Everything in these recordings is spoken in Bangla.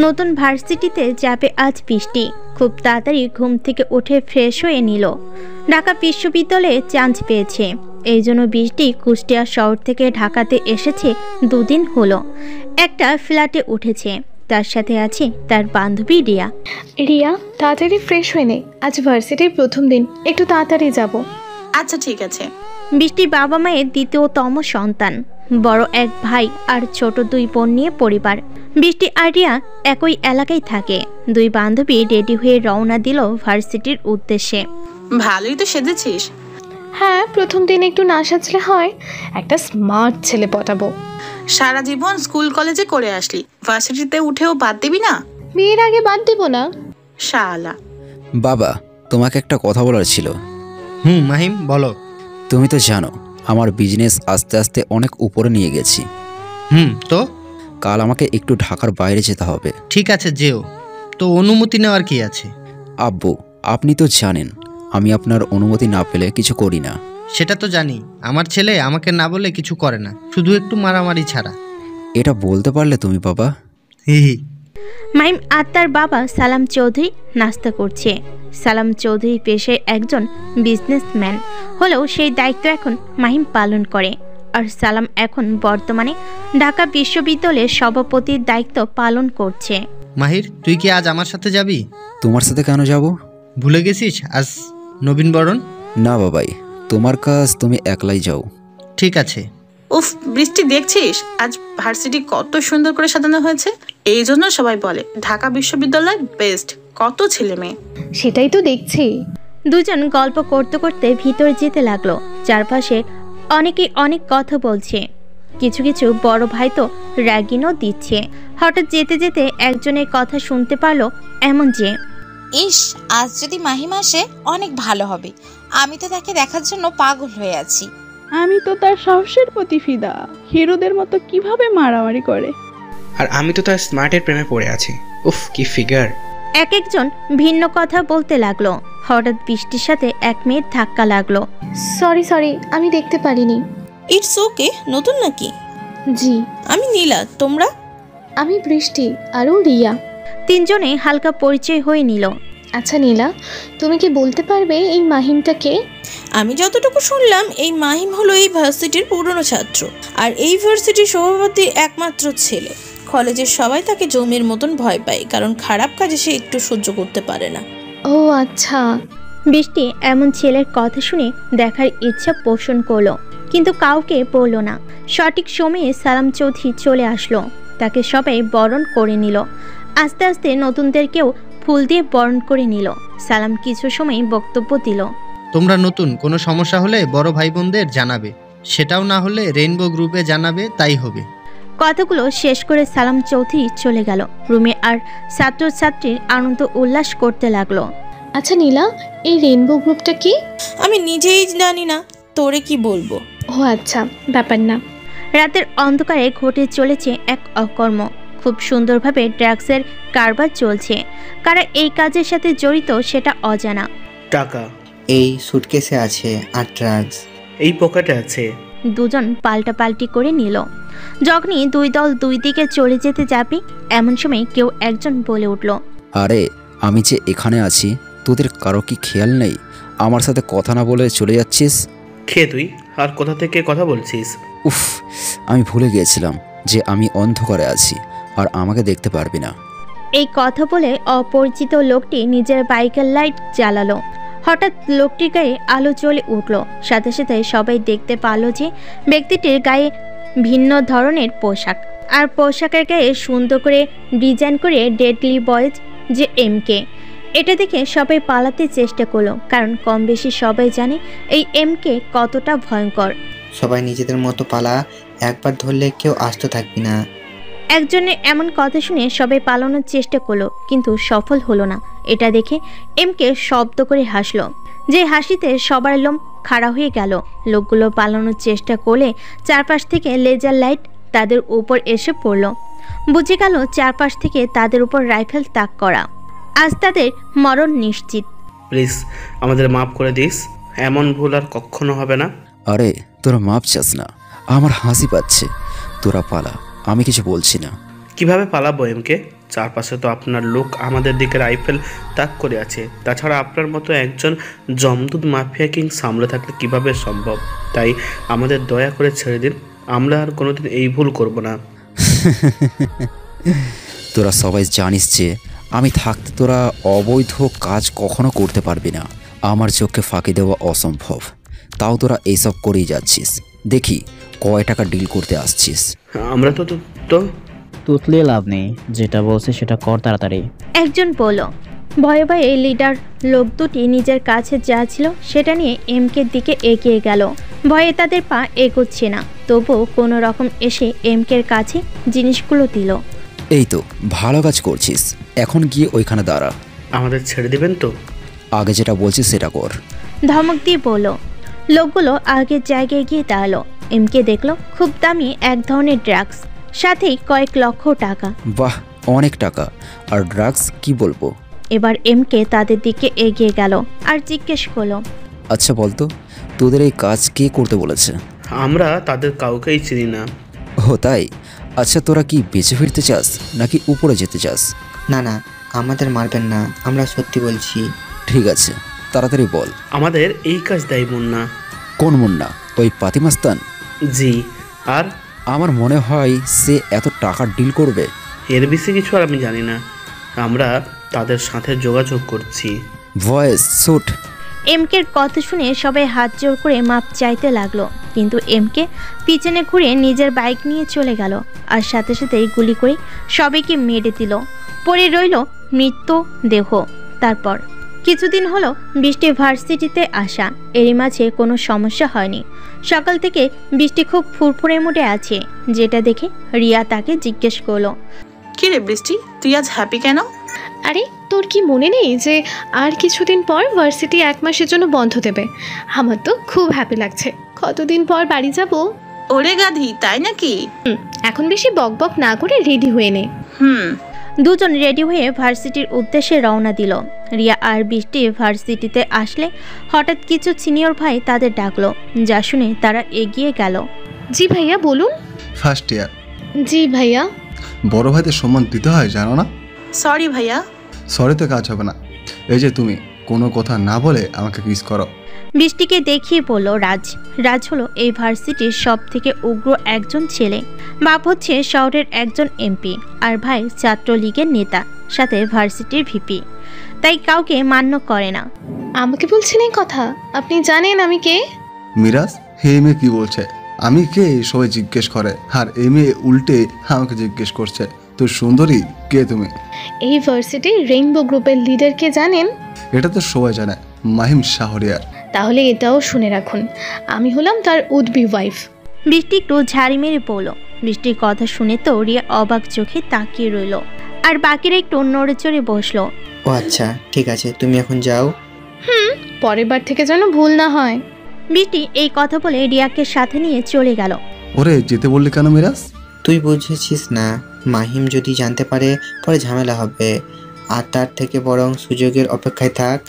নতুন ভার্সিটিতে যাবে আজ বৃষ্টি। খুব তাড়াতাড়ি ঘুম থেকে উঠে ফ্রেশ হয়ে নিল। ঢাকা বিশ্ববিদ্যালয়ে চান্স পেয়েছে, এই জন্য বৃষ্টি কুষ্টিয়া শহর থেকে ঢাকাতে এসেছে। দুদিন হলো একটা ফ্ল্যাটে উঠেছে। তার সাথে আছে তার বান্ধবী রিয়া। রিয়া, তাড়াতাড়ি ফ্রেশ হয়ে নে, আজ ভার্সিটির প্রথম দিন, একটু তাড়াতাড়ি যাব। আচ্ছা ঠিক আছে। বৃষ্টি বাবা মায়ের দ্বিতীয়তম সন্তান, বড় এক ভাই আর ছোট দুই বোন নিয়ে পরিবার। বৃষ্টি আর রিয়া একই এলাকায় থাকে। দুই বান্ধবী রেডি হয়ে রওনা দিল ভার্সিটির উদ্দেশ্যে। ভালোই তো সেজেছিস। হ্যাঁ, প্রথম দিন একটু না সাজলে হয়, একটা স্মার্ট ছেলে পটাবো। সারা জীবন স্কুল কলেজে করে আসলি, ভার্সিটিতে উঠেও বাদ দিবি না? বিয়ের আগে বাদ দেব না। শালা। বাবা, তোমাকে একটা কথা বলার ছিল। মাহিম বলো। তুমি তো জানো আমার বিজনেস আস্তে আস্তে অনেক উপরে নিয়ে গেছি। তো কাল আমাকে একটু ঢাকার বাইরে যেতে হবে। ঠিক আছে, যেও। তো অনুমতি নেওয়ার কি আছে? আব্বু, আপনি তো জানেন আমি আপনার অনুমতি না পেলে কিছু করি না। সেটা তো জানি, আমার ছেলে আমাকে না বলে কিছু করে না, শুধু একটু মারামারি ছাড়া। এটা বলতে পারলে তুমি বাবা? হি হি। মাহিম আর তার বাবা সালাম চৌধুরী নাস্তা করছে। সালাম চৌধুরী পেশায় একজন বিজনেসম্যান হলেও সেই দায়িত্ব এখন মাহিম পালন করে। আর সালাম এখন বর্তমানে ঢাকা বিশ্ববিদ্যালয়ের সভাপতির দায়িত্ব পালন করছে। মাহির, তুই কি আজ আমার সাথে যাবি? তোমার সাথে কেন যাব? ভুলে গেছিস আজ নবীন বরণ? না বাবাই, তোমার কাজ, তুমি একলাই যাও। ঠিক আছে। উফ, বৃষ্টি দেখছিস আজ ভার্সিটি কত সুন্দর করে সাজানো হয়েছে। এই জন্য সবাই বলে ঢাকা বিশ্ববিদ্যালয় বেস্ট। কত ছেলে মেয়ে। সেটাই তো দেখছি। দুজন গল্প করতে করতে ভিতরে যেতে লাগলো। চারপাশে অনেকেই অনেক কথা বলছে। কিছু কিছু বড় ভাই তো র্যাগিনও দিচ্ছে। হঠাৎ যেতে যেতে একজনের কথা শুনতে পারলো এমন যে, ইস, আজ যদি মাহিম আসে অনেক ভালো হবে। আমি তো তাকে দেখার জন্য পাগল হয়ে আছি। আমি তো তার সাহসের প্রতি ফিদা। হিরোদের মতো কিভাবে মারামারি করে। আর আমি তো তার স্মার্টের প্রেমে পড়ে আছি। উফ, কি ফিগার। এক একজন ভিন্ন কথা বলতে লাগলো। হঠাৎ বৃষ্টির সাথে এক মেয়ের ধাক্কা লাগলো। সরি, আমি দেখতে পারিনি। It's okay. নতুন নাকি? জি। আমি নীলা, তোমরা? আমি বৃষ্টি, আরও রিয়া। তিনজনে হালকা পরিচয় হয়ে নিল। আচ্ছা নীলা, তুমি কি বলতে পারবে এই মাহিমটা কে? আমি যতটুকু শুনলাম, এই মাহিম হলো এই ভার্সিটির পুরনো ছাত্র আর এই ভার্সিটির সভাপতি একমাত্র ছেলে। কলেজের সবাই তাকে জমির মতন ভয় পায়, কারণ খারাপ কাজে সে একটু সহ্য করতে পারে না। ও আচ্ছা। বৃষ্টি এমন ছেলের কথা শুনে দেখার ইচ্ছা পোষণ করলো, কিন্তু কাউকে বলল না। সঠিক সময়ে সালাম চৌধুরী চলে আসলো। তাকে সবাই বরণ করে নিল। আস্তে আস্তে নতুনদেরকেও ফুল দিয়ে বরণ করে নিল। সালাম কিছু সময় বক্তব্য দিল। তোমরা নতুন, কোনো সমস্যা হলে বড় ভাই বোনদের জানাবে, সেটাও না হলে রেইনবো গ্রুপে জানাবে, তাই হবে। কথাগুলো শেষ করে সালাম চৌধুরী চলে গেল রুমে। আর ছাত্রছাত্রীর আনন্দ উল্লাস করতে লাগলো। আচ্ছা নীলা, এই রেইনবো গ্রুপটা কি? আমি নিজেই জানি না, তোরে কি বলবো। ও আচ্ছা, ব্যাপার না। রাতের অন্ধকারে ঘটে চলেছে এক অকর্ম। খুব সুন্দরভাবে ড্রাগসের কারবার চলছে। কারা এই কাজের সাথে জড়িত সেটা অজানা। টাকা এই সুটকেসে আছে আর ড্রাগস এই পকেটে আছে। দুজন পাল্টাপাল্টি করে নিল। যখনই দুই দল দুই দিকে চলে যেতে যাবে, এমন সময় কেউ একজন বলে উঠল, আরে আমি যে এখানে আছি, তোদের কারো কি খেয়াল নেই? আমার সাথে কথা না বলে চলে যাচ্ছিস। খেয়ে তুই আর কোথা থেকে কথা বলছিস? উফ, আমি ভুলে গিয়েছিলাম যে আমি অন্ধকারে আছি আর আমাকে দেখতে পারবি না। এই কথা বলে অপরিচিত লোকটি নিজের বাইকের লাইট জ্বালালো। হঠাৎ লোকটির গায়ে আলো জ্বলে উঠল। সাথে সাথে সবাই দেখতে পেল যে ব্যক্তিটির গায়ে ভিন্ন ধরনের পোশাক, আর পোশাকের গায়ে সুন্দর করে ডিজাইন করে ডেডলি বয়েজ যে এমকে। এটা দেখে সবাই পালাতে চেষ্টা করলো, কারণ কম বেশি সবাই জানে এই এমকে কতটা ভয়ঙ্কর। সবাই নিজেদের মতো পালা, একবার ধরলে কেউ আস্ত থাকবি না। একজনের এমন কথা শুনে সবাই পালানোর চেষ্টা করলো, কিন্তু সফল হলো না। এটা দেখে এমকে শব্দ করে হাসলো, যে হাসিতে সবার লোম খাড়া হয়ে গেল। লোকগুলো পালানোর চেষ্টা করলে চারপাশ থেকে লেজার লাইট তাদের উপর এসে পড়ল। বুঝে গেল চারপাশ থেকে তাদের উপর রাইফেল তাক করা। আজ তাদের মরণ নিশ্চিত। প্লিজ আমাদের মাফ করে দিস, এমন ভুল আর কখনো হবে না। আরে তোরা মাপ চাস না, আমার হাসি পাচ্ছে। তোরা পালা, আমি কিছু বলছি না। কিভাবে পালাবো এমকে? চারপাশে তো আপনার লোক আমাদের দিকে রাইফেল তাক করে আছে। তাছাড়া আপনার মতো একজন জমদুদ মাফিয়া কিং সামলে থাকলে কিভাবে সম্ভব? তাই আমাদের দয়া করে ছেড়ে দিন, আমরা আর কোনোদিন এই ভুল করব না। তোরা সবাই জানিস যে আমি থাকতে তোরা অবৈধ কাজ কখনো করতে পারবি না। আমার চোখকে ফাঁকি দেওয়া অসম্ভব, তাও তোরা এইসব করেই যাচ্ছিস। দেখি কয় টাকা ডিল করতে আসছিস। আমরা তো তো তুতলে লাভ নেই, যেটা বলছে সেটা কর তাড়াতাড়ি। একজন বলল। ভয়ে ভয়ে লিডার লোক দুটি নিজের কাছে যা ছিল সেটা নিয়ে এমকের দিকে এগিয়ে গেল। ভয়ে তাদের পা এগোচ্ছে না, তবুও কোনো রকম এসে এমকের কাছে জিনিসগুলো দিল। এই তো ভালো কাজ করছিস, এখন গিয়ে ওইখানে দাঁড়া। আমাদের ছেড়ে দিবেন তো? আগে যেটা বলছিস সেটা কর। ধমক দিয়ে বলল। লোকগুলো আগের জায়গায় গিয়ে দাঁড়ালো। এমকে দেখলো খুব দামি এক ধরনের ড্রাগস, সাথেই কয়েক লক্ষ টাকা। বাহ, অনেক টাকা। আর ড্রাগস কি বলবো? এবার এমকে তাদের দিকে এগিয়ে গেল আর জিজ্ঞেস করলো, আচ্ছা বলতো, তোদের এই কাজ কে করতে বলেছে? আমরা তাদের কাউকেই চিনি না। ও তাই? আচ্ছা, তোরা কি বেঁচে ফিরতে চাস নাকি উপরে যেতে চাস? না না, আমাদের মারবেন না, আমরা সত্যি বলছি। ঠিক আছে, তাড়াতাড়ি বল। আমাদের এই কাজ দেয় মুন্না। কোন মুন্না? ওই পাতিমাস্তান? জি। আর আমার মনে হয় সে এত টাকার ডিল করবে। এর বেশি কিছু আর আমি জানি না, আমরা তাদের সাথে যোগাযোগ করছি। Voice shoot. এমকের কথা শুনে সবাই হাত জোর করে মাপ চাইতে লাগলো, কিন্তু এমকে পিছনে ঘুরে নিজের বাইক নিয়ে চলে গেল আর সাথে সাথেই গুলি করে সবাইকে মেরে দিল। পড়ে রইল মৃতদেহ। তারপর কিছুদিন হলো বৃষ্টি ভার্সিটিতে আসা, এরই মাঝে কোনো সমস্যা হয়নি। সকাল থেকে বৃষ্টি খুব ফুরফুরে মুডে আছে, যেটা দেখে রিয়া তাকে জিজ্ঞেস করলো, কি রে বৃষ্টি, তুই আজ হ্যাপি কেন? আরে তোর কি মনে নেই যে আর কিছুদিন পর ভার্সিটি 1 মাসের জন্য বন্ধ দেবে? আমার তো খুব হ্যাপি লাগছে, কতদিন পর বাড়ি যাব। ওরে গাধি, তাই নাকি? এখন বেশি বকবক না করে রেডি হয়ে নে। দুজন রেডি হয়ে ভার্সিটির উদ্দেশ্যে রওনা দিল। রিয়া আর বৃষ্টি ভার্সিটিতে আসলে হঠাৎ কিছু সিনিয়র ভাই তাদের ডাকলো, যা শুনে তারা এগিয়ে গেল। জি ভাইয়া বলুন। First year. জি ভাইয়া। বড় ভাইদের সম্মান দিতে হয়, জানো না? সরি ভাইয়া। সরিতে কাজ হবে না। এই যে তুমি কোনো কথা না বলে আমাকে কিস করো। বৃষ্টিকে দেখিয়ে বলল রাজ। রাজ হলো এই ভার্সিটির সব থেকে উগ্র একজন ছেলে। বাপ হচ্ছে শহরের একজন এমপি আর ভাই ছাত্রলীগের নেতা, সাথে ভার্সিটির ভিপি, তাই কাউকে মান্য করে না। আমাকে বলছেন এই কথা? আপনি জানেন আমি কে? মিরাজ, হে মেয়ে কি বলছে? আমি কে সবাই জিজ্ঞেস করে, আর এই মেয়ে উল্টে আমাকে জিজ্ঞেস করছে তুই সুন্দরী, কে তুমি? এই ভার্সিটির রেইনবো গ্রুপের লিডার কে জানেন? এটা তো সবাই জানে, মাহিম শাহরিয়ার। তাহলে এটাও শুনে রাখুন, আমি হলাম তার উডবি ওয়াইফ। বৃষ্টি একটু ঝাড়ি মেরে পড়ল। বৃষ্টির কথা শুনে তো রিয়া অবাক চোখে তাকিয়ে রইল, আর বাকিরা একটু নড়ে চড়ে বসলো। ও আচ্ছা, ঠিক আছে, তুমি এখন যাও। পরের বার থেকে যেন ভুল না হয়। বৃষ্টি এই কথা বলে রিয়াকে সাথে নিয়ে চলে গেল। ওরে যেতে বললি কেন মিরাজ? তুই বুঝেছিস না, মাহিম যদি জানতে পারে পরে ঝামেলা হবে, আর তার থেকে বরং সুযোগের অপেক্ষায় থাক।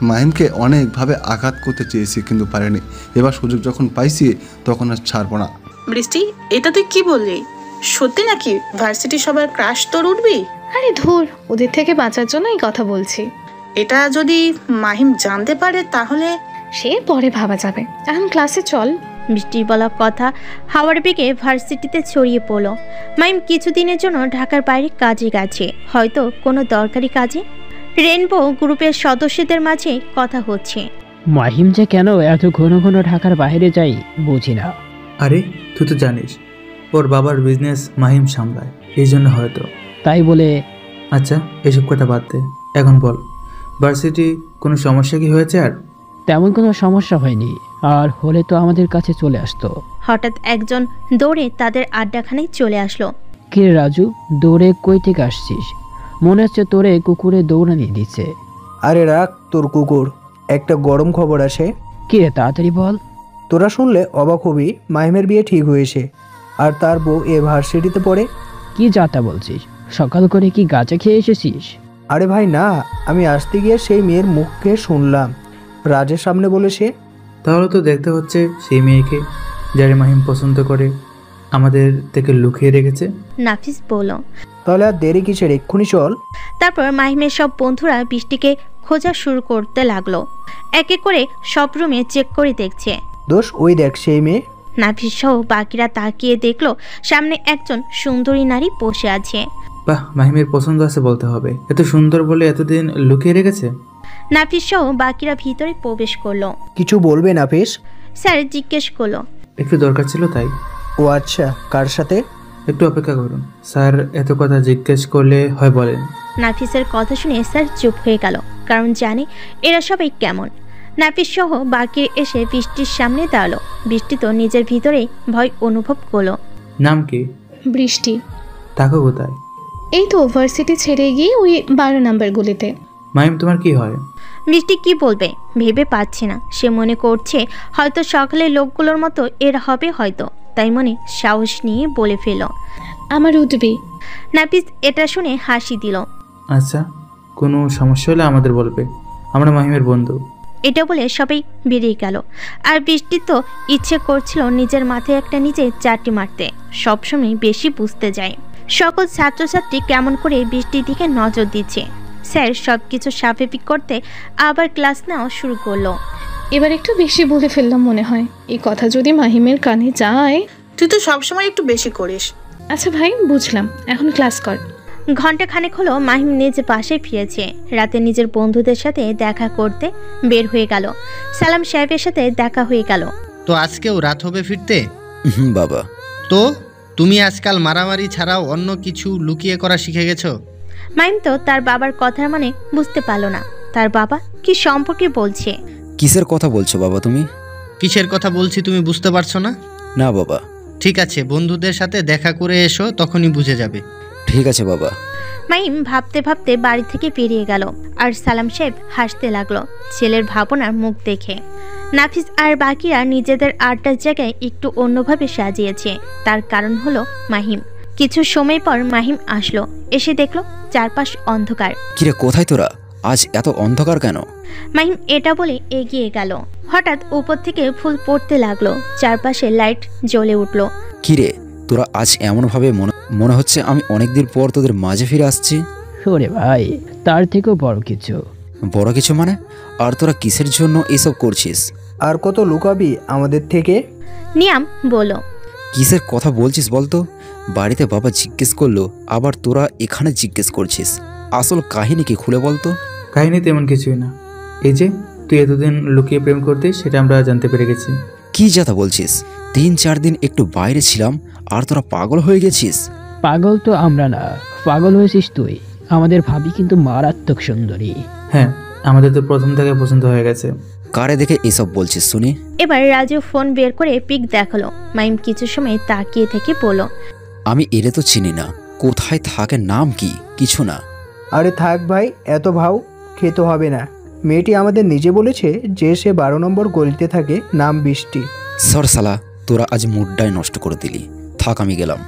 মাহিমকে অনেকভাবে আঘাত করতে চেয়েছি কিন্তু পারেনি, এবার সুযোগ যখন পাইছি তখন আর ছাড়বো না। বৃষ্টি, এটা তুই কি বললি? সত্যি নাকি ভার্সিটি সবার ক্রাশ তোর উঠবি? আরে ধুর, ওদের থেকে বাঁচার জন্য এই কথা বলছি। এটা যদি মাহিম জানতে পারে তাহলে? সে পরে ভাবা যাবে, এখন ক্লাসে চল। বৃষ্টির বলা কথা হাওয়ার বেগে ভার্সিটিতে ছড়িয়ে পড়ল। মাহিম কিছুদিনের জন্য ঢাকার বাইরে কাজে গেছে, হয়তো কোনো দরকারি কাজে। রেইনবো গ্রুপের সদস্যদের মাঝে কথা হচ্ছে, মাহিম যে কেন এত ঘন ঘন ঢাকার বাইরে যাই বুঝি না। আরে তুই তো জানিস ওর বাবার বিজনেস মাহিম সামলায়, এই জন্য হয়তো। তাই বলে? আচ্ছা এসব কথা বাদ দে, এখন বল ভার্সিটি কোনো সমস্যা কি হয়েছে? আর তেমন কোনো সমস্যা হয়নি, আর হলে তো আমাদের কাছে চলে আসতো। হঠাৎ একজন দৌড়ে তাদের আড্ডাখানায় চলে আসলো। কে রাজু, দৌড়ে কই থেকে আসছিস? মনে হচ্ছে তোরে কুকুরে দৌড়ানি দিচ্ছে। আরে রাখ তোর কুকুর, একটা গরম খবর আসে। কি রে, তাড়াতাড়ি বল। তোরা শুনলে অবাক হবি, মাহিমের বিয়ে ঠিক হয়েছে, আর তার বউ এ ভার্সিটিতে পড়ে। কি যাতা বলছিস? সকাল করে কি গাঁজা খেয়ে এসেছিস? আরে ভাই না, আমি আসতে গিয়ে সেই মেয়ের মুখকে শুনলাম, রাজের সামনে বলেছে। তাহলে তো দেখতে হচ্ছে সেই মেয়েকে যারে মাহিম পছন্দ করে। আমাদের থেকে লুকিয়ে রেখেছে? নাফিস বলল। তাহলে আর দেরি কিসের, এক্ষুনি চল। তারপর মাহিমের সব বন্ধুরা বৃষ্টিকে খোঁজা শুরু করতে লাগলো। এক এক করে সব রুমে চেক করে দেখছে। দোষ, ওই দেখ সেই মেয়ে। নাফিস সহ বাকিরা তাকিয়ে দেখলো সামনে একজন সুন্দরী নারী বসে আছে। বাহ, মাহিমের পছন্দ আছে বলতে হবে। এত সুন্দর বলে এতদিন লুকিয়ে রেখেছে। নাফিস সহ বাকিরা ভিতরে প্রবেশ করলো। কিছু বলবে নাফিস? স্যার জিজ্ঞেস করলো। একটু দরকার ছিল তাই। ও আচ্ছা, কার সাথে? একটু অপেক্ষা করুন, স্যার এত কথা জিজ্ঞেস করলে হয় বলেন। নাফিসের কথা শুনে স্যার চুপ হয়ে গেল, কারণ জানে এরা সবাই কেমন। নাফিস সহ বাকি এসে বৃষ্টির সামনে দাঁড়ালো। বৃষ্টি তো নিজের ভিতরেই ভয় অনুভব করলো। নাম কি? বৃষ্টি। থাকো কোথায়? এই তো ভার্সিটি ছেড়ে গিয়ে ওই 12 নম্বর গলিতে। মাহিম তোমার কি হয়? বৃষ্টি কি বলবে ভেবে পাচ্ছে না। সে মনে করছে হয়তো সকালে লোকগুলোর মতো এর হবে হয়তো, তাই মনে সাহস নিয়ে বলে ফেল, আমার উঠবি। নাফিস এটা শুনে হাসি দিল। আচ্ছা, কোনো সমস্যা হলে আমাদের বলবে, আমরা মাহিমের বন্ধু। এটা বলে সবাই বেরিয়ে গেল। আর বৃষ্টি তো ইচ্ছে করছিল নিজের মাথায় একটা নিজে চাটি মারতে। সবসময় বেশি বুঝতে যায় সকল ছাত্রছাত্রী কেমন করে বৃষ্টির দিকে নজর দিচ্ছে। স্যার সবকিছু স্বাভাবিক করতে আবার ক্লাস নেওয়া শুরু করলো। এবার একটু বেশি বলে ফেললাম মনে হয়। এই কথা যদি মাহিমের কানে যায়। তুই তো সবসময় একটু বেশি করিস। আচ্ছা ভাই, বুঝলাম, এখন ক্লাস কর। ঘন্টা খানেক হলো মাহিম নিজ বাসায় ফিরেছে। রাতে নিজের বন্ধুদের সাথে দেখা করতে বের হয়ে গেল। সালাম সাহেবের সাথে দেখা হয়ে গেল। তো আজকেও রাত হবে ফিরতে? বাবা। তো তুমি আজকাল মারামারি ছাড়াও অন্য কিছু লুকিয়ে করা শিখে গেছো? মাহিম তো তার বাবার কথার মানে বুঝতে পারলো না। তার বাবা কি সম্পর্কে বলছে। কিসের কথা বলছো বাবা তুমি? কিসের কথা বলছি তুমি বুঝতে পারছো না? না বাবা। ঠিক আছে, বন্ধুদের সাথে দেখা করে এসো, তখনই বুঝে যাবে। ঠিক আছে বাবা। মাহিম ভাবতে ভাবতে বাড়ি থেকে বেরিয়ে গেল। আর সালাম সাহেব হাসতে লাগলো ছেলের ভাবনার মুখ দেখে। নাফিস আর বাকিরা নিজেদের আড্ডার জায়গায় একটু অন্যভাবে সাজিয়েছে। তার কারণ হলো মাহিম। কিছু সময় পর মাহিম আসলো। এসে দেখলো চারপাশ অন্ধকার। কিরে, কোথায় তোরা? আজ এত অন্ধকার কেন? মাহিম এটা বলে এগিয়ে গেল। হঠাৎ উপর থেকে ফুল পড়তে লাগলো। চারপাশে লাইট জ্বলে উঠলো। কিরে, তোরা আজ এমন ভাবে মনে হচ্ছে আমি অনেকদিন পর তোদের মাঝে ফিরে আসছি। ওরে ভাই, তার থেকেও বড় কিছু। বড় কিছু মানে? আর তোরা কিসের জন্য এসব করছিস? আর কত লুকাবি আমাদের থেকে? নিয়াম বলো। কিসের কথা বলছিস বলতো? বাড়িতে বাবা জিজ্ঞেস করলো, আবার তোরা এখানে জিজ্ঞেস করছিস। আসল কাহিনী কি খুলে বলতো? কাহিনী তেমন কিছুই না। এই যে তুই এতদিন লুকিয়ে প্রেম করতিস, সেটা আমরা জানতে পেরে গেছি। কি যাতা বলছিস? 3-4 দিন একটু বাইরে ছিলাম আর তোরা পাগল হয়ে গেছিস। পাগল তো আমরা না, পাগল হয়েছিস তুই। আমাদের ভাবি কিন্তু মারাত্মক সুন্দরী। হ্যাঁ, আমাদের তো প্রথম থেকে পছন্দ হয়ে গেছে। কারে দেখে এসব বলছিস শুনি? এবার রাজু ফোন বের করে পিক দেখালো। মাইম কিছু সময় তাকিয়ে থেকে বলল, আমি এরে তো চিনি না, কোথায় থাকে, নাম কি? কিছু না। আরে থাক ভাই, এত ভাও খেতে হবে না। মেয়েটি আমাদের নিজে বলেছে যে সে 12 নম্বর গলিতে থাকে, নাম বৃষ্টি। সর সালা, তোরা আজ মুডটাই নষ্ট করে দিলি। থাক, আমি গেলাম।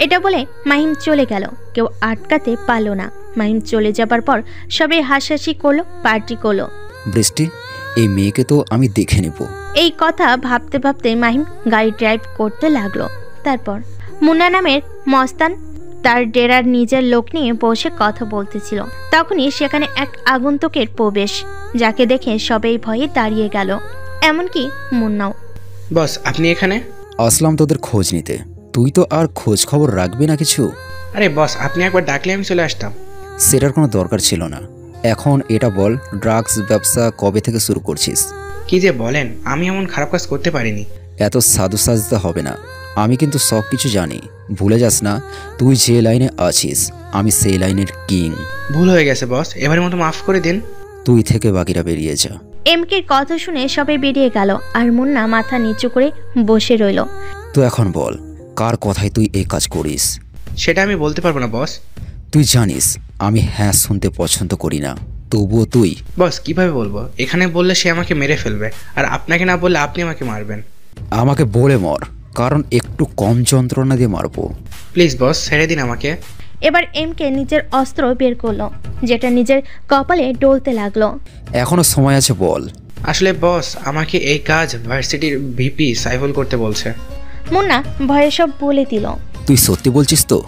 এটা বলে মাহিম চলে গেল। কেউ আটকাতে পারলো না। মাহিম চলে যাবার পর সবাই হাসাহাসি করলো, পার্টি করলো। বৃষ্টি, এই মেয়েকে তো আমি দেখে নেব। এই কথা ভাবতে ভাবতে মাহিম গাড়ি ড্রাইভ করতে লাগলো। তারপর মুন্না নামের মস্তান তার ডেরার নিজের লোক নিয়ে বসে কথা বলতেছিল। তখনই সেখানে এক আগন্তুকের প্রবেশ, যাকে দেখে সবাই ভয়ে দাঁড়িয়ে গেল, এমনকি মুন্নাও। বস, আপনি এখানে? আসলাম তোদের খোঁজ নিতে। তুই তো আর খোঁজ খবর রাখবি না কিছু? আরে বস, আপনি একবার ডাকলে আমি চলে আসতাম। সেটার কোনো দরকার ছিল না। এখন এটা বল, ড্রাগস ব্যবসা কবে থেকে শুরু করছিস? কি যে বলেন, আমি এমন খারাপ কাজ করতে পারিনি। এত সাধু সাজতে হবে না। আমি কিন্তু সব কিছু জানি। ভুলে যাস না, তুই যে লাইনে আছিস আমি সেই লাইনের কিং। ভুল হয়ে গেছে বস, এবারের মতো মাফ করে দিন। তুই থেকে বাকিরা বেরিয়ে যা। এমকের কথা শুনে সবাই বেরিয়ে গেল। আর মুন্না মাথা নিচু করে বসে রইল। তো এখন বল, কার কথায় তুই এই কাজ করিস? সেটা আমি বলতে পারবো না বস। তুই জানিস আমি হ্যাঁ শুনতে পছন্দ করি না, তবুও তুই। বস, কিভাবে বলবো? এখানে বললে সে আমাকে মেরে ফেলবে, আর আপনাকে না বললে আপনি আমাকে মারবেন। আমাকে বলে মর, কারণ একটু কম যন্ত্রণা দিয়ে মারবো। প্লিজ বস, ছেড়ে দিন আমাকে। এবার এমকে নিজের অস্ত্র বের করলো, যেটা নিজের কপালে ডলতে লাগলো। এখনো সময় আছে, বল। আসলে বস, আমাকে এই কাজ ভার্সিটির ভিপি সাইফুল করতে বলছে। মুন্না ভয়ে সব বলে দিল। তুই সত্যি বলছিস তো?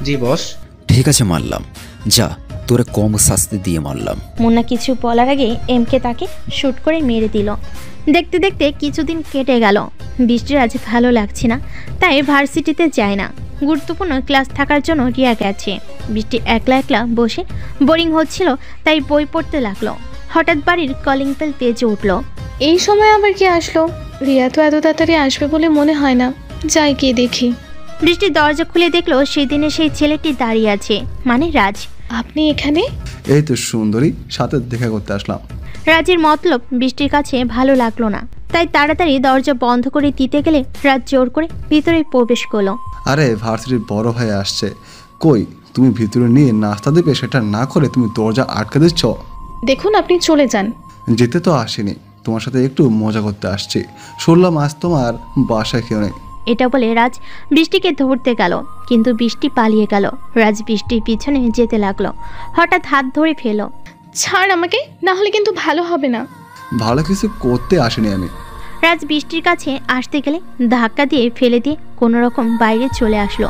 জি বস। ঠিক আছে মানলাম, যা তোরে কম শাস্তি দিয়ে মারলাম। মুন্না কিছু বলার আগে এমকে তাকে শুট করে মেরে দিল। দেখতে দেখতে কিছুদিন কেটে গেল। বৃষ্টির আজ ভালো লাগছে না, তাই ভার্সিটিতে যায় না। গুরুত্বপূর্ণ ক্লাস থাকার জন্য রিয়া গেছে। বৃষ্টি একলা একলা বসে বোরিং হচ্ছিল, তাই বই পড়তে লাগলো। হঠাৎ বাড়ির কলিং বেল বেজে উঠল। এই সময় আবার কে আসলো? রিয়া তো এত তাড়াতাড়ি আসবে বলে মনে হয় না, যাই গিয়ে দেখি। বৃষ্টি দরজা খুলে দেখলো সেদিনে সেই ছেলেটি দাঁড়িয়ে আছে, মানে রাজ। আপনি এখানে? এই তো সুন্দরী, সাথে দেখা করতে আসলাম। রাজের মতলব বৃষ্টির কাছে ভালো লাগলো না, তাই তাড়াতাড়ি দরজা বন্ধ করে দিতে গেলে রাজ জোর করে ভিতরে প্রবেশ করলো। আরে ভার্সিটির বড় ভাই আসছে, কই তুমি ভিতরে নিয়ে নাস্তা দেবে সেটা না করে তুমি দরজা আটকে দিচ্ছ। দেখুন আপনি চলে যান। যেতে তো আসিনি, তোমার সাথে একটু মজা করতে আসছি। শুনলাম আজ তোমার বাসায় কেউ নেই। এটা বলে রাজ বৃষ্টিকে ধরতে গেল, কিন্তু বৃষ্টি পালিয়ে গেল। রাজ বৃষ্টির পিছনে যেতে লাগলো। হঠাৎ হাত ধরে ফেলো। ছাড় আমাকে, না হলে কিন্তু ভালো হবে না। ভালো কিছু করতে আসিনি আমি। রাজ বৃষ্টির কাছে আসতে গেলে ধাক্কা দিয়ে ফেলে দিয়ে কোনো রকম বাইরে চলে আসলো,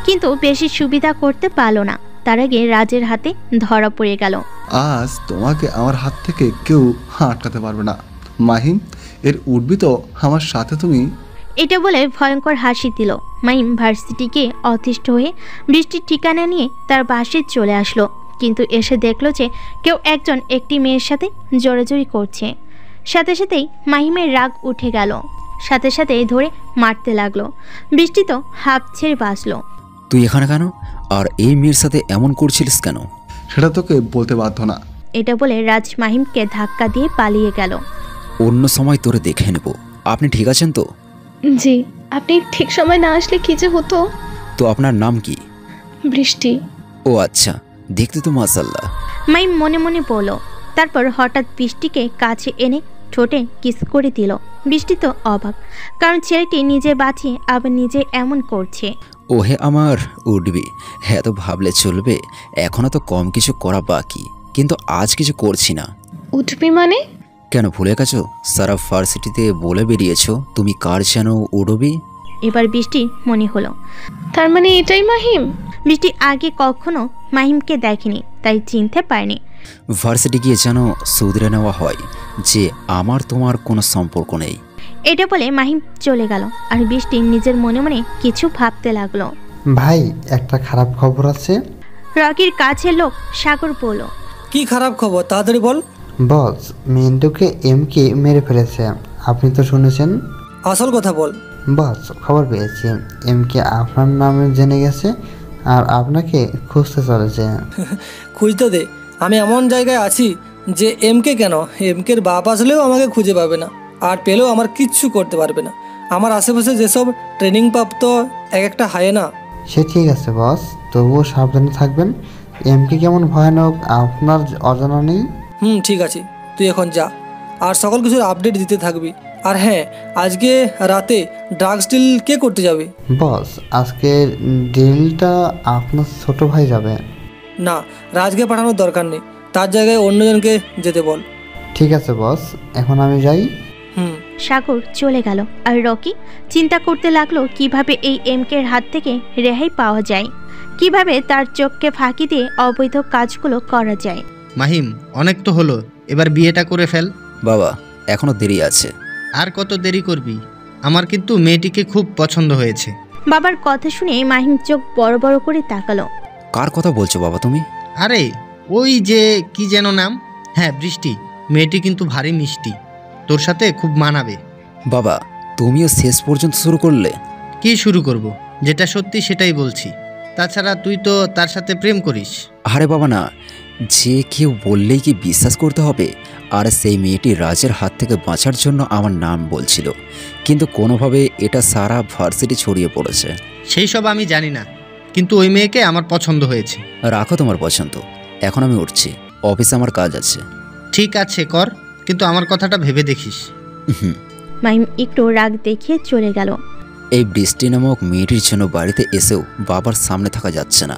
কিন্তু বেশি সুবিধা করতে পারলো না। তার আগে রাজের হাতে ধরা পড়ে গেল। আজ তোমাকে আমার হাত থেকে কেউ আটকাতে পারবে না। মাহিম, এর উঠবি তো আমার সাথে তুমি? এটা বলে ভয়ঙ্কর হাসি দিল। মাহিম ভার্সিটিকে অতিষ্ঠ হয়ে বৃষ্টির ঠিকানা নিয়ে তার বাসায় চলে আসলো, কিন্তু এসে দেখলো যে কেউ একজন একটি মেয়ের সাথে জোরাজুরি করছে। সাথে সাথেই মাহিমের রাগ উঠে গেল, সাথে সাথেই ধরে মারতে লাগলো। বৃষ্টি তো হাঁপ ছেড়ে বাঁচলো। তুই এখানে কেন, আর এই মেয়ের সাথে এমন করছিলিস কেন? সেটা তোকে বলতে বাধ্য না। এটা বলে রাজ মাহিমকে ধাক্কা দিয়ে পালিয়ে গেল। অন্য সময় তোরে দেখে নেব। আপনি ঠিক আছেন তো? জি, আপনি ঠিক সময় না আসলে কি যে হতো। তো আপনার নাম কি? বৃষ্টি। ও আচ্ছা, দেখতে তো মাশাআল্লাহ। মাইম মনে মনে বলল। তারপর হঠাৎ বৃষ্টিকে কাছে এনে ঠোঁটে কিস করে দিল। বৃষ্টি তো অবাক, কারণ ছেলেটি নিজে বাঁচিয়ে আবার নিজে এমন করছে। ওহে আমার উঠবি, হ্যাঁ তো ভাবলে চলবে, এখনো তো কম কিছু করা বাকি, কিন্তু আজ কিছু করছি না। উঠবি মানে? কেন ভুলে গেছো? সারা ভার্সিটিতে বলে বেরিয়েছো তুমি কার যেন উঠবি। এবার বৃষ্টি মনে হলো, তার মানে এটাই মাহিম। বৃষ্টি আগে কখনো মাহিমকে দেখেনি, তাই চিনতে পারেনি। ভার্সিটি গিয়ে যেন সুদরে নেওয়া হয় যে আমার তোমার কোনো সম্পর্ক নেই। এটা বলে মাহিম চলে গেল, আর বৃষ্টি নিজের মনে মনে কিছু ভাবতে লাগলো। ভাই, একটা খারাপ খবর আছে। রকির কাছে লোক সাগর বলল। কি খারাপ খবর, তাড়াতাড়ি বল। বস, মিন্টুকে এমকে মেরে ফেলেছে, আপনি তো শুনেছেন। আসল কথা বল। বস, খবর পেয়েছি, এমকে আপনার নামে জেনে গেছে আর আপনাকে খুঁজতে চলেছে। খুঁজতে দে, আমি এমন জায়গায় আছি যে এমকে কেন, এমকের বাপ আসলেও আমাকে খুঁজে পাবে না, আর পেলেও আমার কিচ্ছু করতে পারবে না। আমার আশেপাশে যেসব ট্রেনিং প্রাপ্ত এক একটা হায়েনা। সে ঠিক আছে বস, তবুও সাবধানে থাকবেন। এমকে কেমন ভয়ানক আপনার অজানা নেই। ঠিক আছে, তুই এখন যা, আর সকল কিছুর আপডেট দিতে থাকবি। আর হ্যাঁ, আজকে রাতে ড্রাগস ডিল কে করতে যাবে? বস, আজকে ডিলটা আপনার ছোট ভাই যাবে। না, রাজকে পাঠানোর দরকার নেই, তার জায়গায় অন্যজনকে যেতে বল। ঠিক আছে বস, এখন আমি যাই। সাগর চলে গেল, আর রকি চিন্তা করতে লাগলো কিভাবে এই এমকের হাত থেকে রেহাই পাওয়া যায়, কিভাবে তার চোখকে ফাঁকি দিয়ে অবৈধ কাজগুলো করা যায়। মাহিম, অনেক তো হলো, এবার বিয়েটা করে ফেল। বাবা, এখনো দেরি আছে। আর কত দেরি করবি? আমার কিন্তু মেয়েটিকে খুব পছন্দ হয়েছে। বাবার কথা শুনে মাহিম চোখ বড় বড় করে তাকালো। কার কথা বলছো বাবা তুমি? আরে ওই যে কি যেন নাম, হ্যাঁ বৃষ্টি। মেয়েটি কিন্তু ভারী মিষ্টি, তোর সাথে খুব মানাবে। বাবা, তুমিও শেষ পর্যন্ত শুরু করলে? কি শুরু করব, যেটা সত্যি সেটাই বলছি। তাছাড়া তুই তো তার সাথে প্রেম করিস। আরে বাবা না, যে কেউ বললেই কি বিশ্বাস করতে হবে? আর সেই মেয়েটি রাজের হাত থেকে বাঁচার জন্য আমার নাম বলছিল, কিন্তু কোনোভাবে এটা সারা ভার্সিটি ছড়িয়ে পড়েছে। সেই সব আমি জানি না, কিন্তু ওই মেয়েকে আমার পছন্দ হয়েছে। রাখো তোমার পছন্দ, এখন আমি উঠছি, অফিসে আমার কাজ আছে। ঠিক আছে কর, কিন্তু আমার কথাটা ভেবে দেখিস। মাহিম একটু রাগ দেখিয়ে চলে গেল। এই বৃষ্টি নামক মেয়েটির জন্য বাড়িতে এসেও বাবার সামনে থাকা যাচ্ছে না,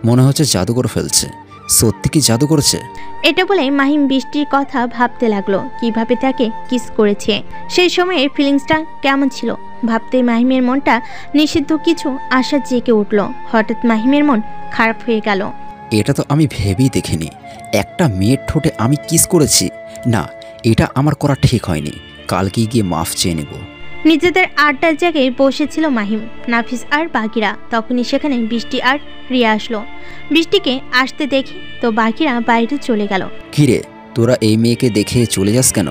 মনে হচ্ছে জাদু করে ফেলছে। সত্যি কি জাদু করেছে? এটা বলে মাহিম বৃষ্টির কথা ভাবতে লাগলো, কিভাবে তাকে কিস করেছে, সেই সময়ের ফিলিংসটা কেমন ছিল। ভাবতেই মাহিমের মনটা নিষিদ্ধ কিছু আশা জেগে উঠল। হঠাৎ মাহিমের মন খারাপ হয়ে গেল। এটা তো আমি ভেবেই দেখিনি, একটা মেয়ের ঠোঁটে আমি কিস করেছি। না, এটা আমার করা ঠিক হয়নি, কালকে গিয়ে মাফ চেয়ে নেব। নিজেদের আড্ডার জায়গায় বসেছিল মাহিম, নাফিস আর বাকিরা। তখনই সেখানে বৃষ্টি আর রিয়া আসলো। বৃষ্টিকে আসতে দেখি তো বাকিরা বাইরে চলে গেল। কিরে, তোরা এই মেয়েকে দেখে চলে যাস কেন?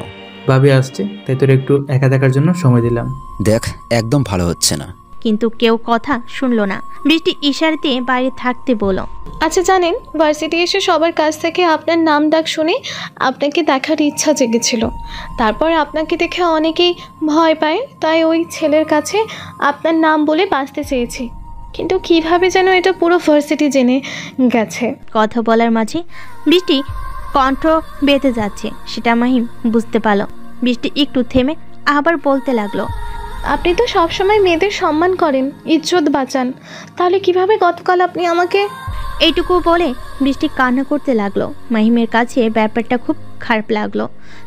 ভাবি আসছে তাই তোর একটু একা দেখার জন্য সময় দিলাম। দেখ, একদম ভালো হচ্ছে না। কিন্তু কেউ কথা শুনলো না। বৃষ্টি ইশারা দিয়ে বাইরে থাকতে বলো। আচ্ছা জানেন, ভার্সিটি এসে সবার কাছ থেকে আপনার নাম ডাক শুনে আপনাকে দেখার ইচ্ছা জেগেছিল। তারপর আপনাকে দেখে অনেকেই ভয় পায়, তাই ওই ছেলের কাছে আপনার নাম বলে বাঁচতে চেয়েছি। কিন্তু কিভাবে যেন এটা পুরো ভার্সিটি জেনে গেছে। কথা বলার মাঝে বৃষ্টি কণ্ঠ বেঁধে যাচ্ছে, সেটা মাহিম বুঝতে পারল। বৃষ্টি একটু থেমে আবার বলতে লাগলো, আপনি তো সবসময় মেয়েদের সম্মান করেন, ইজ্জত বাঁচান, তাহলে কিভাবে গতকাল আপনি আমাকে... এইটুকু বলে বৃষ্টি কান্না করতে লাগলো। মাহিমের কাছে ব্যাপারটা খুব খারাপ লাগলো।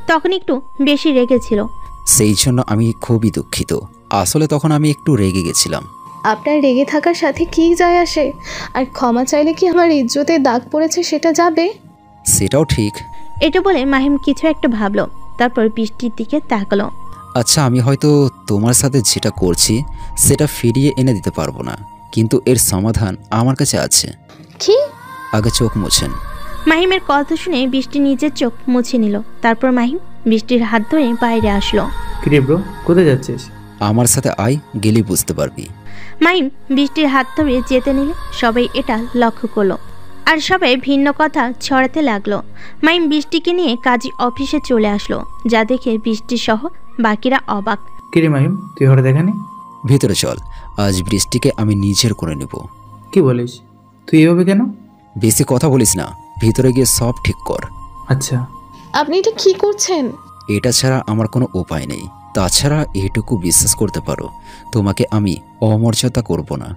তখন একটু বেশি রেগেছিল। সেই জন্য আমি খুবই দুঃখিত। আসলে তখন আমি একটু রেগে গেছিলাম। আপনার রেগে থাকার সাথে কি যায় আসে? আর ক্ষমা চাইলে কি আমার ইজ্জতে দাগ পড়েছে সেটা যাবে? সেটাও ঠিক। এটা বলে মাহিম কিছু একটা ভাবলো, তারপর বৃষ্টির দিকে তাকালো। আচ্ছা, আমি হয়তো তোমার সাথে যেটা করছি সেটা ফিরিয়ে এনে দিতে পারবো না, কিন্তু এর সমাধান আমার কাছে আছে। কি? আগে চোখ মুছেন। মাহিমের কথা শুনে বৃষ্টি নিজের চোখ মুছে নিল। তারপর মাহিম বৃষ্টির হাত ধরে বাইরে আসলো। কিরে ব্রো, কোথায় যাচ্ছিস? আমার সাথে আয়, গেলি বুঝতে পারবি। মাহিম বৃষ্টির হাত ধরে যেতে নিলে সবাই এটা লক্ষ্য করলো, আর সবাই ভিন্ন কথা ছড়াতে লাগলো। মাহিম বৃষ্টিকে নিয়ে কাজী অফিসে চলে আসলো, যা দেখে বৃষ্টি সহ বাকিরা অবাক। কিরে মাহিম, তুই হঠাৎ দেখানি? ভিতরে চল, আজ বৃষ্টিকে আমি নিজের করে নেব। কি বলিস? তুই এভাবে কেন? বেশি কথা বলিস না, ভিতরে গিয়ে সব ঠিক কর। আচ্ছা। আপনি এটা কি করছেন? এটা ছাড়া আমার কোনো উপায় নেই। তাছাড়া এইটুকু বিশ্বাস করতে পারো, তোমাকে আমি অমর্যাদা করব না।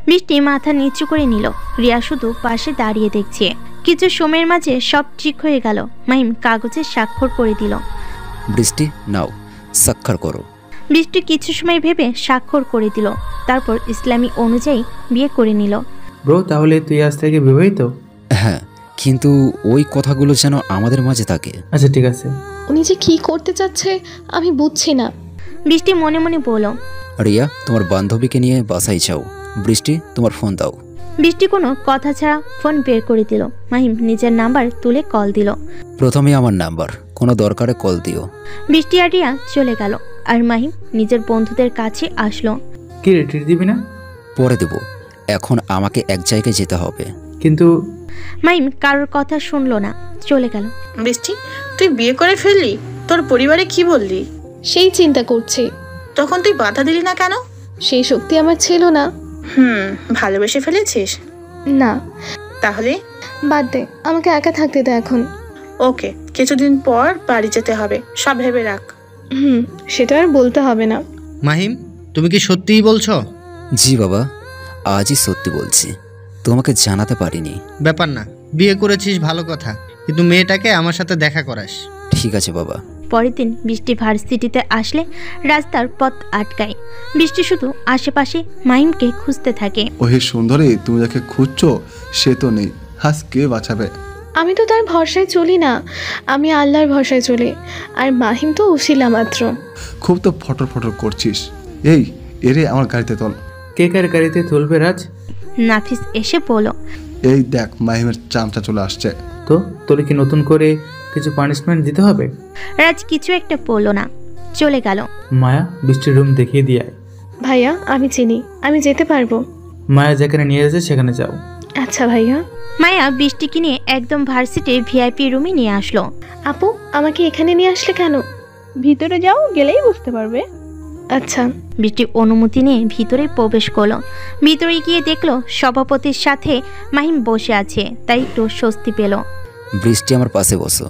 বৃষ্টি মাথা নিচু করে নিল। রিয়া শুধু পাশে দাঁড়িয়ে দেখছে। কিছু সময়ের মাঝে সব ঠিক হয়ে গেল। মাহিম কাগজে স্বাক্ষর করে দিল। বৃষ্টি, নাও স্বাক্ষর করো। বৃষ্টি কিছু সময় ভেবে স্বাক্ষর করে দিল, তারপর ইসলামী অনুযায়ী বিয়ে করে নিল। ব্রো, তাহলে তুই আজ থেকে বিবাহিত? হ্যাঁ, কিন্তু ওই কথাগুলো যেন আমাদের মাঝে থাকে। আচ্ছা ঠিক আছে। উনি যে কি করতে চাচ্ছে আমি বুঝছি না। বৃষ্টি মনে মনে বলল। রিয়া, তোমার বান্ধবীকে নিয়ে বাসায় যাও। বৃষ্টি, তোমার ফোন দাও। বৃষ্টি কোনো কথা ছাড়া ফোন বের করে দিল। মাহিম নিজের নাম্বার তুলে কল দিল। প্রথমে আমার নাম্বার, কোনো দরকারে কল দিও। বৃষ্টি আর রিয়া চলে গেল, আর মাহিম নিজের বন্ধুদের কাছে আসলো। কি রে, ট্রিট দিবি না? পরে দেব, এখন আমাকে এক জায়গায় যেতে হবে। কিন্তু মাহিম কারোর কথা শুনলো না, চলে গেল। বৃষ্টি, তুই বিয়ে করে ফেললি? তোর পরিবারে কি বললি? সেই চিন্তা করছি। তখন তুই বাধা দিলি না কেন? সেই শক্তি আমার ছিল না। ভালোবেসে ফেলেছিস? না। তাহলে বাদ দে, আমাকে একা থাকতে দে এখন। ওকে, কিছুদিন পর বাড়ি যেতে হবে, সব ভেবে রাখ। সেটা আর বলতে হবে না। মাহিম, তুমি কি সত্যিই বলছো? জি বাবা, আজই সত্যি বলছি, তোমাকে জানাতে পারিনি। ব্যাপার না, বিয়ে করেছিস ভালো কথা, কিন্তু মেয়েটাকে আমার সাথে দেখা করাস। ঠিক আছে বাবা। পরের দিন বৃষ্টি ভার্সিটিতে আসলে রাস্তার পথ আটকায়। বৃষ্টি শুধু আশেপাশে মাহিমকে খুঁজতে থাকে। ওহে সুন্দরী, তুমি যাকে খুঁজছো সে তো নেই, হাস কে বাঁচাবে? আমি তো তার ভরসায় চলি না, আমি আল্লাহর ভরসায় চলি। আর মাহিম তো উশিলা মাত্র। খুব তো ফটর ফটর করছিস। এই এরে আমার গাড়িতে তোল। কে কার গাড়িতে তুলবে রাজ? নাফিস এসে বলল। এই দেখ, মাহিমের চামচা চলে আসছে। তো তোর কি নতুন করে কিছু পানিশমেন্ট দিতে হবে? রাজ কিছু একটা বলল না, চলে গেল। মায়া, বৃষ্টির রুম দেখিয়ে দিয়ে আয়। ভাইয়া, আমি চিনি, আমি যেতে পারবো। মায়া যেখানে নিয়ে যাচ্ছে সেখানে যাও। আচ্ছা ভাইয়া। মায়া বৃষ্টিকে নিয়ে একদম ভার্সিটির ভিআইপি রুমে নিয়ে আসলো। আপু, আমাকে এখানে নিয়ে আসলে কেন? ভিতরে যাও, গেলেই বুঝতে পারবে। আচ্ছা। বৃষ্টি অনুমতি নিয়ে ভিতরে প্রবেশ করলো। ভিতরে গিয়ে দেখলো সভাপতির সাথে মাহিম বসে আছে, তাই একটু স্বস্তি পেল। বৃষ্টি, আমার পাশে বসো।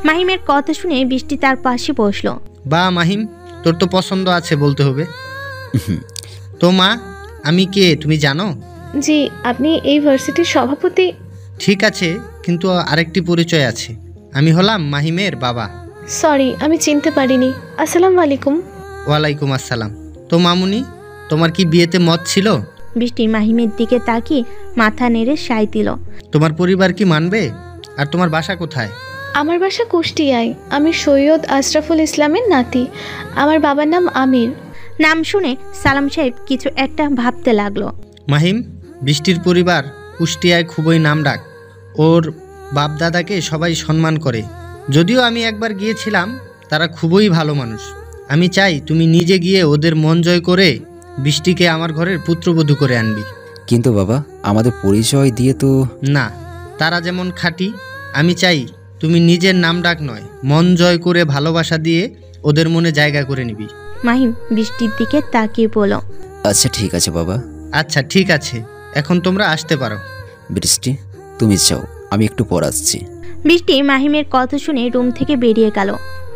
মাহিমের কথা শুনে বৃষ্টি তার পাশে বসলো। বা মাহিম, তোর তো পছন্দ আছে বলতে হবে। তো মা, আমি কে তুমি জানো? জি, আপনি এই ভার্সিটির সভাপতি। ঠিক আছে, কিন্তু আরেকটি পরিচয় আছে, আমি হলাম মাহিমের বাবা। সরি, আমি চিনতে পারিনি। আসসালামু আলাইকুম। ওয়ালাইকুম আসসালাম। তো মামুনি, তোমার কি বিয়েতে মত ছিল? বৃষ্টি মাহিমের দিকে তাকিয়ে মাথা নেড়ে সায় দিল। তোমার পরিবার কি মানবে? আর তোমার বাসা কোথায়? আমার বাসা কুষ্টিয়ায়। আমি সৈয়দ আশরাফুল ইসলামের নাতি। আমার বাবার নাম আমির। নাম শুনে সালাম সাহেব কিছু একটা ভাবতে লাগলো। মাহিম, বৃষ্টির পরিবার কুষ্টিয়ায় খুবই নামডাক। ওর বাপ দাদাকে সবাই সম্মান করে। যদিও আমি একবার গিয়েছিলাম, তারা খুবই ভালো মানুষ। আমি চাই তুমি নিজে গিয়ে ওদের মন জয় করে বৃষ্টিকে আমার ঘরের পুত্রবধূ করে আনবি। কিন্তু বাবা, আমাদের পরিচয় দিয়ে তো। না, তারা যেমন খাঁটি, আমি চাই তুমি নিজের নাম ডাক নয়, মন জয় করে ভালোবাসা দিয়ে ওদের মনে জায়গা করে নিবি। মাহিম বৃষ্টির দিকে তাকিয়ে বলল, আচ্ছা ঠিক আছে বাবা। আচ্ছা ঠিক আছে, এখন তোমরা আসতে পারো। বৃষ্টি, তুমি যাও, আমি একটু পর আসছি। বৃষ্টি মাহিমের কথা শুনে রুম থেকে বেরিয়ে গেল।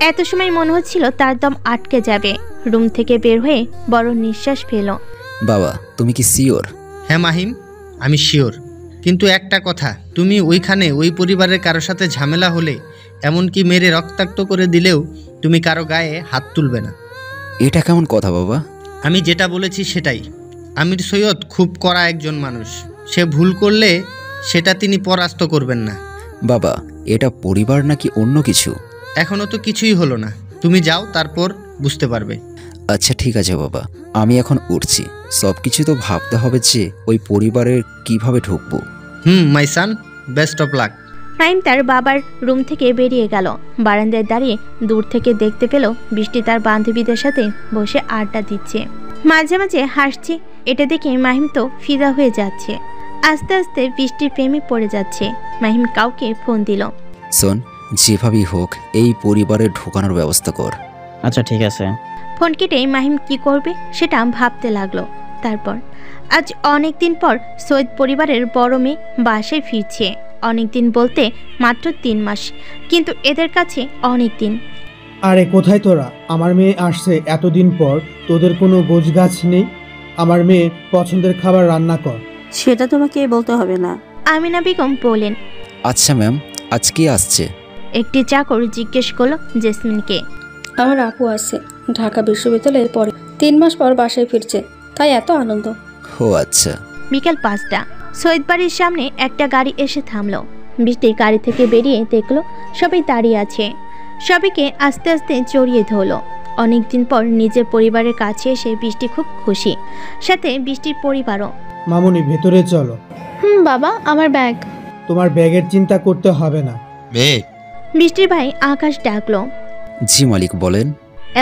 এত সময় মনে হচ্ছিল তার দম আটকে যাবে। রুম থেকে বের হয়ে বড় নিঃশ্বাস ফেল। বাবা, তুমি কি শিওর? হ্যাঁ মাহিম, আমি শিওর। কিন্তু একটা কথা, তুমি ওইখানে ওই পরিবারের কারোর সাথে ঝামেলা হলে, এমনকি মেরে রক্তাক্ত করে দিলেও তুমি কারো গায়ে হাত তুলবে না। এটা কেমন কথা বাবা? আমি যেটা বলেছি সেটাই। আমির সৈয়দ খুব কড়া একজন মানুষ। সে ভুল করলে সেটা তিনি পরাস্ত করবেন না। বাবা, এটা পরিবার নাকি অন্য কিছু? এখনো তো কিছুই হলো না, তুমি যাও, তারপর বুঝতে পারবে। আচ্ছা ঠিক আছে বাবা, আমি এখন উঠছি। সব কিছু তো ভাবতে হবে যে ওই পরিবারের কিভাবে ঢুকবো। মাই সান, বেস্ট অফ লাক। মাহিম তার বাবার রুম থেকে বেরিয়ে গেল। বারান্দায় দাঁড়িয়ে দূর থেকে দেখতে পেল বৃষ্টি তার বান্ধবীদের সাথে বসে আড্ডা দিচ্ছে, মাঝে মাঝে হাসছে। এটা দেখে মাহিম তো ফিদা হয়ে যাচ্ছে। আস্তে আস্তে বৃষ্টির প্রেমে পড়ে যাচ্ছে। মাহিম কাউকে ফোন দিল। শোন, যেভাবেই হোক এই পরিবারে ঢোকানোর ব্যবস্থা কর। আচ্ছা ঠিক আছে। ফোন কেটে মাহিম কি করবে সেটা ভাবতে লাগলো। তারপর আজ অনেক দিন পর সৈয়দ পরিবারের বড় মেয়ে বাসায় ফিরছে। অনেক দিন বলতে মাত্র 3 মাস, কিন্তু এদের কাছে অনেক দিন। আরে কোথায় তোরা? আমার মেয়ে আসছে এতদিন পর, তোদের কোনো গোছগাছ নেই? আমার মেয়ে পছন্দের খাবার রান্না কর। সেটা তোমাকে বলতে হবে না। আমিনা বেগম বলেন। আচ্ছা ম্যাম, আজ কে আসছে? একটি চাকর জিজ্ঞেস করলো জেসমিনকে। আমার আপু আসছে, ঢাকা বিশ্ববিদ্যালয়ের পরে 3 মাস পর বাসায় ফিরছে, তাই এত আনন্দ। ও আচ্ছা। বিকাল 5টা। সৈয়দ বাড়ির সামনে একটা গাড়ি এসে থামলো। বৃষ্টি গাড়ি থেকে বেরিয়ে দেখলো সবাই দাঁড়িয়ে আছে। সবাইকে আস্তে আস্তে জড়িয়ে ধরলো। অনেকদিন পর নিজের পরিবারের কাছে এসে বৃষ্টি খুব খুশি, সাথে বৃষ্টির পরিবারও। মামুনি, ভেতরে চলো। বাবা, আমার ব্যাগ। তোমার ব্যাগের চিন্তা করতে হবে না। বৃষ্টির ভাই আকাশ ডাকলো। জি মালিক, বলেন।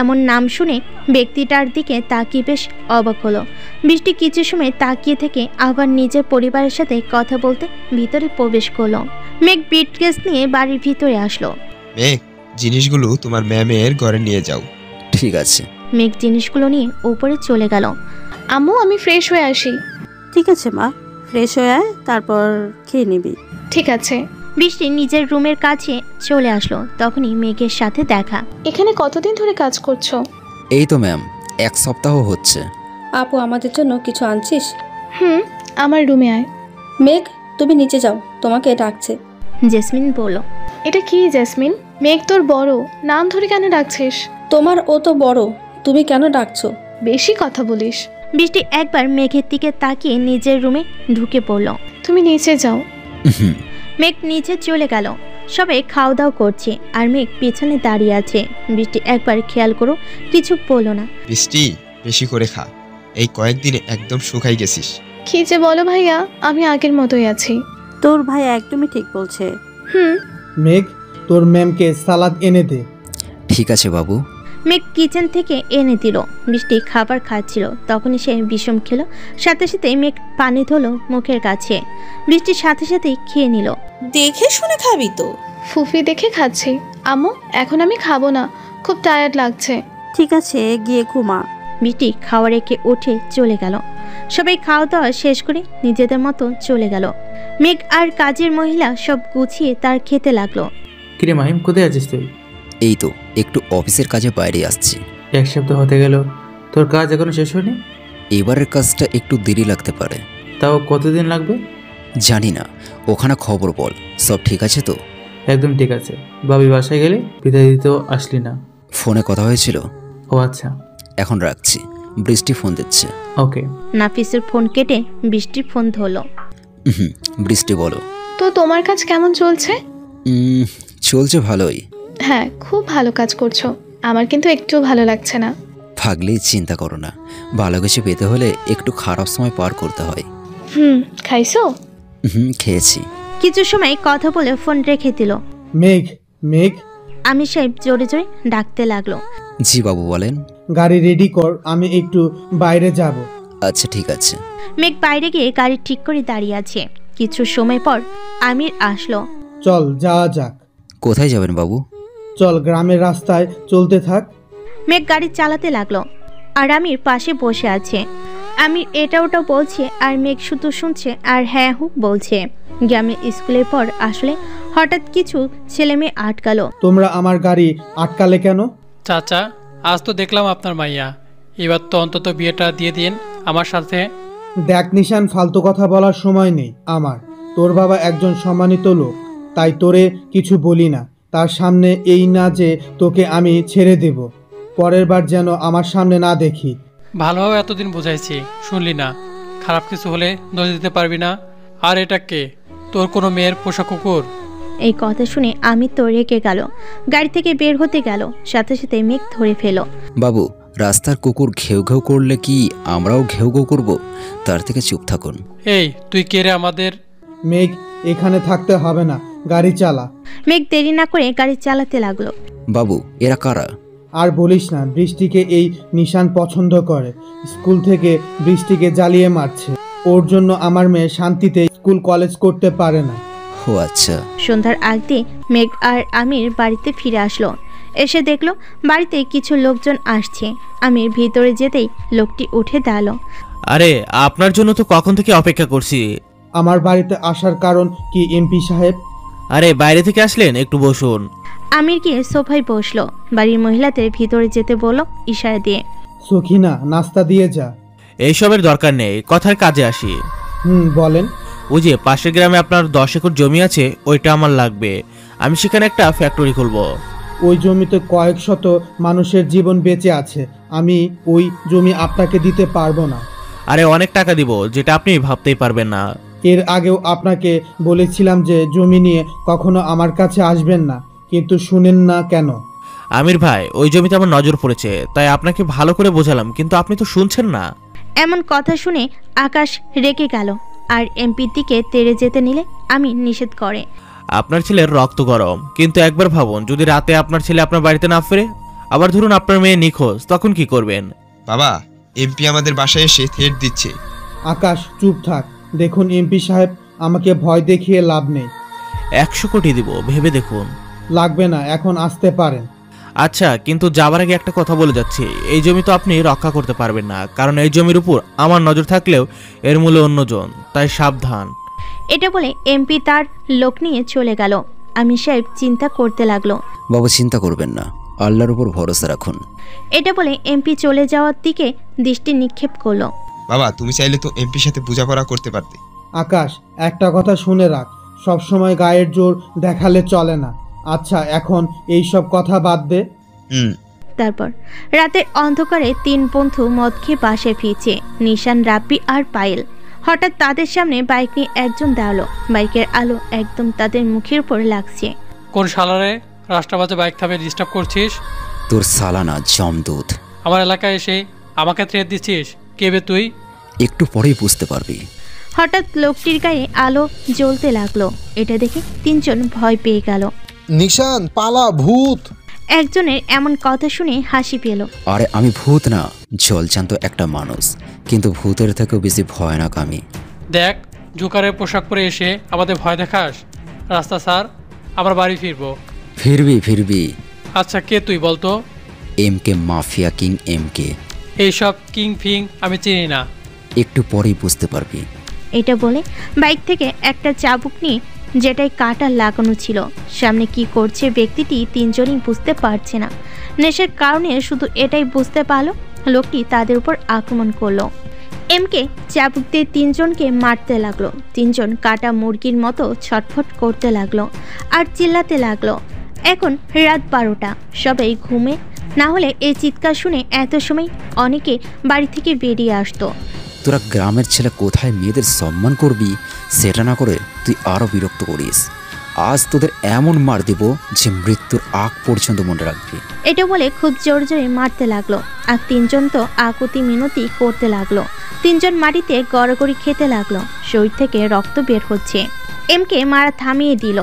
এমন নাম শুনে ব্যক্তিটার দিকে তাকিয়ে বেশ অবাক হলো। বৃষ্টি কিছু সময় তাকিয়ে থেকে আবার নিজের পরিবারের সাথে কথা বলতে ভিতরে প্রবেশ করলো। মেঘ ব্রিফকেস নিয়ে বাড়ির ভিতরে আসলো। মেঘ, জিনিসগুলো তোমার ম্যামের ঘরে নিয়ে যাও। ঠিক আছে। মেঘ জিনিসগুলো নিয়ে উপরে চলে গেল। আম্মু, আমি ফ্রেশ হয়ে আসি। ঠিক আছে মা, ফ্রেশ হয়ে আয়, তারপর খেয়ে নিবি। ঠিক আছে। বৃষ্টি নিজের রুমের কাছে চলে আসলো। তখনই মেঘের সাথে দেখা। এখানে কতদিন ধরে কাজ করছো? এই তো ম্যাম, 1 সপ্তাহ হচ্ছে। আপু, আমাদের জন্য কিছু আনছিস? আমার রুমে আয়। মেঘ, তুমি নিচে যাও, তোমাকে ডাকছে। জেসমিন বলল। এটা কি জেসমিন? মেঘ তোর বড়, নাম ধরে কেন ডাকছিস? তোমার ও তো বড়, তুমি কেন ডাকছো? বেশি কথা বলিস। বৃষ্টি একবার মেঘের দিকে তাকিয়ে নিজের রুমে ঢুকে পড়ল। তুমি নিচে যাও। মেঘ নিচে চলে গেল। সবাই খাওয়া দাওয়া করছে আর মেঘ পিছনে দাঁড়িয়ে আছে। বৃষ্টি একবার খেয়াল করো, কিছু বলল না। বৃষ্টি, বেশি করে খা, এই কয়েকদিনে একদম শুকাই গেছিস। কি যে বলো ভাইয়া, আমি আগের মতোই আছি। তোর ভাই একদমই ঠিক বলছে। মেঘ, তোর ম্যামকে সালাদ এনে দে। ঠিক আছে বাবু। মেঘ কিচেন থেকে এনে দিল। বৃষ্টি খাবার খাচ্ছিল, তখনই সে বিষম খেলো। সাথে সাথে মেঘ পানি ধরলো মুখের কাছে। বৃষ্টির সাথে সাথেই খেয়ে নিল। দেখে শুনে খাবি তো। ফুফি দেখে খাচ্ছি। আম্মু, এখন আমি খাবো না, খুব টায়ার্ড লাগছে। ঠিক আছে, গিয়ে ঘুমা। বৃষ্টি খাওয়া রেখে উঠে চলে গেল। সবাই খাওয়া দাওয়া শেষ করে নিজেদের মতো চলে গেল। মেঘ আর কাজের মহিলা সব গুছিয়ে তার খেতে লাগলো। কিরে মাহিম, কোথায় আছিস তুই? এই তো একটু অফিসের কাজে বাইরে আসছি। 1 সপ্তাহ হতে গেল, তোর কাজ এখনো শেষ হয়নি? এবারের কাজটা একটু দেরি লাগতে পারে। তাও কতদিন লাগবে? জানি না, ওখানে খবর বল। সব ঠিক আছে তো? একদম ঠিক আছে। ভাবি বাসায় গেলে বিদায় দিতেও আসলি না। ফোনে কথা হয়েছিল। ও আচ্ছা। এখন রাখছি, বৃষ্টি ফোন দিচ্ছে। ওকে। নাফিসের ফোন কেটে বৃষ্টির ফোন ধরলো। বৃষ্টি বলো। তো তোমার কাজ কেমন চলছে? চলছে ভালোই। হ্যাঁ, খুব ভালো কাজ করছো। আমার কিন্তু একটু ভালো লাগছে না। ভাগলেই চিন্তা করো না, ভালো কিছু পেতে হলে একটু খারাপ সময় পার করতে হয়। খাইছো? খেয়েছি। কিছু সময় কথা বলে ফোন রেখে দিল। মেঘ, মেঘ। আমির সাহেব জোরে জোরে ডাকতে লাগলো। জি বাবু বলেন। গাড়ি রেডি কর, আমি একটু বাইরে যাব। আচ্ছা ঠিক আছে। মেঘ বাইরে গিয়ে গাড়ি ঠিক করে দাঁড়িয়ে আছে। কিছু সময় পর আমির আসলো। চল যাওয়া যাক। কোথায় যাবেন বাবু? চল গ্রামের রাস্তায় চলতে থাক। মেঘ গাড়ি চালাতে লাগলো আর আমির পাশে বসে আছে। আমির এটা ওটা বলছে আর মেঘ শুধু শুনছে আর হ্যাঁ হু বলছে। গ্রামের স্কুলের পর আসলে হঠাৎ কিছু ছেলে মেয়ে আটকালো। তোমরা আমার গাড়ি আটকালে কেন? চাচা, আজ তো দেখলাম আপনার মাইয়া, এবার তো অন্তত বিয়েটা দিয়ে দিন আমার সাথে। দেখ নিশান, ফালতু কথা বলার সময় নেই আমার। তোর বাবা একজন সম্মানিত লোক, তাই তোরে কিছু বলি না। তার সামনে এই না যে তোকে আমি ছেড়ে দেব, পরের বার যেন আমার সামনে না দেখি। ভালোভাবে এতদিন বুঝাইছি, শুনলি না। খারাপ কিছু হলে দোষ দিতে পারবি না। আর এটা কে? তোর কোনো মেয়ের পোষা কুকুর? এই কথা শুনে আমি তো রেগে গেল। গাড়ি থেকে বের হতে গেল, সাথে সাথে মেঘ ধরে ফেল। বাবু, রাস্তার কুকুর ঘেউ ঘেউ করলে কি আমরাও ঘেউ ঘেউ করব? তার থেকে চুপ থাকুন। এই তুই কে রে আমাদের? মেঘ, এখানে থাকতে হবে না, গাড়ি চালা। মেঘ দেরি না করে গাড়ি চালাতে লাগলো। বাবু, এরা কারা? আর বলিস না, বৃষ্টিকে এই নিশান পছন্দ করে। স্কুল থেকে বৃষ্টিকে জ্বালিয়ে মারছে। ওর জন্য আমার মেয়ে শান্তিতে স্কুল কলেজ করতে পারে না। ও আচ্ছা। সন্ধ্যার আগে মেঘ আর আমির বাড়িতে ফিরে আসলো। এসে দেখলো বাড়িতে কিছু লোকজন আসছে। আমির ভিতরে যেতেই লোকটি উঠে দাঁড়ালো। আরে, আপনার জন্য তো কখন থেকে অপেক্ষা করছি। আমার বাড়িতে আসার কারণ কি এমপি সাহেব? আরে, বাইরে থেকে আসলেন, একটু বসুন। আমির গিয়ে সোফায় বসলো। বাড়ির মহিলাদের ভিতরে যেতে বলল ইশারা দিয়ে। সখিনা, নাস্তা দিয়ে যা। এইসবের দরকার নেই, কথার কাজে আসি। বলেন। ওই যে পাশের গ্রামে আপনার 10 একর জমি আছে, ওইটা আমার লাগবে। আমি সেখানে একটা ফ্যাক্টরি খুলবো। ওই জমিতে কয়েক শত মানুষের জীবন বেঁচে আছে। আমি ওই জমি আপনাকে দিতে পারবো না। আরে, অনেক টাকা দিব, যেটা আপনি ভাবতেই পারবেন না। এর আগেও আপনাকে বলেছিলাম যে জমি নিয়ে কখনো আমার কাছে আসবেন না, কিন্তু শুনেন না কেন? আমির ভাই, ওই জমিতে আমার নজর পড়েছে, তাই আপনাকে ভালো করে বোঝালাম, কিন্তু আপনি তো শুনছেন না। এমন কথা শুনে আকাশ রেগে গেল আর এমপির দিকে তেড়ে যেতে নিলে আমি নিষেধ করে। আপনার ছেলের রক্ত গরম, কিন্তু একবার ভাবুন, যদি রাতে আপনার ছেলে আপনার বাড়িতে না ফিরে, আবার ধরুন আপনার মেয়ে নিখোঁজ, তখন কি করবেন? বাবা, এমপি আমাদের বাসায় এসে থ্রেট দিচ্ছে। আকাশ, চুপ থাক। দেখুন এমপি সাহেব, আমাকে ভয় দেখিয়ে লাভ নেই। 100 কোটি দিব, ভেবে দেখুন। লাগবে না, এখন আসতে পারেন। আচ্ছা, কিন্তু যাবার আগে একটা কথা বলে যাচ্ছি, এই জমি তো আপনি রক্ষা করতে পারবেন না, কারণ এই জমির উপর আমার নজর থাকলেও এর মূলে অন্যজন, তাই সাবধান। এটা বলে এমপি তার লোক নিয়ে চলে গেল। আমির সাহেব চিন্তা করতে লাগলো। বাবু, চিন্তা করবেন না, আল্লাহর উপর ভরসা রাখুন। এটা বলে এমপি চলে যাওয়ার দিকে দৃষ্টি নিক্ষেপ করলো। বাবা, তুমি চাইলে তো এমপির সাথে বোঝাপড়া করতে পারতে। আকাশ, একটা কথা শুনে রাখ, সবসময় গায়ের জোর দেখালে চলে না। আচ্ছা, এখন এই সব কথা বাদ দে। তারপর রাতের অন্ধকারে 3 বন্ধু মদ খেয়ে বাসায় ফিরছে। নিশান, রাব্বি আর পায়েল। হঠাৎ তাদের সামনে বাইক নিয়ে একজন দাঁড়ালো। বাইকের আলো একদম তাদের মুখের উপর লাগছে। কোন শালারে রাস্তাবাজে বাইক থামে ডিস্টার্ব করছিস? তোর সালানা জমদূত। আমার এলাকায় এসে আমাকে থ্রেট দিচ্ছিস? কে বে তুই? একটু পরেই বুঝতে পারবি। হঠাৎ লোকটির গায়ে আলো জ্বলতে লাগলো। এটা দেখে 3 জন ভয় পেয়ে গেল। নিশান, পালা, ভূত। একজনের এমন কথা শুনে হাসি পেল। আরে আমি ভূত না, জলজান্ত একটা মানুষ, কিন্তু ভূতের থেকেও বেশি ভয়ানক আমি। দেখ, জোকারের পোশাক পরে এসে আমাদের ভয় দেখাস? রাস্তা স্যার, আমরা বাড়ি ফিরবো। ফিরবি। আচ্ছা, কে তুই বলতো? এমকে, মাফিয়া কিং এমকে। এইসব কিং ফিং আমি চিনি না। একটু পরেই বুঝতে পারবি। এটা বলে বাইক থেকে একটা চাবুক নিয়ে, যেটাই কাটা লাগানো ছিল। সামনে কি করছে ব্যক্তিটি 3 জনই বুঝতে পারছে না। নেশার কারণে শুধু এটাই বুঝতে পারলো লোকটি তাদের উপর আক্রমণ করলো। এমকে চাবুক দিয়ে 3 জনকে মারতে লাগলো। 3 জন কাটা মুরগির মতো ছটফট করতে লাগলো আর চিল্লাতে লাগলো। এখন রাত 12টা, সবাই ঘুমে না হলে এই চিৎকার শুনে এত সময় অনেকে বাড়ি থেকে বেরিয়ে আসতো। তোরা গ্রামের ছেলে কোথায় মেয়েদের সম্মান করবি সেটা না করে তুই আরও বিরক্ত করিস। আজ তোদের এমন মার দেব যে মৃত্যুর আগ পর্যন্ত মনে রাখবি। এটা বলে খুব জোরে জোরে মারতে লাগলো। আর তিনজন তো আকুতি মিনতি করতে লাগলো। তিনজন মাটিতে গড়াগড়ি খেতে লাগলো। শরীর থেকে রক্ত বের হচ্ছে। এমকে মারা থামিয়ে দিল।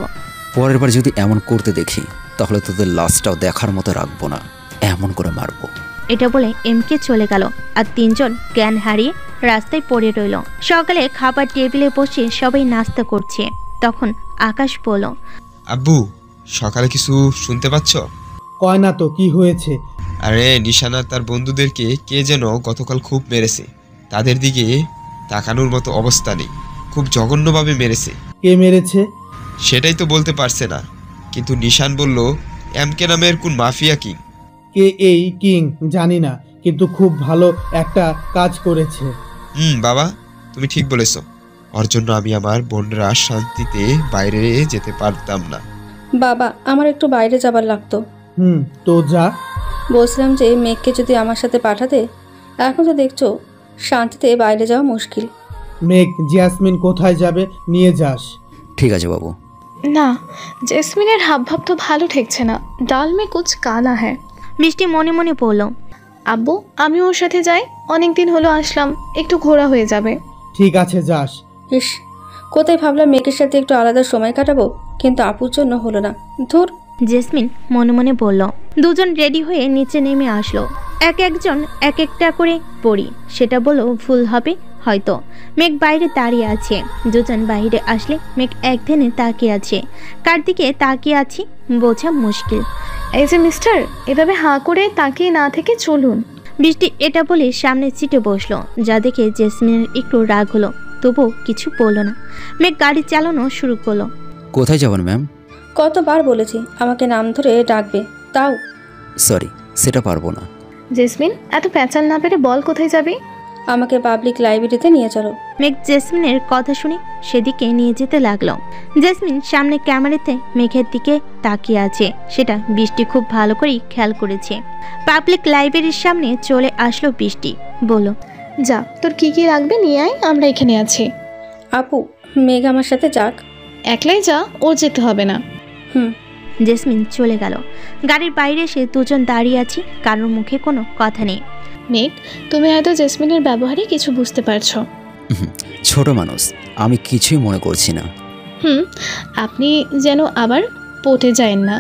পরের বার যদি এমন করতে দেখি তাহলে তোদের লাশটাও দেখার মতো রাখবো না, এমন করে মারবো। এটা বলে এমকে চলে গেল। আর তিনজন জ্ঞান হারিয়ে রাস্তায় পড়ে রইল। সকালে খাবার টেবিলে বসে সবাই নাস্তা করছে। তখন আকাশ বলল, আব্বু সকালে কিছু শুনতে পাচ্ছ? কয় না তো, কি হয়েছে? আরে নিশানা তার বন্ধুদেরকে কে যেন গতকাল খুব মেরেছে। তাদের দিকে তাকানোর মতো অবস্থা নেই, খুব জঘন্যভাবে মেরেছে। কে মেরেছে? সেটাই তো বলতে পারছে না, কিন্তু নিশান বলল এমকে নামের কোন মাফিয়া কিং। কে এই কিং জানি না, কিন্তু খুব ভালো একটা কাজ করেছে। বাবা তুমি ঠিক বলেছ, ওর জন্য আমি আমার বোনরা শান্তিতে বাইরে যেতে পারতাম না। বাবা আমার একটু বাইরে যাবার লাগতো। তো যা। বলছিলাম যে মেঘকে যদি আমার সাথে পাঠাতে, এখন তো দেখছো শান্তিতে বাইরে যাওয়া মুশকিল। মেঘ জ্যাসমিন কোথায় যাবে নিয়ে যাস। ঠিক আছে বাবু। না, জেসমিনের হাবভাব তো ভালো ঠেকছে না। ডাল মে কুছ কালা হ্যাঁ। মিষ্টি মনে মনে বলল, আব্বু আমি ওর সাথে যাই, অনেক দিন হলো আসলাম, একটু ঘোরা হয়ে যাবে। ঠিক আছে যাস। ইস, কোথায় ভাবলাম মেঘের সাথে একটু আলাদা সময় কাটাবো, কিন্তু আপুর জন্য হলো না। ধুর। জেসমিন মনে মনে বলল। দুজন রেডি হয়ে নিচে নেমে আসলো। একজন এক একটা করে পড়ি, সেটা বলো ভুল হবে হয়তো। মেঘ বাইরে দাঁড়িয়ে আছে। দুজন বাইরে আসলে মেঘ একদিনে তাকিয়ে আছে। কার দিকে তাকিয়ে আছি বোঝা মুশকিল। এই যে মিস্টার, এভাবে হাঁ করে তাকিয়ে না থেকে চলুন। বৃষ্টি এটা বলে সামনের সিটে বসলো, যা দেখে জেসমিনের একটু রাগ হলো, তবু কিছু বললো না। মেঘ গাড়ি চালানো শুরু করলো। কোথায় যাবেন ম্যাম? কতবার বলেছি আমাকে নাম ধরে ডাকবে, তাও। সরি, সেটা পারবো না। জেসমিন এত প্যাঁচাল না পেরে বল কোথায় যাবি? আমাকে পাবলিক লাইব্রেরিতে নিয়ে চলো। মেঘ জেসমিনের কথা শুনে সেদিকে নিয়ে যেতে লাগলো। জেসমিন সামনে ক্যামেরাতে মেঘের দিকে তাকিয়ে আছে, সেটা বৃষ্টি খুব ভালো করে খেয়াল করেছে। পাবলিক লাইব্রেরির সামনে চলে আসলো বৃষ্টি, বলল, যা তোর কি কি লাগবে নিয়ে আয়, আমরা এখানে আছি। আপু মেঘ আমার সাথে যাক। একলাই যা, ওর যেতে হবে না। জেসমিন চলে গেল। গাড়ির বাইরে এসে দুজন দাঁড়িয়ে আছি, কারোর মুখে কোনো কথা নেই। মেঘ তুমি হয়তো জেসমিনের ব্যবহারে কিছু বুঝতে পারছো। ছোট মানুষ, আমি কিছুই মনে করছি না। আপনি যেন আবার পটে যায়েন না।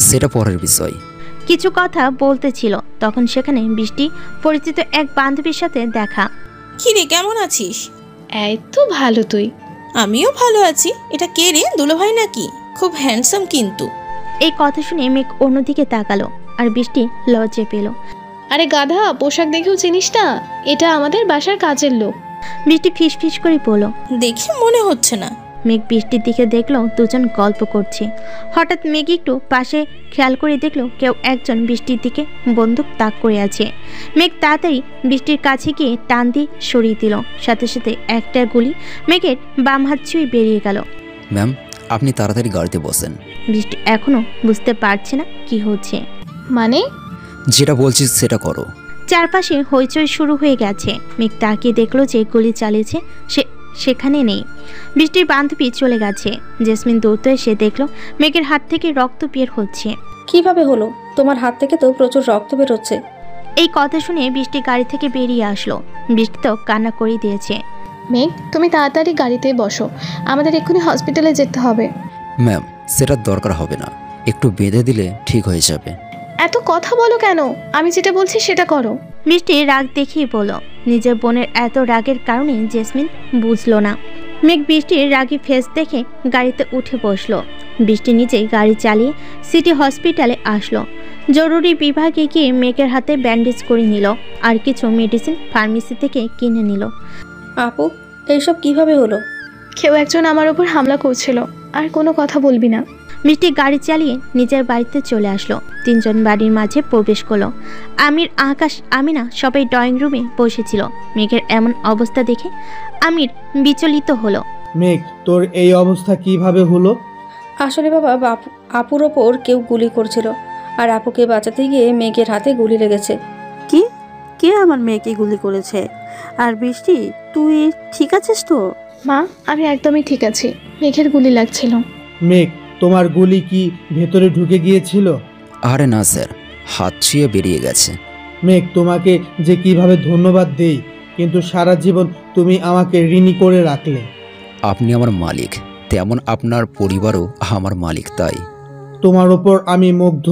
সেটা পরের বিষয়। কিছু কথা বলতে ছিল, তখন সেখানে বৃষ্টি পরিচিত এক বান্ধবীর সাথে দেখা। কি রে, কেমন আছিস? এই তো ভালো, তুই? আমিও ভালো আছি। এটা কে রে, দুলাভাই নাকি? খুব হ্যান্ডসাম কিন্তু। এই কথা শুনে মেঘ অন্যদিকে তাকালো, আর বৃষ্টি লজ্জা পেল। আরে গাধা, পোশাক দেখেও চিনিস না? এটা আমাদের বাসার কাজের লোক। বৃষ্টি ফিস ফিস করে বলল, দেখে মনে হচ্ছে না। মেঘ বৃষ্টির দিকে দেখলো দুজন গল্প করছে। হঠাৎ মেঘ একটু পাশে খেয়াল করে দেখলো কেউ একজন বৃষ্টির দিকে বন্দুক তাক করে আছে। মেঘ তাড়াতাড়ি বৃষ্টির কাছে গিয়ে টান দিয়ে সরিয়ে দিল। সাথে সাথে একটা গুলি মেঘের বাম হাত ছুঁয়ে বেরিয়ে গেল। ম্যাম আপনি তাড়াতাড়ি গাড়িতে বসেন। বৃষ্টি এখনো বুঝতে পারছে না কি হচ্ছে। মানে? যেটা বলছি সেটা করো। চারপাশে হইচই শুরু হয়ে গেছে। মেঘ তাকিয়ে দেখলো যে গুলি চালিয়েছে সেখানে নেই। বৃষ্টির বান্ধবী চলে গেছে। জেসমিন দৌড় এসে দেখলো মেঘের হাত থেকে রক্ত বের হচ্ছে। কিভাবে হলো? তোমার হাত থেকে তো প্রচুর রক্ত বের হচ্ছে। এই কথা শুনে বৃষ্টি গাড়ি থেকে বেরিয়ে আসলো। বৃষ্টি তো কান্না করে দিয়েছে। মেঘ তুমি তাড়াতাড়ি গাড়িতে বসো, আমাদের এক্ষুনি হসপিটালে যেতে হবে। ম্যাম সেটার দরকার হবে না, একটু বেঁধে দিলে ঠিক হয়ে যাবে। এত কথা বলো কেন? আমি যেটা বলছি সেটা করো। বৃষ্টি রাগ দেখিয়ে বলল। নিজের বোনের এত রাগের কারণে জেসমিন বুঝলো না। মেঘ বৃষ্টির রাগী ফেস দেখে গাড়িতে উঠে বসলো। বৃষ্টি নিজেই গাড়ি চালিয়ে সিটি হসপিটালে আসলো। জরুরি বিভাগে গিয়ে মেঘের হাতে ব্যান্ডেজ করে নিল, আর কিছু মেডিসিন ফার্মেসি থেকে কিনে নিল। আপু এইসব কিভাবে হলো? কেউ একজন আমার উপর হামলা করছিল, আর কোনো কথা বলবি না। বৃষ্টি গাড়ি চালিয়ে নিজের বাড়িতে চলে আসলো। তিনজন বাড়ির মাঝে প্রবেশ করলো। আমির, আকাশ, আমিনা সবাই ড্রয়িং রুমে বসেছিল। মেঘের এমন অবস্থা দেখে আমির বিচলিত হলো। মেঘ তোর এই অবস্থা কিভাবে হলো? আসলে বাবা আপুর ওপর কেউ গুলি করছিল, আর আপুকে বাঁচাতে গিয়ে মেঘের হাতে গুলি লেগেছে। কি? কে আমার মেয়েকে গুলি করেছে? আর বৃষ্টি, তুই ঠিক আছিস তো? মা, আমি একদমই ঠিক আছি। মেঘের গুলি লাগছিল। মেঘ, তোমার গুলি কি ভেতরে ঢুকে গিয়েছিল? আরে না স্যার, হাত ছুঁয়ে বেরিয়ে গেছে। মেঘ, তোমাকে যে কিভাবে ধন্যবাদ দেই, কিন্তু সারা জীবন তুমি আমাকে ঋণী করে রাখলে। আপনি আমার মালিক, তেমন আপনার পরিবারও আমার মালিক, তাই তোমার ওপর আমি মুগ্ধ।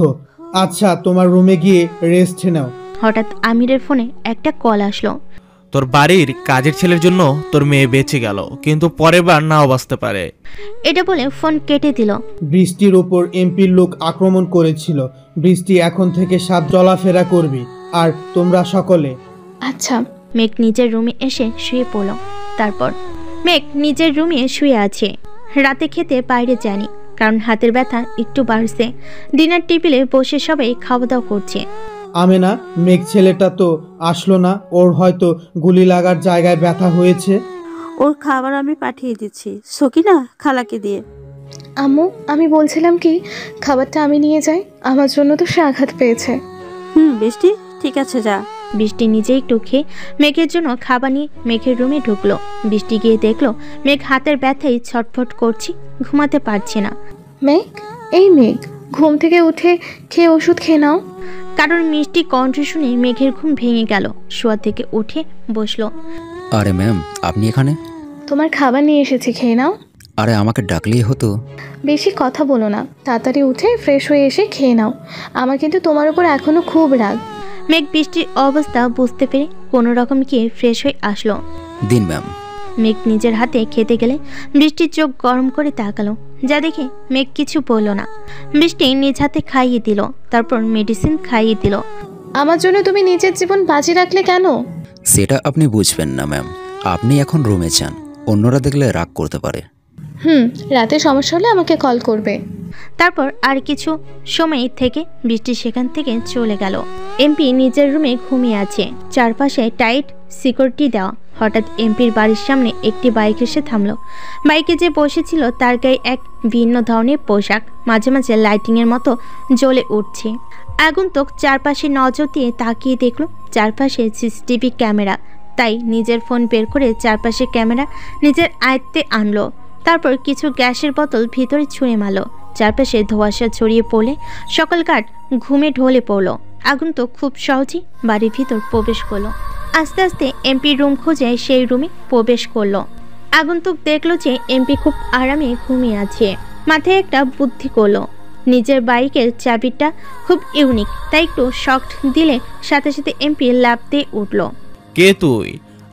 আচ্ছা, তোমার রুমে গিয়ে রেস্ট নাও। হঠাৎ আমিরের ফোনে একটা কল আসলো। তোর বাড়ির কাজের ছেলের জন্য তোর মেয়ে বেঁচে গেল, কিন্তু পরের বার নাও বাঁচতে পারে। এটা বলে ফোন কেটে দিল। বৃষ্টির ওপর এমপির লোক আক্রমণ করেছিল। বৃষ্টি এখন থেকে চলাফেরা করবি, আর তোমরা সকলে। আচ্ছা। মেঘ নিজের রুমে এসে শুয়ে পড়ল। তারপর মেঘ নিজের রুমে শুয়ে আছে। রাতে খেতে বাইরে যায়নি, কারণ হাতের ব্যথা একটু বাড়ছে। ডিনার টেবিলে বসে সবাই খাওয়া দাওয়া করছে। আমেনা, মেঘ ছেলেটা তো আসলো না। ওর হয়তো গুলি লাগার জায়গায় ব্যথা হয়েছে। ওর খাবার আমি পাঠিয়ে দিচ্ছি, সকিনা খালাকে দিয়ে। আম্মু, আমি বলছিলাম কি, খাবারটা আমি নিয়ে যাই? আমার জন্য তো সে আঘাত পেয়েছে। বৃষ্টি, ঠিক আছে, যা। বৃষ্টি নিজে একটু খেয়ে মেঘের জন্য খাবার নিয়ে মেঘের রুমে ঢুকলো। বৃষ্টি গিয়ে দেখলো মেঘ হাতের ব্যথায় ছটফট করছে, ঘুমাতে পারছে না। মেঘ, এই মেঘ, ঘুম থেকে উঠে খেয়ে ওষুধ খেয়ে নাও। কারণ মিষ্টি কণ্ঠ শুনে মেঘের ঘুম ভেঙে গেল। শোয়া থেকে উঠে বসলো। আরে ম্যাম, আপনি এখানে? তোমার খাবার নিয়ে এসেছি, খেয়ে নাও। আরে আমাকে ডাকলেই হতো। বেশি কথা বলো না, তাড়াতাড়ি উঠে ফ্রেশ হয়ে এসে খেয়ে নাও। আমার কিন্তু তোমার উপর এখনো খুব রাগ। মেঘ বৃষ্টির অবস্থা বুঝতে পেরে কোনো রকম গিয়ে ফ্রেশ হয়ে আসলো। দিন ম্যাম। মেঘ নিজের হাতে খেতে গেলে বৃষ্টির চোখ গরম করে তাকালো। যা দেখে মেঘ কিছু বলল না। বৃষ্টি নিজ হাতে খাইয়ে দিল, তারপর মেডিসিন খাইয়ে দিল। আমার জন্য তুমি নিজের জীবন বাজি রাখলে কেন? সেটা আপনি বুঝবেন না ম্যাম। আপনি এখন রুমে যান, অন্যরা দেখলে রাগ করতে পারে। রাতে সমস্যা হলে আমাকে কল করবে। তারপর আর কিছু সময় থেকে বৃষ্টি সেখান থেকে চলে গেল। এমপি নিজের রুমে ঘুমিয়ে আছে, চারপাশে টাইট সিকিউরিটি দেওয়া। হঠাৎ এমপির বাড়ির সামনে একটি বাইক এসে থামলো। বাইকে যে বসেছিল তার গায়ে এক ভিন্ন ধরনের পোশাক, মাঝে মাঝে লাইটিংয়ের মতো জ্বলে উঠছে। আগন্তুক চারপাশে নজর দিয়ে তাকিয়ে দেখলো চারপাশে সিসিটিভি ক্যামেরা। তাই নিজের ফোন বের করে চারপাশে ক্যামেরা নিজের আয়ত্তে আনলো। তারপর কিছু গ্যাসের বোতল ভিতরে ছুঁড়ে মারল। চারপাশে ধোঁয়াশা ছড়িয়ে পড়লে সকল গার্ড ঘুমে ঢলে পড়ল। আগন্তুক খুব সহজেই বাড়ির ভিতর প্রবেশ করলো। আস্তে আস্তে এমপির রুম খুঁজে সেই রুমে প্রবেশ করলো। আগন্তুক দেখলো যে এমপি খুব আরামে ঘুমিয়ে আছে। মাথায় একটা বুদ্ধি করলো, নিজের বাইকের চাবিটা খুব ইউনিক, তাই একটু শক্ট দিলে সাথে সাথে এমপি লাফ দিয়ে উঠল। কে তুই?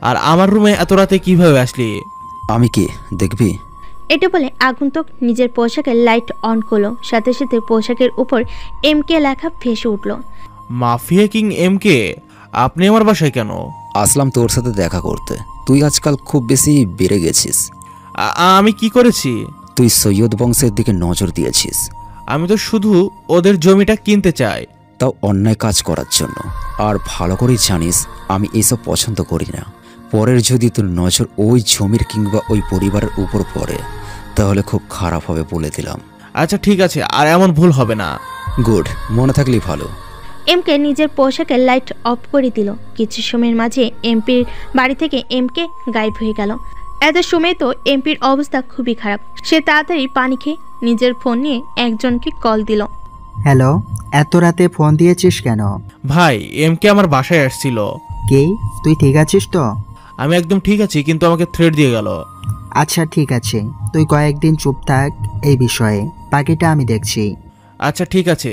আর আমার রুমে এত রাতে কিভাবে আসলি? আমি কে দেখবি? এটা বলে আগন্তুক নিজের পোশাকের লাইট অন করলো। সাথে সাথে পোশাকের উপর এমকে লেখা ভেসে উঠল। মাফিয়া কিং এমকে, আপনি আমার বাসায় কেন? আসলাম তোর সাথে দেখা করতে। তুই আজকাল খুব বেশি বেড়ে গেছিস। আমি কি করেছি? তুই সৈয়দ বংশের দিকে নজর দিয়েছিস। আমি তো শুধু ওদের জমিটা কিনতে চাই, তাও অন্যায় কাজ করার জন্য। আর ভালো করেই জানিস আমি এসব পছন্দ করি না। পরের যদি তোর নজর ওই জমির কিংবা ওই পরিবারের উপর পড়ে তাহলে খুব খারাপ হবে বলে দিলাম। আচ্ছা ঠিক আছে, আর এমন ভুল হবে না। গুড, মনে থাকলেই ভালো। এমকে নিজের পোশাকের লাইট অফ করে দিল। কিছু সময়ের মাঝে এমপির বাড়ি থেকে এমকে গায়েব হয়ে গেল। এত সময় তো এমপির অবস্থা খুবই খারাপ। সে তাড়াতাড়ি পানি খেয়ে নিজের ফোন নিয়ে একজনকে কল দিল। হ্যালো, এত রাতে ফোন দিয়েছিস কেন? ভাই, এমকে আমার বাসায় আসছিল। কে? তুই ঠিক আছিস তো? আমি একদম ঠিক আছি, কিন্তু আমাকে থ্রেট দিয়ে গেল। আচ্ছা ঠিক আছে, তুই কয়েকদিন চুপ থাক এই বিষয়ে, বাকিটা আমি দেখছি। আচ্ছা ঠিক আছে।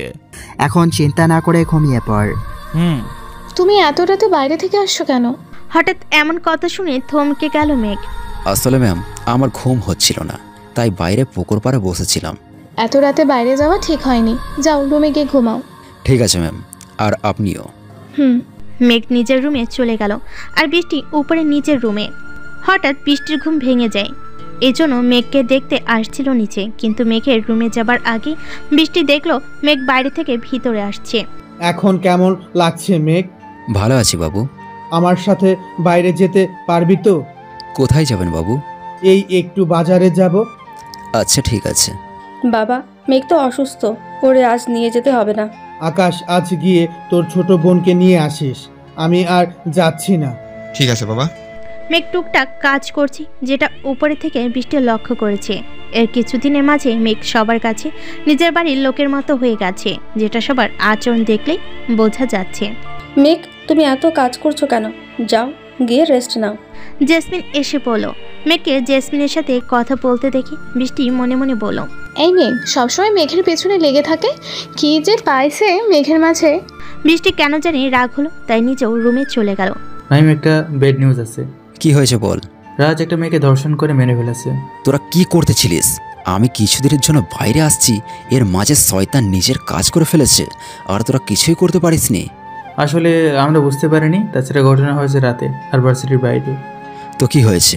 এখন চিন্তা না করে ঘুমিয়ে পড়। তুমি এত রাতে বাইরে থেকে আসছো কেন? হঠাৎ এমন কথা শুনে থমকে গেল মেঘ। আসলে ম্যাম, আমার ঘুম হচ্ছিল না, তাই বাইরে পুকুর পাড়ে বসেছিলাম। এত রাতে বাইরে যাওয়া ঠিক হয়নি, যাও রুমে গিয়ে ঘুমাও। ঠিক আছে ম্যাম, আর আপনিও। মেঘ নিজের রুমে চলে গেল, আর বৃষ্টি উপরে নিচের রুমে। হঠাৎ বৃষ্টির ঘুম ভেঙে যায়। এজন্য মেঘকে দেখতে আসছিল নিচে, কিন্তু মেঘের রুমে যাবার আগে বৃষ্টি দেখলো মেঘ বাইরে থেকে ভিতরে আসছে। এখন কেমন লাগছে মেঘ? ভালো আছি বাবু। আমার সাথে বাইরে যেতে পারবি তো? কোথায় যাবেন বাবু? এই একটু বাজারে যাব। আচ্ছা ঠিক আছে। বাবা, মেঘ তো অসুস্থ, ওরে আজ নিয়ে যেতে হবে না। আকাশ আজ গিয়ে তোর ছোট বোনকে নিয়ে আসিস, আমি আর যাচ্ছি না। ঠিক আছে বাবা। মেঘ টুকটাক কাজ করছে, যেটা উপরে থেকে বৃষ্টি লক্ষ্য করেছে। এর কিছুদিনের মাঝে মেঘ সবার কাছে নিজের বাড়ির লোকের মতো হয়ে গেছে, যেটা সবার আচরণ দেখলেই বোঝা যাচ্ছে। মেঘ, তুমি এত কাজ করছো কেন? যাও গিয়ে রেস্ট নাও। জেসমিন এসে বলল। মেঘকে জেসমিনের সাথে কথা বলতে দেখি বৃষ্টি মনে মনে বলল, এই মেঘ সবসময় মেঘের পেছনে লেগে থাকে, কি যে পাইছে মেঘের মাঝে। বৃষ্টি কেন জানি রাগ হলো, তাই নিজেও রুমে চলে গেল। মাহিম, একটা ব্যাড নিউজ আছে। কি হয়েছে বল। রাজ একটা মেয়েকে ধর্ষণ করে মেরে ফেলেছে। তোরা কি করতেছিলিস? আমি কিছুদিনের জন্য বাইরে আসছি, এর মাঝে শয়তান নিজের কাজ করে ফেলেছে, আর তোরা কিছুই করতে পারিসনি। আসলে আমরা বুঝতে পারিনি, তাছাড়া ঘটনা হয়েছে রাতে আর ভার্সিটির বাইরে। তো কি হয়েছে?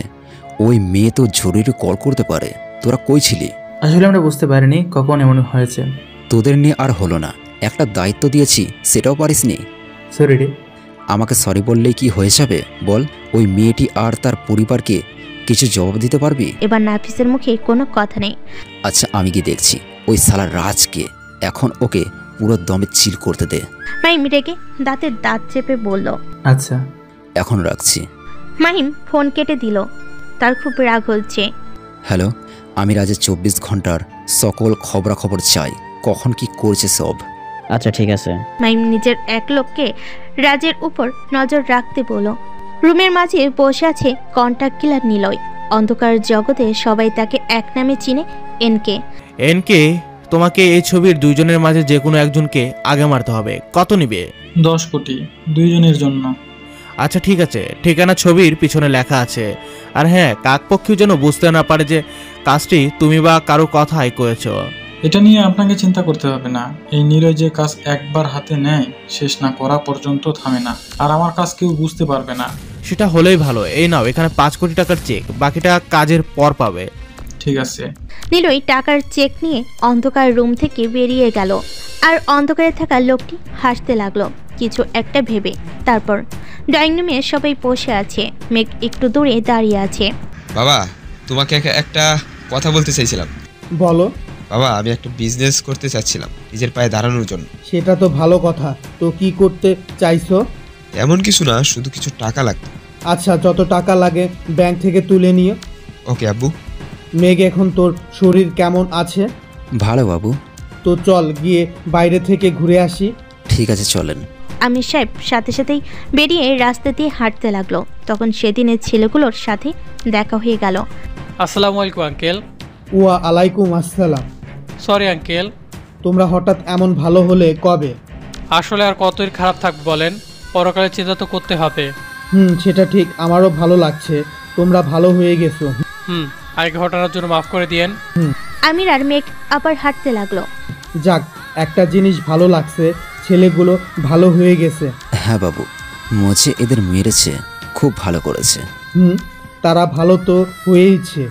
ওই মেয়ে তো জরুরি কল করতে পারে, তোরা কই ছিলি? আসলে আমরা বুঝতে পারিনি কখন এমন হয়েছে। তোদের নিয়ে আর হলো না, একটা দায়িত্ব দিয়েছি সেটাও পারিসনি। সরি রে। আমাকে সরি বললেই কি হয়ে যাবে বল? ওই মেয়েটি আর তার পরিবারকে কিছু জবাব দিতে পারবি? এবার নাফিসের মুখে কোনো কথা নেই। আচ্ছা আমি কি দেখছি ওই শালা রাজকে, এখন ওকে পুরো দমে চিল করতে দে। মাহিম রেগে দাঁতের দাঁত চেপে বলল, আচ্ছা এখন রাখছি। মাহিম ফোন কেটে দিল, তার খুব রাগ হচ্ছে। হ্যালো, আমি রাজের 24 ঘন্টার সকল খবরাখবর চাই, কখন কি করছে সব। আচ্ছা ঠিক আছে। মাহিম নিজের এক লোককে রাজের উপর নজর রাখতে বলল। রুমের মাঝে বসে আছে কন্ট্যাক্ট কিলার নিলয়। অন্ধকার জগতে সবাই তাকে এক নামে চিনে, এনকে। এনকে, তোমাকে এই ছবির দুইজনের মাঝে যে কোনো একজনকে আগে মারতে হবে। কত নিবে? 10 কোটি, দুইজনের জন্য। আচ্ছা ঠিক আছে, ঠিকানা ছবির পিছনে লেখা আছে। আর হ্যাঁ, কাকপক্ষী যেন বুঝতে না পারে যে কাজটি তুমি বা কারো কথাই করেছো। এটা নিয়ে আপনাকে চিন্তা করতে হবে না। এই নিলয় যে কাজ একবার হাতে নেয়, শেষ না করা পর্যন্ত থামে না, আর আমার কাজ কেউ বুঝতে পারবে না। সেটা হলেই ভালো। এই নাও, এখানে 5 কোটি টাকার চেক, বাকিটা কাজের পর পাবে। ঠিক আছে। নিলয় টাকার চেক নিয়ে অন্ধকার রুম থেকে বেরিয়ে গেল, আর অন্ধকারে থাকা লোকটি হাসতে লাগলো কিছু একটা ভেবে। তারপর ড্রয়িং রুমে সবাই বসে আছে, মেঘ একটু দূরে দাঁড়িয়ে আছে। বাবা, তোমাকে একটা কথা বলতে চাইছিলাম। বলো। বাবা, আমি একটা বিজনেস করতে চাচ্ছিলাম নিজের পায়ে দাঁড়ানোর জন্য। সেটা তো ভালো কথা, তো কি করতে চাইছো? এমন কিছু না, শুধু কিছু টাকা লাগবে। আচ্ছা, যত টাকা লাগে ব্যাংক থেকে তুলে নিও। ওকে আব্বু। মেঘ, এখন তোর শরীর কেমন আছে? ভালো বাবু। তো চল গিয়ে বাইরে থেকে ঘুরে আসি। ঠিক আছে চলেন। আমির সাহেব সাথে সাথেই বেরিয়ে রাস্তা দিয়ে হাঁটতে লাগলো। তখন সেদিনের ছেলেগুলোর সাথে দেখা হয়ে গেল। আসসালামু আলাইকুম আঙ্কেল। ওয়া আলাইকুম আসসালাম। Sorry uncle. তোমরা হঠাৎ এমন ভালো হলে কবে? আসলে আর কতই খারাপ থাকবে বলেন, পরকালের চিন্তা তো করতে হবে। সেটা ঠিক, আমারও ভালো লাগছে তোমরা ভালো হয়ে গেছো। আর ঘটনার জন্য মাফ করে দিয়েন। আমির আর মেঘ আবার হাঁটতে লাগলো। যাক, একটা জিনিস ভালো লাগছে, ছেলেগুলো ভালো হয়ে গেছে। হ্যাঁ বাবু, মোচে এদের মেরেছে, খুব ভালো করেছে। তারা ভালো তো হয়েইছে।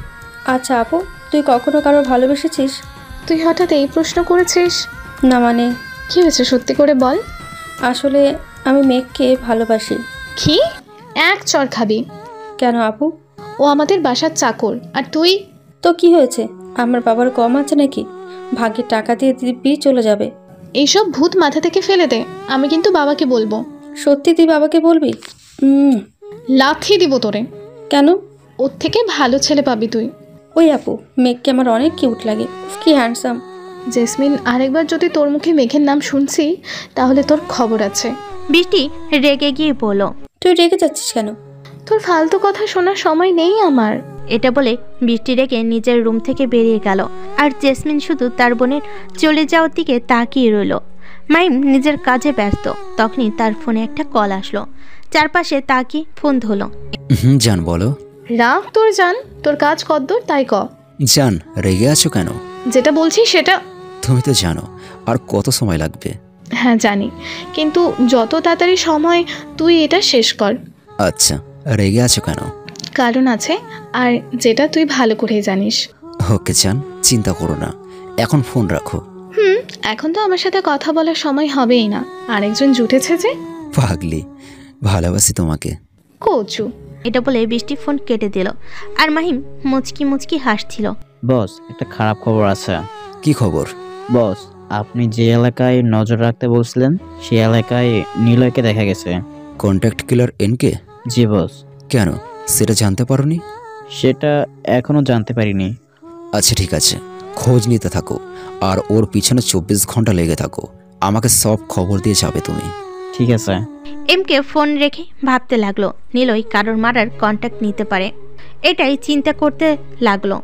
আচ্ছা আপু, তুই কখনো কারো ভালোবেসেছিস? তুই হঠাৎ এই প্রশ্ন করেছিস? না মানে কি হয়েছে সত্যি করে বল। আসলে আমি মেঘকে ভালোবাসি। কি? এক চড় খাবি? কেন আপু? ও আমাদের বাসার চাকর, আর তুই? তো কি হয়েছে? আমার বাবার কম আছে নাকি? ভাগ্যের টাকা দিয়ে দিবি চলে যাবে। এইসব ভূত মাথা থেকে ফেলে দে, আমি কিন্তু বাবাকে বলবো। সত্যি তুই বাবাকে বলবি? লাথি দিব তোরে। কেন? ওর থেকে ভালো ছেলে পাবি তুই। ওই আপু, মেঘকে আমার অনেক কিউট লাগে, কি হ্যান্ডসাম। জেসমিন, আরেকবার যদি তোর মুখে মেঘের নাম শুনছি তাহলে তোর খবর আছে। বৃষ্টি রেগে গিয়ে বলো, তুই রেগে যাচ্ছিস কেন? তোর ফালতু কথা শোনার সময় নেই আমার। এটা বলে বৃষ্টি রেগে নিজের রুম থেকে বেরিয়ে গেল, আর জেসমিন শুধু তার বোনের চলে যাওয়ার দিকে তাকিয়ে রইল। মাইম নিজের কাজে ব্যস্ত, তখনই তার ফোনে একটা কল আসলো। চারপাশে তাকিয়ে ফোন ধরলো। জান বলো। রাগ তোর জান, তোর কাজ কদ্দূর তাই ক। জান, রেগে আছো কেন? যেটা বলছি সেটা। তুমি তো জানো আর কত সময় লাগবে। হ্যাঁ জানি, কিন্তু যত তাড়াতাড়ি সময় তুই এটা শেষ কর। আচ্ছা, রেগে আছো কেন? কারণ আছে, আর যেটা তুই ভালো করে জানিস। ওকে জান, চিন্তা করো না, এখন ফোন রাখো। এখন তো আমার সাথে কথা বলার সময় হবেই না, আরেকজন জুটেছে যে। পাগলি, ভালোবাসি তোমাকে। কচু। এটা বলে বৃষ্টি ফোন কেটে দিল, আর মাহিম মুচকি মুচকি হাসছিল। বস, একটা খারাপ খবর আছে। কি খবর? বস, আপনি যে এলাকায় নজর রাখতে বলছিলেন সেই এলাকায় নিলয়কে দেখা গেছে। কন্ট্যাক্ট কিলার এনকে? জি বস। কেন, সেটা জানতে পারোনি? সেটা এখনো জানতে পারিনি। আচ্ছা ঠিক আছে, খোঁজ নিতে থাকো আর ওর পিছনে 24 ঘন্টা লেগে থাকো। আমাকে সব খবর দিয়ে যাবে তুমি। ঠিক আছে। এমকে ফোন রেখে ভাবতে লাগলো নিলয় কারোর মারার কন্ট্যাক্ট নিতে পারে, এটাই চিন্তা করতে লাগলো।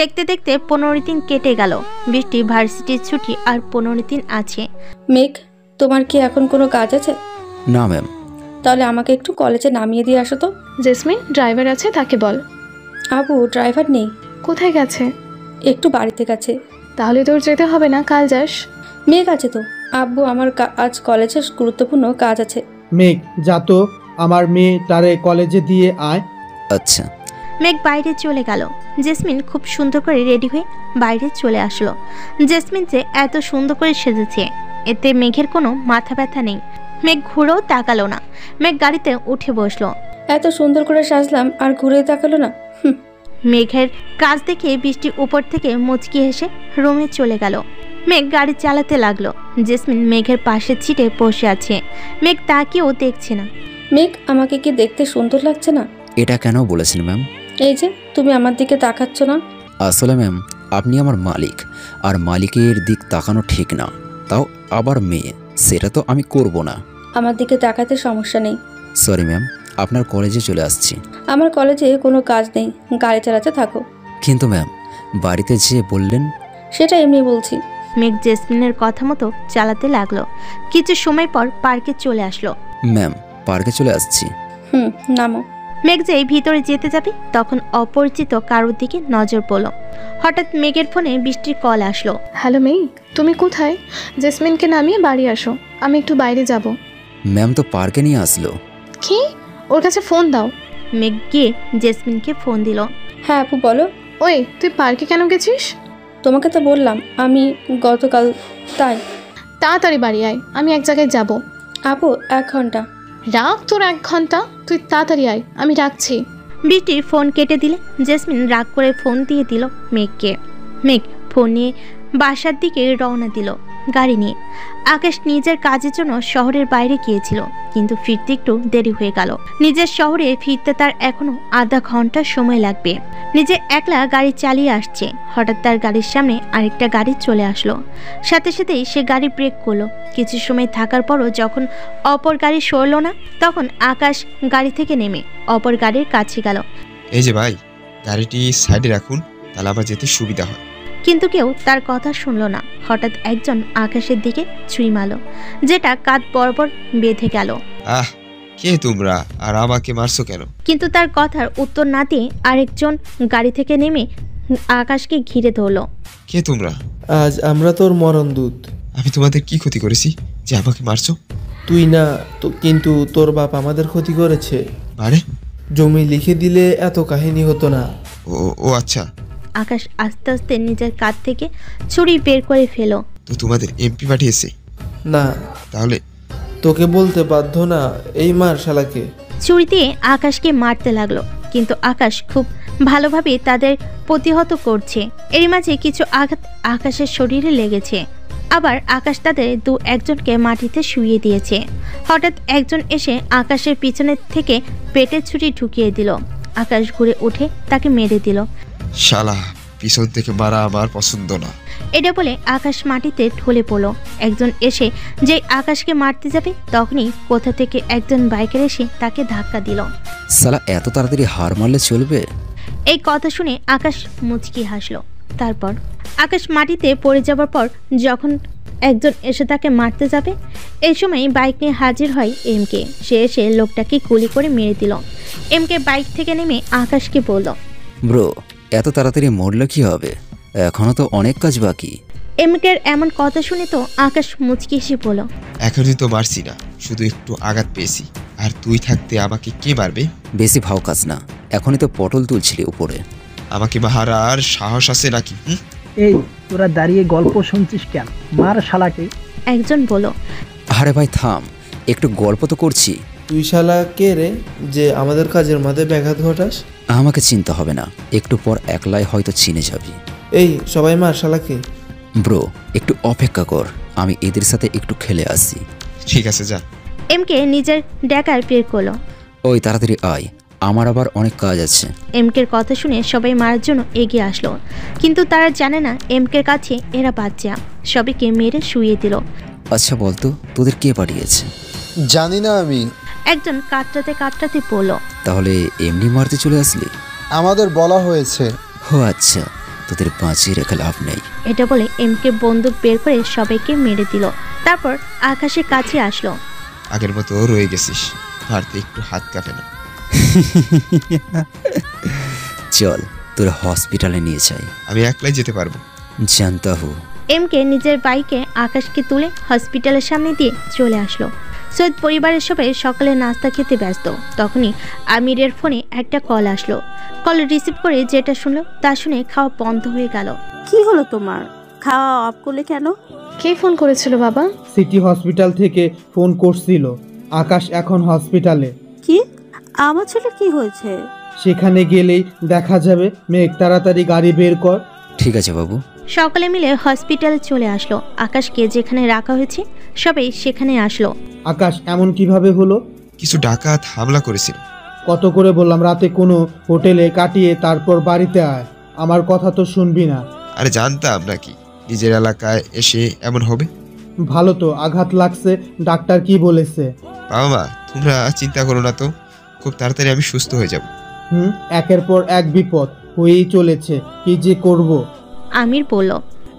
দেখতে দেখতে 15 দিন কেটে গেল। বৃষ্টি ভার্সিটির ছুটি আর 15 দিন আছে। মেঘ, তোমার কি এখন কোনো কাজ আছে? না ম্যাম। তাহলে আমাকে একটু কলেজে নামিয়ে দিয়ে আসো তো। জেসমিন, ড্রাইভার আছে, তাকে বল। আবু, ড্রাইভার নেই। কোথায় গেছে? একটু বাড়িতে গেছে। তাহলে তোর যেতে হবে না, কাল যাস। মেঘ আছে তো। আব্বু, আমার আজ কলেজে গুরুত্বপূর্ণ কাজ আছে। মেঘ, যা তো আমার মেয়ে তারে কলেজে দিয়ে আয়। আচ্ছা। মেঘ বাইরে চলে গেল। জেসমিন খুব সুন্দর করে রেডি হয়ে বাইরে চলে আসলো। জেসমিন যে এত সুন্দর করে সেজেছে এতে মেঘের কোনো মাথা ব্যথা নেই। মেঘ ঘুরেও তাকালো না। মেঘ গাড়িতে উঠে বসলো। এত সুন্দর করে সাজলাম আর ঘুরে তাকালো না। মেঘের কাজ দেখে বৃষ্টি উপর থেকে মুচকি হেসে রুমে চলে গেল। মেঘ গাড়ি চালাতে লাগলো। জেসমিন মেঘের পাশে ছিটে বসে আছে। মেঘ তাকিয়েও দেখছে না। মেঘ, আমাকে কি দেখতে সুন্দর লাগছে না? এটা কেন বলেছেন ম্যাম? এই যে তুমি আমার দিকে তাকাচ্ছ না। আসলে ম্যাম, আপনি আমার মালিক আর মালিকের দিক তাকানো ঠিক না, তাও আবার মেয়ে, সেটা তো আমি করব না। আমার দিকে তাকাতে সমস্যা নেই। সরি ম্যাম, আপনার কলেজে চলে আসছি। আমার কলেজে কোনো কাজ নেই, গাড়ি চালাতে থাকো। কিন্তু ম্যাম, বাড়িতে যে বললেন। সেটা এমনি বলছি। মেঘ জেসমিনের কথা মতো চালাতে লাগলো। কিছু সময় পর পার্কে চলে আসলো। ম্যাম, পার্কে চলে আসছি। নামো। মেঘ যেই ভিতরে যেতে যাবে তখন অপরিচিত কারোর দিকে নজর পড়ল। হঠাৎ মেঘের ফোনে বৃষ্টির কল আসলো। হ্যালো মেঘ, তুমি কোথায়? জেসমিনকে নামিয়ে বাড়ি আসো, আমি একটু বাইরে যাব। ম্যাম তো পার্কে নিয়ে আসলো। কি? ওর কাছে ফোন দাও। মেঘ গিয়ে জেসমিনকে ফোন দিল। হ্যাঁ আপু, বলো। ওই, তুই পার্কে কেন গেছিস? তোমাকে তো বললাম আমি গতকাল। তাই তাড়াতাড়ি বাড়ি আয়, আমি এক জায়গায় যাব। আপু, 1 ঘন্টা। রাখ তোর 1 ঘন্টা, তুই তাড়াতাড়ি আয়, আমি রাখছি। বৃষ্টি ফোন কেটে দিলে জেসমিন রাগ করে ফোন দিয়ে দিল মেঘকে। মেঘ ফোন নিয়ে বাসার দিকে রওনা দিল গাড়ি নিয়ে। আকাশ নিজের কাজের জন্য শহরের বাইরে গিয়েছিল, কিন্তু ফিরতে একটু দেরি হয়ে গেল। নিজের শহরে ফিরতে তার এখনো আধা ঘন্টা সময় লাগবে। নিজে একলা গাড়ি চালিয়ে আসছে, হঠাৎ তার গাড়ির সামনে আরেকটা গাড়ি চলে আসলো। সাথে সাথেই সে গাড়ি ব্রেক করলো। কিছু সময় থাকার পরও যখন অপর গাড়ি সরল না, তখন আকাশ গাড়ি থেকে নেমে অপর গাড়ির কাছে গেল। এই যে ভাই, গাড়িটি সাইডে রাখুন, তাহলে আমার যেতে সুবিধা হয়। কিন্তু কেউ তার কথা শুনল না। হঠাৎ একজন আকাশের দিকে ছুরি মারল, যেটা কাঁধ বরাবর বেঁধে গেল। কে তোমরা আর আমাকে মারছো কেন? কিন্তু তার কথার উত্তর না দিয়ে আরেকজন গাড়ি থেকে নেমে আকাশকে ঘিরে ধরলো। কে তোমরা? আজ আমরা তোর মরণ দূত। আমি তোমাদের কি ক্ষতি করেছি যে আমাকে মারছো? তুই না তো, কিন্তু তোর বাপ আমাদের ক্ষতি করেছে। মানে? জমি লিখে দিলে এত কাহিনী হতো না। ও আচ্ছা। আকাশ আস্তে আস্তে নিজের কাঁধ থেকে ছুরি বের করে ফেলো। তো তোমাদের এমপি পাঠিয়েছে? না। তাহলে? তোকে বলতে বাধ্য না, এই মার শালাকে। ছুরি দিয়ে আকাশকে মারতে লাগলো, কিন্তু আকাশ খুব ভালোভাবে তাদের প্রতিহত করছে। এর মাঝে কিছু আঘাত আকাশের শরীরে লেগেছে। আবার আকাশ তাদের 2-1জনকে মাটিতে শুইয়ে দিয়েছে। হঠাৎ একজন এসে আকাশের পিছনের থেকে পেটে ছুরি ঢুকিয়ে দিল। আকাশ ঘুরে উঠে তাকে মেরে দিল। শালা, পিছন থেকে মারা আমার পছন্দ না। এটা বলে আকাশ মাটিতে ঢলে পড়ল। একজন এসে যে আকাশকে মারতে যাবে তখনই কোথা থেকে একজন বাইকের এসে তাকে ধাক্কা দিল। শালা, এত তাড়াতাড়ি হার মারলে চলবে? এই কথা শুনে আকাশ মুচকি হাসলো। তারপর আকাশ মাটিতে পড়ে যাবার পর যখন একজন এসে তাকে মারতে যাবে, এই সময় বাইক নিয়ে হাজির হয় এমকে। সে এসে লোকটাকে গুলি করে মেরে দিল। এমকে বাইক থেকে নেমে আকাশকে বলল, ব্রো, এত তাড়াতাড়ি মরলে কি হবে? এখনো তো অনেক কাজ বাকি। এমকের এমন কথা শুনে তো আকাশ মুচকি হেসে বলল, এখনই তো মারছি না, শুধু একটু আঘাত পেয়েছি। আর তুই থাকতে আমাকে কে মারবে? বেশি ভাও কাজ না, এখনই তো পটল তুলছিলি উপরে। আমাকে মারার সাহস আছে নাকি? এই, তোরা দাঁড়িয়ে গল্প শুনছিস কেন? মার শালাকে। একজন বলল, আরে ভাই থাম, একটু গল্প তো করছি। তুই শালা কে রে যে আমাদের কাজের মাঝে ব্যাঘাত ঘটাস? আমাকে চিনতে হবে না, একটু পর একলাই হয়তো চিনে যাবি। এই, সবাই মার শালাকে। ব্রো একটু অপেক্ষা কর, আমি এদের সাথে একটু খেলে আসি। ঠিক আছে যা। এমকে নিজের ড্যাকার বের করলো। ওই তাড়াতাড়ি আয়, আমার আবার অনেক কাজ আছে। এমকের কথা শুনে সবাই মারার জন্য এগিয়ে আসলো, কিন্তু তারা জানে না এমকের কাছে এরা বাচ্চা। সবাইকে মেরে শুইয়ে দিল। আচ্ছা বলতো তোদের কে পাঠিয়েছে? জানি না আমি। একজন কাটরাতে কাটরাতে বলল, তাহলে এমনি মারতে চলে আসলি? আমাদের বলা হয়েছে। ও আচ্ছা, তোদের বাঁচিয়ে রেখে লাভ নেই। এটা বলে এমকে বন্দুক বের করে সবাইকে মেরে দিল। তারপর আকাশের কাছে আসলো। আগের মতো রয়ে গেছিস, মারতে একটু হাত কাঁপে না। চল তোরা হসপিটালে নিয়ে যাই। আমি একলাই যেতে পারবো। জানতা হু। এমকে নিজের বাইকে আকাশকে তুলে হসপিটালের সামনে দিয়ে চলে আসলো। সৈয়দ পরিবারের সবাই সকালে নাস্তা খেতে ব্যস্ত। তখনই আমিরের ফোনে একটা কল আসলো। কল রিসিভ করে যেটা শুনলো তা শুনে খাওয়া বন্ধ হয়ে গেল। কি হলো তোমার? খাওয়া অফ করলে কেন? কে ফোন করেছিল বাবা? সিটি হসপিটাল থেকে ফোন করছিল। আকাশ এখন হসপিটালে। কি? আমার ছেলে কি হয়েছে? সেখানে গেলেই দেখা যাবে। মেঘ তাড়াতাড়ি গাড়ি বের কর। ঠিক আছে বাবু। সকলে মিলে হসপিটালে চলে আসলো। আকাশকে যেখানে রাখা হয়েছে সবাই সেখানে আসলো। আকাশ এমন কিভাবে হলো? কিছু ডাকাত হামলা করেছিল। কত করে বললাম রাতে কোনো হোটেলে কাটিয়ে তারপর বাড়িতে আয়। আমার কথা তো শুনবি না। আরে জানতাম নাকি নিজের এলাকায় এসে এমন হবে? ভালো তো, আঘাত লাগছে। ডাক্তার কি বলেছে? বাবা তোমরা চিন্তা করো না তো, খুব তাড়াতাড়ি আমি সুস্থ হয়ে যাব। একের পর এক বিপদ হয়েই চলেছে, কি যে করব। আমির বলল,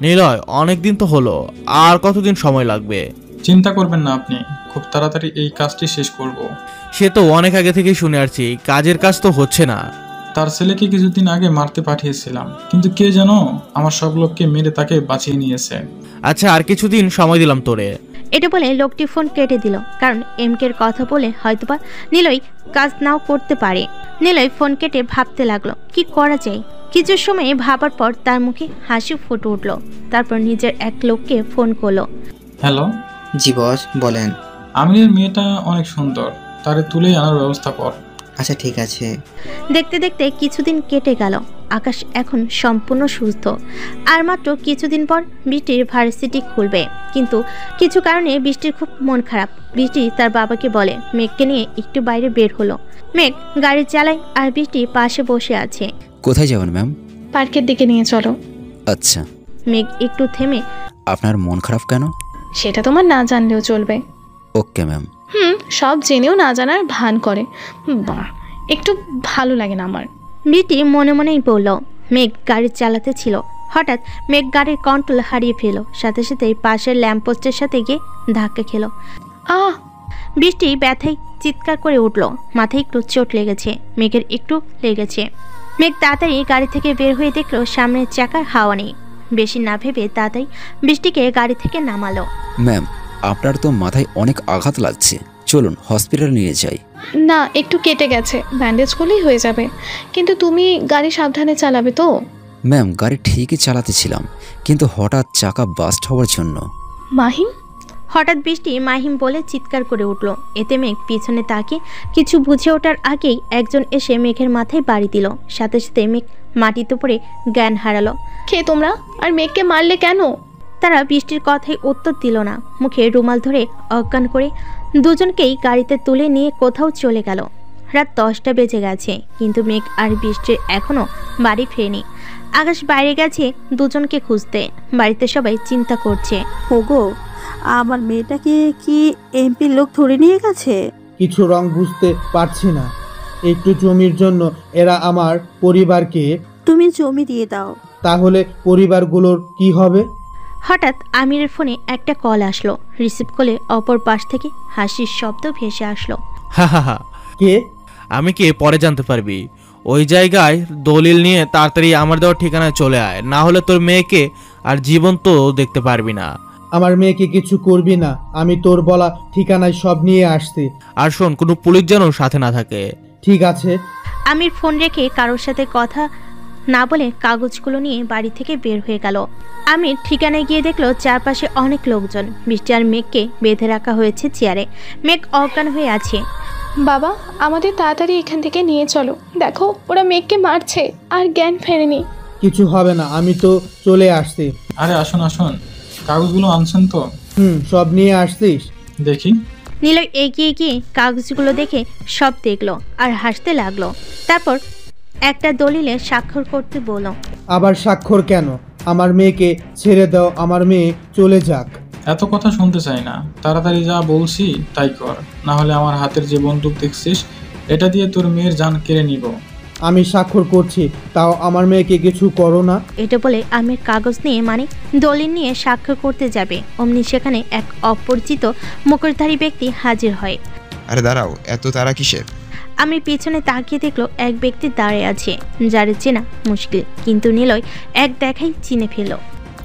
নিলয় অনেকদিন তো হলো, আর কতদিন সময় লাগবে? চিন্তা করবেন না আপনি, খুব তাড়াতাড়ি এই কাজটি শেষ করব। সে তো অনেক আগে থেকেই শুনে আসছি, কাজের কাজ তো হচ্ছে না। তার ছেলেকে কিছুদিন আগে মারতে পাঠিয়েছিলাম, কিন্তু কে জানো আমার সব লোককে মেরে তাকে বাঁচিয়ে নিয়েছে। আচ্ছা আর কিছুদিন সময় দিলাম তোরে। এটা বলে লোকটি ফোন কেটে দিল, কারণ এমকের কথা বলে হয়তোবা নিলয় কাজ নাও করতে পারে। নিলয় ফোন কেটে ভাবতে লাগলো কি করা যায়। কিছু সময় ভাবার পর তার মুখে হাসি ফুটে উঠলো। তারপর নিজের এক লোককে ফোন করলো। হ্যালো। জি বস বলেন। আমিরের মেয়েটা অনেক সুন্দর, তারে তুলে আনার ব্যবস্থা কর। আচ্ছা ঠিক আছে। দেখতে দেখতে কিছুদিন কেটে গেল। আকাশ এখন সম্পূর্ণ সুস্থ। আর মাত্র কিছুদিন পর বৃষ্টির ভার্সিটি খুলবে, কিন্তু কিছু কারণে বৃষ্টির খুব মন খারাপ। বৃষ্টি তার বাবাকে বলে মেঘকে নিয়ে একটু বাইরে বের হলো। মেঘ গাড়ি চালায় আর বৃষ্টি পাশে বসে আছে। কোথায় যাবেন ম্যাম? পার্কের দিকে নিয়ে চলো। আচ্ছা। মেঘ একটু থেমে, আপনার মন খারাপ কেন? সেটা তোমার না জানলেও চলবে। Okay ma'am. সব জেনেও না জানার ভান করে, বাহ একটু ভালো লাগে না আমার। বৃষ্টি মনে মনেই বলল। মেঘ গাড়ি চালাতে ছিল, হঠাৎ মেঘ গাড়ির কন্ট্রোল হারিয়ে ফেল। সাথে সাথেই পাশের ল্যাম্পপোস্টের সাথে গিয়ে ধাক্কা খেলো। বৃষ্টি ব্যথায় চিৎকার করে উঠল। মাথায় একটু চোট লেগেছে, মেঘের একটু লেগেছে। মেঘ তাড়াতাড়ি গাড়ি থেকে বের হয়ে দেখলো সামনের চাকার হাওয়া নেই। বেশি না ভেবে তাড়াতাড়ি বৃষ্টিকে গাড়ি থেকে নামালো। ম্যাম আপনার তো মাথায় অনেক আঘাত লাগছে, চলুন হসপিটালে নিয়ে যাই। না একটু কেটে গেছে, ব্যান্ডেজ করলেই হয়ে যাবে। কিন্তু তুমি গাড়ি সাবধানে চালাবে তো? ম্যাম গাড়ি ঠিকই চালাতেছিলাম, কিন্তু হঠাৎ চাকা বাস্ট হওয়ার জন্য। মাহিম? হঠাৎ বৃষ্টি মাহিম বলে চিৎকার করে উঠল। এতে মেঘ পিছনে তাকিয়ে কিছু বুঝে ওঠার আগেই একজন এসে মেঘের মাথায় বাড়ি দিল। সাথে সাথে মেঘ মাটিতে পড়ে জ্ঞান হারালো। কে তোমরা? আর মেঘকে মারলে কেন? তারা বৃষ্টির কথায় উত্তর দিল না। মুখে রুমাল ধরে অজ্ঞান করে দুজনকেই গাড়িতে তুলে নিয়ে কোথাও চলে গেল। রাত 10টা বেজে গেছে, কিন্তু মেঘ আর বৃষ্টির এখনো বাড়ি ফেরেনি। আকাশ বাইরে গেছে দুজনকে খুঁজতে। বাড়িতে সবাই চিন্তা করছে, ওগো আমার মেয়েটাকে কি এমপির লোক ধরে নিয়ে গেছে? কিছু রং বুঝতে পারছি না। একটু জমির জন্য এরা আমার পরিবারকে। তুমি জমি দিয়ে দাও। তাহলে পরিবারগুলোর কি হবে? হঠাৎ আমিরের ফোনে একটা কল আসলো। রিসিভ করলে অপর পাশ থেকে হাসির শব্দ ভেসে আসলো। কে? আমি কে পরে জানতে পারবি। ওই জায়গায় দলিল নিয়ে তাড়াতাড়ি আমার দেওয়ার ঠিকানায় চলে আয়, না হলে তোর মেয়েকে আর জীবন তো দেখতে পারবি না। আমার মেয়েকে কিছু করবি না, আমি তোর বলা ঠিকানায় সব নিয়ে আসছি। আর শোন, কোনো পুলিশ যেন সাথে না থাকে। ঠিক আছে। আমির ফোন রেখে কারোর সাথে কথা না বলে কাগজগুলো নিয়ে বাড়ি থেকে বের হয়ে গেল। আমির ঠিকানায় গিয়ে দেখলো চারপাশে অনেক লোকজন। বৃষ্টি আর মেঘকে বেঁধে রাখা হয়েছে চেয়ারে। মেঘ অজ্ঞান হয়ে আছে। বাবা আমাদের তাড়াতাড়ি এখান থেকে নিয়ে চলো, দেখো ওরা মেঘকে মারছে আর জ্ঞান ফেরেনি। কিছু হবে না, আমি তো চলে আসছি। আরে আসুন আসুন, কাগজগুলো আনছেন তো? সব নিয়ে আসছিস? দেখি। নিলয় এগিয়ে গিয়ে কাগজগুলো দেখে সব দেখলো আর হাসতে লাগলো। তারপর একটা দলিলে স্বাক্ষর করতে বলল। আবার স্বাক্ষর কেন? আমার মেয়েকে ছেড়ে দাও, আমার মেয়ে চলে যাক। এত কথা শুনতে চাই না, তাড়াতাড়ি যা বলছি তাই কর, না হলে আমার হাতের যে বন্দুক দেখছিস এটা দিয়ে তোর মেয়ের জান কেড়ে নিব। আমি স্বাক্ষর করছি, তাও আমার মেয়েকে কিছু করো না। এটা বলে আমির কাগজ নিয়ে মানে দলিল নিয়ে স্বাক্ষর করতে যাবে, অমনি সেখানে এক অপরিচিত মুখোশধারী ব্যক্তি হাজির হয়। আরে দাঁড়াও, এত তারা কিসের? আমি পিছনে তাকিয়ে দেখলো এক ব্যক্তি দাঁড়িয়ে আছে যার চেনা মুশকিল, কিন্তু নিলয় এক দেখাই চিনে ফেলল।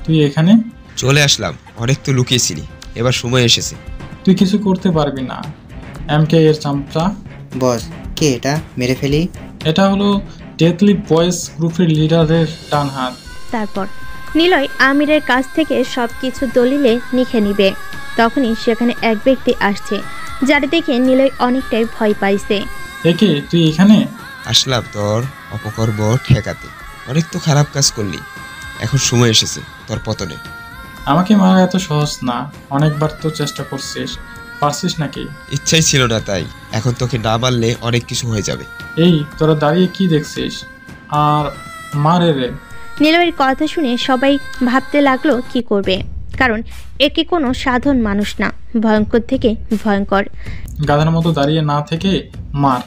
তুই এখানে? চলে আসলাম, অনেক তো লুকিয়েছিলি, এবার সময় এসেছে। তুই কিছু করতে পারবি না, এমকে এর চামচা। বস, কে এটা? মেরে ফেলি। এটা হলো ডেথলি বয়েজ গ্রুপের লিডারের ডান হাত। তারপর নিলয় আমিরের কাছ থেকে সবকিছু দলিলে লিখে নিবে। তখনই সেখানে এক ব্যক্তি আসছে, যার দেখে নিলয় অনেকটাই ভয় পাইছে। একে তুই এখানে? আসলাম তোর অপকর্ম ঠেকাতে। অনেক তো খারাপ কাজ করলি, এখন সময় এসেছে তোর পতনে। আমাকে মারা এত সহজ না, অনেকবার তো চেষ্টা করছিস, পারছিস নাকি? ইচ্ছাই ছিল না তাই, এখন তোকে না মারলে অনেক কিছু হয়ে যাবে। এই তোরা দাঁড়িয়ে কি দেখছিস? আর মারে রে। নিলয়ের কথা শুনে সবাই ভাবতে লাগলো কি করবে, কারণ একে কোনো সাধারণ মানুষ না, ভয়ঙ্কর থেকে ভয়ঙ্কর। গাধার মতো দাঁড়িয়ে না থেকে মার,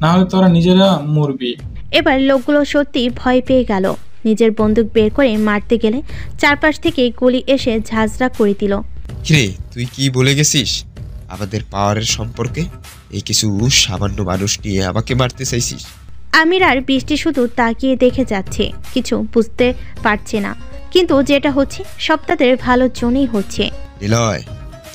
না হলে তোরা নিজেরা মরবি। এবার লোকগুলো সত্যি ভয় পেয়ে গেল। নিজের বন্দুক বের করে মারতে গেলে চারপাশ থেকে গুলি এসে ঝাঁঝরা করে দিল। কিরে, তুই কি বলে গেছিস আমাদের পাওয়ারের সম্পর্কে? এই কিছু সামান্য মানুষ নিয়ে আমাকে মারতে চাইছিস? আমির আর বৃষ্টি শুধু তাকিয়ে দেখে যাচ্ছে, কিছু বুঝতে পারছে না, কিন্তু যেটা হচ্ছে সব তাদের ভালোর জন্যই হচ্ছে। নিলয়,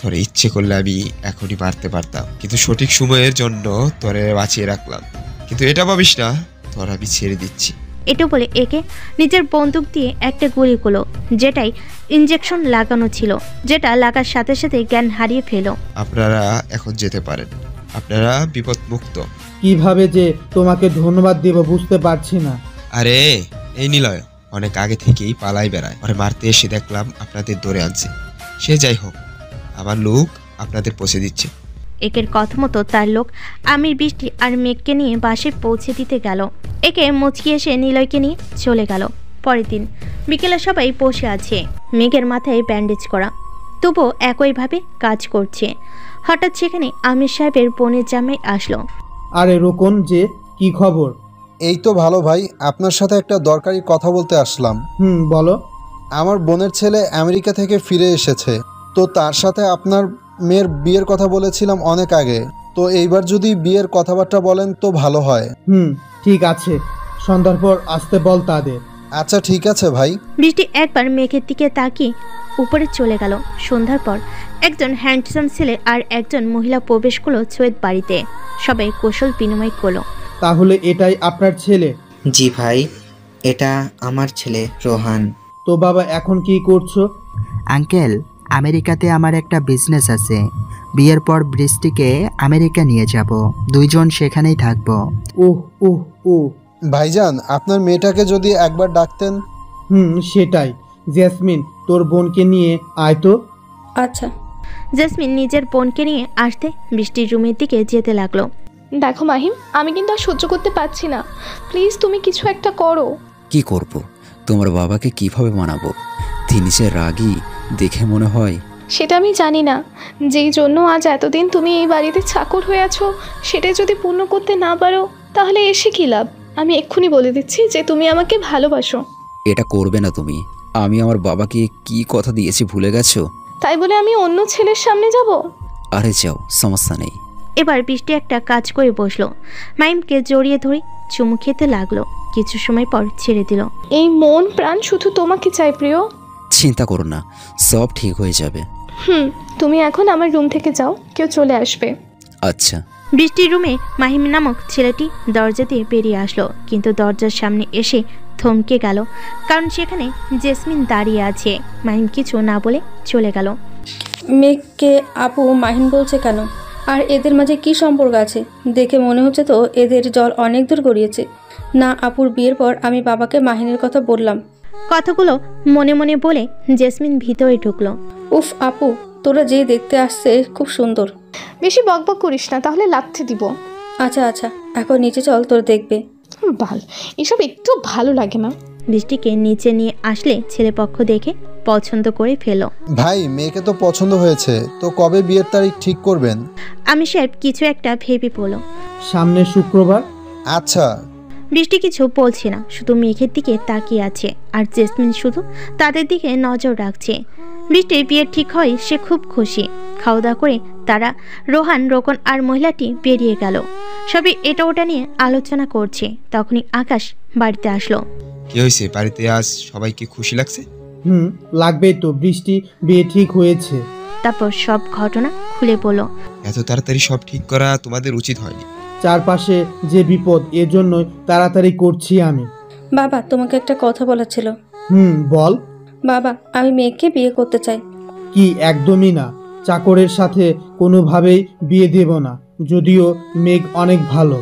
তোর ইচ্ছে করলে আমি এখনই মারতে পারতাম, কিন্তু সঠিক সময়ের জন্য তোরে বাঁচিয়ে রাখলাম। কিন্তু এটা ভাবিস না তোর আমি ছেড়ে দিচ্ছি। এটা বলে একে নিজের বন্দুক দিয়ে একটা গুলি করলো, যেটাই ইনজেকশন লাগানো ছিল, যেটা লাগার সাথে সাথে জ্ঞান হারিয়ে ফেলো। আপনারা এখন যেতে পারেন, আপনারা বিপদ মুক্ত। কিভাবে যে তোমাকে ধন্যবাদ দেব বুঝতে পারছি না। আরে এই নিলয় অনেক আগে থেকেই পালাই বেড়ায়, ওরে মারতে এসে দেখলাম আপনাদের ধরে আনছে। সে যাই হোক, আমার লোক আপনাদের পৌঁছে দিচ্ছে। একের কথা মতো তার লোক আমির, বৃষ্টি আর মেঘকে নিয়ে বাসে পৌঁছে দিতে গেল। একে মুচকি এসে নিলয়কে নিয়ে চলে গেল। পরের দিন বিকেলে সবাই বসে আছে, মেঘের মাথায় ব্যান্ডেজ করা, তবুও একইভাবে কাজ করছে। হঠাৎ সেখানে আমির সাহেবের বোনের জামাই আসলো। আরে রোকন, যে কি খবর? এই তো ভালো ভাই, আপনার সাথে একটা দরকারি কথা বলতে আসলাম। বলো। আমার বোনের ছেলে আমেরিকা থেকে ফিরে এসেছে, তো তার সাথে আপনার মেয়ের বিয়ের কথা বলেছিলাম অনেক আগে, তো এইবার যদি বিয়ের কথাবার্তা বলেন তো ভালো হয়। ঠিক আছে, সন্ধ্যার পর আসতে বল তাদের। আচ্ছা ঠিক আছে ভাই। বৃষ্টি একবার মেঘের দিকে তাকিয়ে উপরে চলে গেল। সন্ধ্যার পর একজন হ্যান্ডসাম ছেলে আর একজন মহিলা প্রবেশ করলো সৈয়দ বাড়িতে। সবাই কৌশল বিনিময় করলো। তাহলে এটাই আপনার ছেলে? জি ভাই, এটা আমার ছেলে রোহান। তো বাবা এখন কি করছো? আঙ্কেল, আমেরিকাতে আমার একটা বিজনেস আছে, বিয়ের পর বৃষ্টিকে আমেরিকা নিয়ে যাব, দুইজন সেখানেই থাকবো। ভাইজান, আপনার মেয়েটাকে যদি একবার ডাকতেন। সেটাই। জেসমিন, তোর বোনকে নিয়ে আয় তো। আচ্ছা। জেসমিন নিজের বোনকে নিয়ে আসতে বৃষ্টির রুমের দিকে যেতে লাগলো। দেখো মাহিম, আমি কিন্তু আর সহ্য করতে পারছি না, প্লিজ তুমি কিছু একটা করো। কি করব? তোমার বাবাকে কিভাবে মানাবো? তিনি যে রাগী দেখে মনে হয়। সেটা আমি জানি না, যেই জন্য আজ এতদিন তুমি এই বাড়িতে চাকর হয়ে আছো, সেটা যদি পূর্ণ করতে না পারো তাহলে এসে কি লাভ? আমি এক্ষুনি বলে দিচ্ছি যে তুমি আমাকে ভালোবাসো। এটা করবে না তুমি। আমি আমার বাবাকে কি কথা দিয়েছি ভুলে গেছো? তাই বলে আমি অন্য ছেলের সামনে যাব? আরে যাও, সমস্যা নেই। এবার বৃষ্টি একটা কাজ করে বসলো, মাইমকে জড়িয়ে ধরে চুমু খেতে লাগলো। কিছু সময় পর ছেড়ে দিল। এই মন প্রাণ শুধু তোমাকে চাই প্রিয়। চিন্তা করো না, সব ঠিক হয়ে যাবে। তুমি এখন আমার রুম থেকে যাও, কেউ চলে আসবে। আচ্ছা। বৃষ্টির রুমে মাহিম নামক ছেলেটি দরজা দিয়ে বেরিয়ে আসলো, কিন্তু দরজার সামনে এসে থমকে গেল, কারণ সেখানে জেসমিন দাঁড়িয়ে আছে। মাহিম কিছু না বলে চলে গেল। মেঘকে আপু মাহিম বলছে কেন? আর এদের মাঝে কি সম্পর্ক আছে? দেখে মনে হচ্ছে তো এদের জল অনেক দূর গড়িয়েছে। না, আপুর বিয়ের পর আমি বাবাকে মাহিনের কথা বললাম। কথাগুলো মনে মনে বলে জেসমিন ভিতরে ঢুকলো। উফ আপু, তোরা যে দেখতে আসছে খুব সুন্দর। বেশি বকবক করিস না, তাহলে লাথি দিব। আচ্ছা আচ্ছা, এখন নিচে চল, তোর দেখবে। ভাল, এসব একটু ভালো লাগে না। বৃষ্টিকে নিচে নিয়ে আসলে ছেলেপক্ষ দেখে পছন্দ করে ফেলো। ভাই, মেয়েকে তো পছন্দ হয়েছে, তো কবে বিয়ের তারিখ ঠিক করবেন? আমি সাহেব কিছু একটা ভেবে বলো। সামনে শুক্রবার। আচ্ছা। বৃষ্টি কিছু বলছে না, শুধু মেঘের দিকে তাকিয়ে আছে, আর জেসমিন শুধু তাদের দিকে নজর রাখছে। বৃষ্টির বিয়ে ঠিক হয় সে খুব খুশি। খাওয়া দাওয়া করে তারা রোহান, রোকন আর মহিলাটি বেরিয়ে গেল। সবই এটা ওটা নিয়ে আলোচনা করছে। তখনই আকাশ বাড়িতে আসলো। কি হয়েছে, বাড়িতে আজ সবাইকে খুশি লাগছে? লাগবেই তো, বৃষ্টি বিয়ে ঠিক হয়েছে। তারপর সব ঘটনা খুলে বলল। এত তাড়াতাড়ি সব ঠিক করা তোমাদের উচিত হয়নি। চারপাশে যে বিপদ, এজন্যই তাড়াতাড়ি করছি আমি। বাবা, তোমাকে একটা কথা বলার ছিল। বল। বাবা, আমি মেয়েকে বিয়ে করতে চাই। কি? একদমই না, চাকরের সাথে কোনোভাবেই বিয়ে দেব না, যদিও মেঘ অনেক ভালো।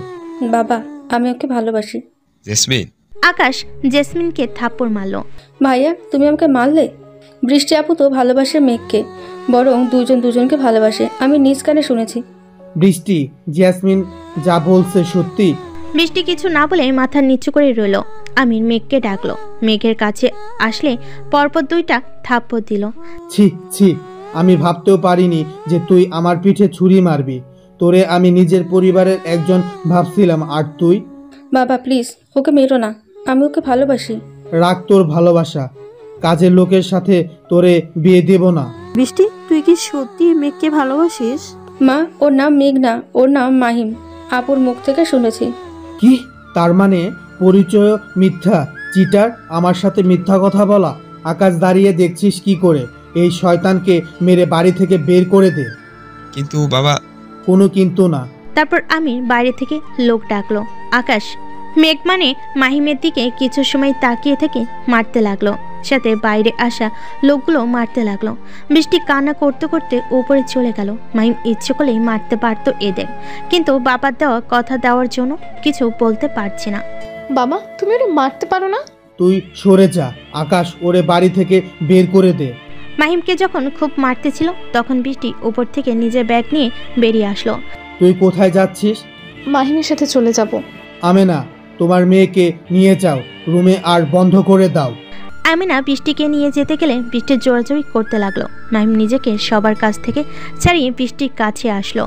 বাবা, আমি ওকে ভালোবাসি। জেসমিন। আকাশ জেসমিনকে থাপ্পড় মারল। ভাইয়া, তুমি আমাকে মারলে? বৃষ্টি আপু তো ভালোবাসে মেঘকে, বরং দুজন দুজনকে ভালোবাসে, আমি নিজ কানে শুনেছি। বৃষ্টি, জেসমিন যা বলছে সত্যি? বৃষ্টি কিছু না বলে মাথা নিচু করে রইল। আমির মেঘকে ডাকলো। মেঘের কাছে আসলে পরপর দুইটা থাপ্পড় দিল। ছি ছি, আমি ভাবতেও পারিনি যে তুই আমার পিঠে ছুরি মারবি। তোরে আমি নিজের পরিবারের একজন ভাবছিলাম, আর তুই? বাবা প্লিজ, ওকে মেরো না, আমি ওকে ভালোবাসি। রাখ তোর ভালোবাসা, কাজের লোকের সাথে তোরে বিয়ে দেব না। বৃষ্টি, তুই কি সত্যি মেঘকে ভালোবাসিস? মা, ওর নাম মেঘ না, ওর নাম মাহিম, আপুর মুখ থেকে শুনেছি। কি? তার মানে পরিচয় মিথ্যা? চিটার, আমার সাথে মিথ্যা কথা বলা। আকাশ, দাঁড়িয়ে দেখছিস কি করে? এই শয়তানকে মেরে বাড়ি থেকে বের করে দে। কিন্তু বাবা। কোনো কিন্তু না। তারপর আমি বাইরে থেকে লোক ডাকলো। আকাশ মেঘ মানে মাহিমের দিকে কিছু সময় তাকিয়ে থেকে মারতে লাগলো, সাথে বাইরে আসা লোকগুলো মারতে লাগলো। বৃষ্টি কান্না করতে করতে উপরে চলে গেল। মাহিম ইচ্ছে করলেই মারতে পারতো এদের, কিন্তু বাবার দেওয়া কথা দেওয়ার জন্য কিছু বলতে পারছে না। বাবা, তুমি ওরে মারতে পারো না? তুই সরে যা আকাশ, ওরে বাড়ি থেকে বের করে দে। মাহিমকে যখন খুব মারতেছিল তখন বৃষ্টি উপর থেকে নিজের ব্যাগ নিয়ে বেরিয়ে আসলো। তুই কোথায় যাচ্ছিস? মাহিমের সাথে চলে যাব। আমেনা, তোমার মেয়েকে নিয়ে যাও রুমে আর বন্ধ করে দাও। আমেনা বৃষ্টিকে নিয়ে যেতে গেলে বৃষ্টির জোরাজোরি করতে লাগলো। মাহিম নিজেকে সবার কাছ থেকে ছাড়িয়ে বৃষ্টির কাছে আসলো।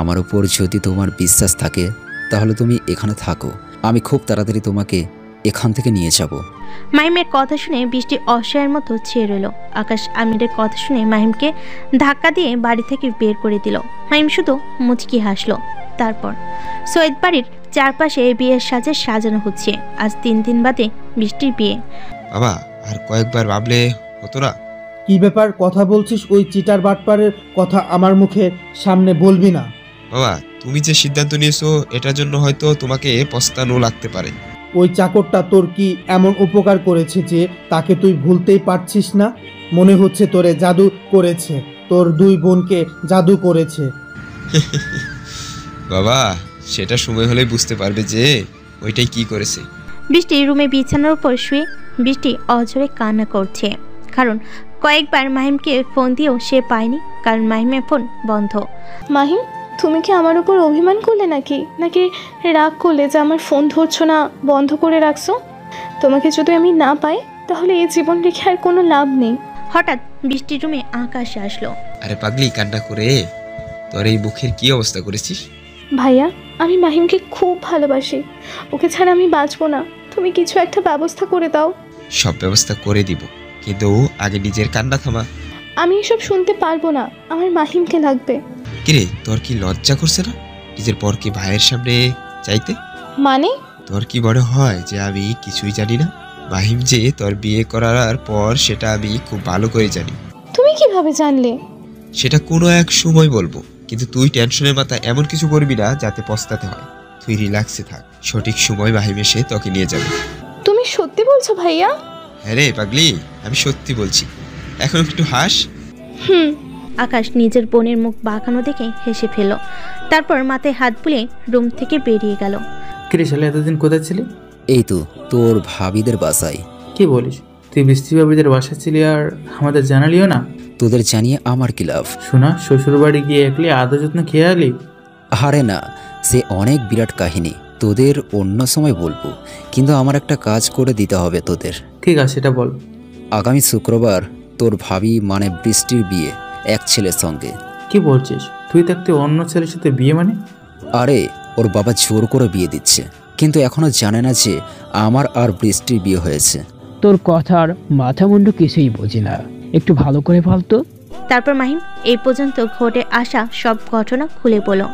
আমার উপর যদি তোমার বিশ্বাস থাকে তাহলে তুমি এখানে থাকো, আমি খুব তাড়াতাড়ি তোমাকে এখান থেকে নিয়ে যাব। মাহিমের কথা শুনে বৃষ্টি অসহায়ের মতো চেয়ে রইল। আকাশ আমিরের কথা শুনে মাহিমকে ধাক্কা দিয়ে বাড়ি থেকে বের করে দিল। মাহিম শুধু মুচকি হাসলো। তারপর সৈয়দ বাড়ির চারপাশে বিয়ের সাজে সাজানো হচ্ছে। আজ 3 দিন বাদে বৃষ্টির বিয়ে। বাবা, আর কয়েকবার ভাবলে হতো না? কি ব্যাপার, কথা বলছিস? ওই চিটার বাটপারের কথা আমার মুখের সামনে বলবি না। বাবা, তুমি যে সিদ্ধান্ত নিয়েছো এটার জন্য হয়তো তোমাকে পস্তানো লাগতে পারে। ওই চাকরটা তোর কি এমন উপকার করেছে যে তাকে তুই ভুলতেই পারছিস না? মনে হচ্ছে তোরে জাদু করেছে, তোর 2 বোনকে জাদু করেছে। বাবা, সেটা সময় হলেই বুঝতে পারবে যে ওইটাই কি করেছে। বৃষ্টি রুমে বিছানার উপর শুয়ে বৃষ্টি অঝরে কান্না করছে, কারণ কয়েকবার মাহিমকে ফোন দিয়েও সে পায়নি, কারণ মাহিমের ফোন বন্ধ। মাহিম, তুমি কি আমার উপর অভিমান করলে নাকি রাগ করলে যে আমার ফোন ধরছো না, বন্ধ করে রাখছো? তোমাকে যদি আমি না পাই তাহলে এই জীবন রেখে আর কোনো লাভ নেই। হঠাৎ বৃষ্টির রুমে আকাশ আসলো। আরে পাগলি, কান্না করে তোর এই মুখের কি অবস্থা করেছিস? ভাইয়া, আমি মাহিমকে খুব ভালোবাসি, ওকে ছাড়া আমি বাঁচবো না। তুমি কিছু একটা ব্যবস্থা করে দাও। সব ব্যবস্থা করে দিব, কিন্তু আগে নিজের কান্না থামা। আমি এসব শুনতে পারবো না, আমার মাহিমকে লাগবে। কিরে, তোর কি লজ্জা করছে না নিজের পরকে ভাইয়ের সামনে চাইতে? মানে তোর কি মনে হয় যে আমি কিছুই জানি না? মাহিম যে তোর বিয়ে করার পর সেটা আমি খুব ভালো করে জানি। তুমি কিভাবে জানলে? সেটা কোনো এক সময় বলবো, কিন্তু তুই টেনশনের মাথায় এমন কিছু করবি না যাতে পস্তাতে হয়। তুই রিল্যাক্সে থাক, সঠিক সময় মাহিম এসে তোকে নিয়ে যাবে। তুমি সত্যি বলছো ভাইয়া? হ্যাঁ রে পাগলি, আমি সত্যি বলছি, এখন একটু হাস। আকাশ নিজের বোনের মুখ বাঁকানো দেখে হেসে ফেল। তারপর মাথায় হাত বুলিয়ে রুম থেকে বেরিয়ে গেল। কিরে শালা, এতদিন কোথায় ছিলি? এই তো তোর ভাবিদের বাসায়। কি বলিস? তুই বৃষ্টি ভাবিদের বাসা ছিলি আর আমাদের জানালিও না? তোদের জানিয়ে আমার কি লাভ? শোনা, শ্বশুর বাড়ি গিয়ে একলি আদর যত্ন খেয়ে আলি? আরে না, সে অনেক বিরাট কাহিনী, তোদের অন্য সময় বলবো, কিন্তু আমার একটা কাজ করে দিতে হবে তোদের। ঠিক আছে, সেটা বল। আগামী শুক্রবার তোর ভাবি মানে বৃষ্টির বিয়ে এক ছেলের সঙ্গে। কি বলছিস? তুই থাকতে অন্য ছেলের সাথে বিয়ে মানে? আরে ওর বাবা জোর করে বিয়ে দিচ্ছে, কিন্তু এখনো জানে না যে আমার আর বৃষ্টির বিয়ে হয়েছে। তোর কথার মাথা মুন্ডু কিছুই বুঝি না, একটু ভালো করে বলতো। তারপর মাহিম এই পর্যন্ত ঘটে আসা সব ঘটনা খুলে বলো।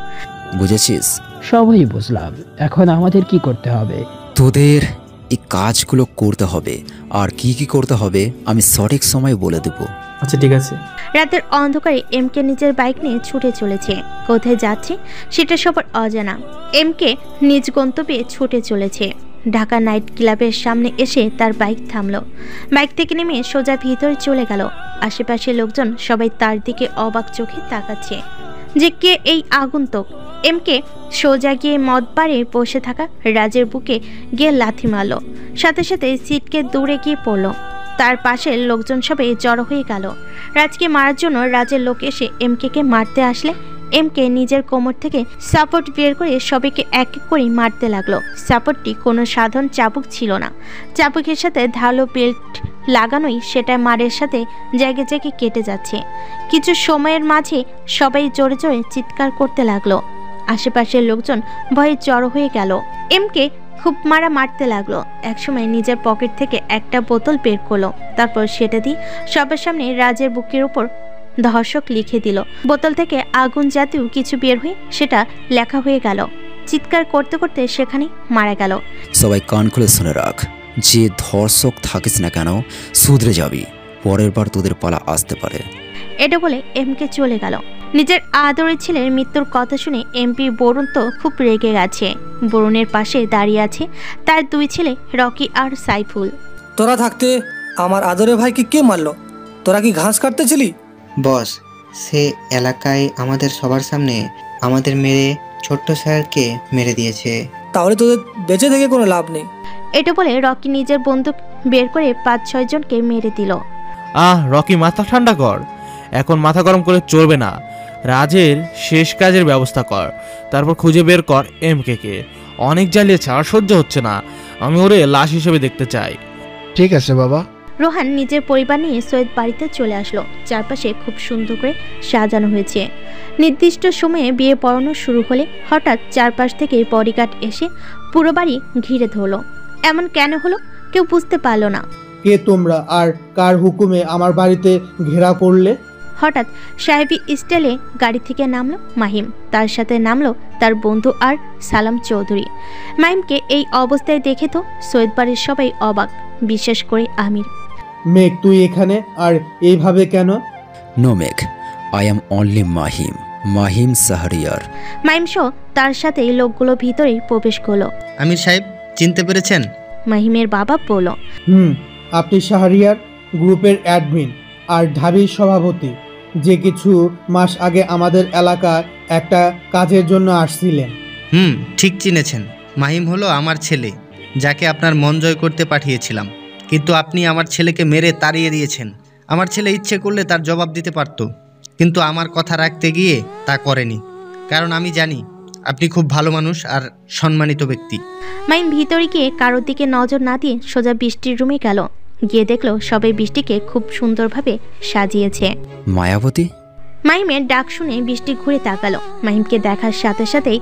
বুঝেছিস? সবই বুঝলাম, এখন আমাদের কি করতে হবে? তোদের এই কাজগুলো করতে হবে, আর কি কি করতে হবে আমি সঠিক সময় বলে দেব। আচ্ছা ঠিক আছে। রাতের অন্ধকারে এমকে নিজের বাইক নিয়ে ছুটে চলেছে। কোথায় যাচ্ছে সেটা সবার অজানা। এমকে নিজ গন্তব্যে ছুটে চলেছে। ঢাকা নাইট ক্লাবের সামনে এসে তার বাইক থামলো। বাইক থেকে নেমে সোজা ভিতরে চলে গেল। আশেপাশের লোকজন সবাই তার দিকে অবাক চোখে তাকাচ্ছে যে কে এই আগন্তুক। এমকে সোজা গিয়ে মদ বারে বসে থাকা রাজের বুকে গিয়ে লাথি মারল। সাথে সাথে সিটকে দূরে গিয়ে পড়ল। তার পাশের লোকজন সবাই জড়ো হয়ে গেল। রাজকে মারার জন্য রাজের লোক এসে এমকে মারতে আসলে এমকে নিজের কোমর থেকে সাপোর্ট বের করে সবাইকে এক এক করে মারতে লাগলো। সাপোর্টটি কোনো সাধারণ চাবুক ছিল না, চাবুকের সাথে ধারালো বেল্ট লাগানোই সেটা মারের সাথে জায়গায় জায়গায় কেটে যাচ্ছে। কিছু সময়ের মাঝে সবাই জোরে জোরে চিৎকার করতে লাগলো। আশেপাশের লোকজন ভয়ে জড়ো হয়ে গেল। এমকে খুব মারতে লাগলো। একসময় নিজের পকেট থেকে একটা বোতল বের করলো। তারপর সেটা দিয়ে সবার সামনে রাজের বুকের উপর ধর্ষক লিখে দিল। বোতল থেকে আগুন জাতীয় কিছু বের হয়ে সেটা লেখা হয়ে গেল। চিৎকার করতে করতে সেখানে মারা গেল। সবাই কান খুলে শুনে রাখ, যে ধর্ষক থাকিস না কেন শুধরে যাবি, পরের বার তোদের পালা আসতে পারে। এটা বলে এমকে চলে গেল। নিজের আদরের ছেলের মৃত্যুর কথা শুনে এমপি বরুণ তো খুব রেগে গেছে। বরুণের পাশে দাঁড়িয়ে আছে তার দুই ছেলে রকি আর সাইফুল। তোরা থাকতে আমার আদরের ভাইকে কে মারলো? তোরা কি ঘাস কাটতেছিলি? বস, সে এলাকায় আমাদের সবার সামনে আমাদের মেরে ছোট্ট স্যারকে মেরে দিয়েছে। তাহলে তোদের বেঁচে থেকে কোনো লাভ নেই। এটা বলে রকি নিজের বন্দুক বের করে 5-6 জনকে মেরে দিল। রকি, মাথা ঠান্ডা কর, এখন মাথা গরম করে চলবে না। রাজের শেষ কাজের ব্যবস্থা কর, তারপর খুঁজে বের কর এমকে কে। অনেক জ্বালিয়েছে, আর সহ্য হচ্ছে না, আমি ওরে লাশ হিসেবে দেখতে চাই। ঠিক আছে বাবা। রোহান নিজের পরিবার নিয়ে সৈয়দ বাড়িতে চলে আসলো। চারপাশে খুব সুন্দর করে সাজানো হয়েছে। নির্দিষ্ট সময়ে বিয়ে পড়ানো শুরু হলে হঠাৎ চারপাশ থেকে বডিগার্ড এসে পুরো বাড়ি ঘিরে ধরলো। এমন কেন হলো কেউ বুঝতে পারলো না। কে তোমরা আর কার হুকুমে আমার বাড়িতে ঘেরা করলে? হঠাৎ সাহেবী স্টাইলে গাড়ি থেকে নামলো মাহিম। তার সাথে নামলো তার বন্ধু আর সালাম চৌধুরী। মাহিমকে এই অবস্থায় দেখে তো সৈয়দ বাড়ির সবাই অবাক, বিশেষ করে আমির। মেঘ, তুই এখানে আর এইভাবে কেন? নো মেঘ, I am only Mahim, Mahim Shahriar. Mahim সহ তার সাথে লোকগুলো ভিতরে প্রবেশ করলো। আমির সাহেব, চিনতে পেরেছেন? মাহিমের বাবা বলল। আপনি শাহরিয়ার গ্রুপের অ্যাডমিন আর ঢাবির সভাপতি, যে কিছু মাস আগে আমাদের এলাকায় একটা কাজের জন্য আসছিলেন। ঠিক চিনেছেন। মাহিম হলো আমার ছেলে, যাকে আপনার মন জয় করতে পাঠিয়েছিলাম, কিন্তু আপনি আমার ছেলেকে মেরে তাড়িয়ে দিয়েছেন। আমার ছেলে ইচ্ছে করলে তার জবাব দিতে পারত, কিন্তু আমার কথা রাখতে গিয়ে তা করেনি, কারণ আমি জানি আপনি খুব ভালো মানুষ আর সম্মানিত ব্যক্তি। মাহিম ভিতরে গিয়ে কারোর দিকে নজর না দিয়ে সোজা বৃষ্টির রুমে গেল। গিয়ে দেখলো সবাই বৃষ্টিকে খুব সুন্দরভাবে সাজিয়েছে। মায়াবতী? মাহিমের ডাক শুনে বৃষ্টি ঘুরে তাকালো। মাহিমকে দেখার সাথে সাথেই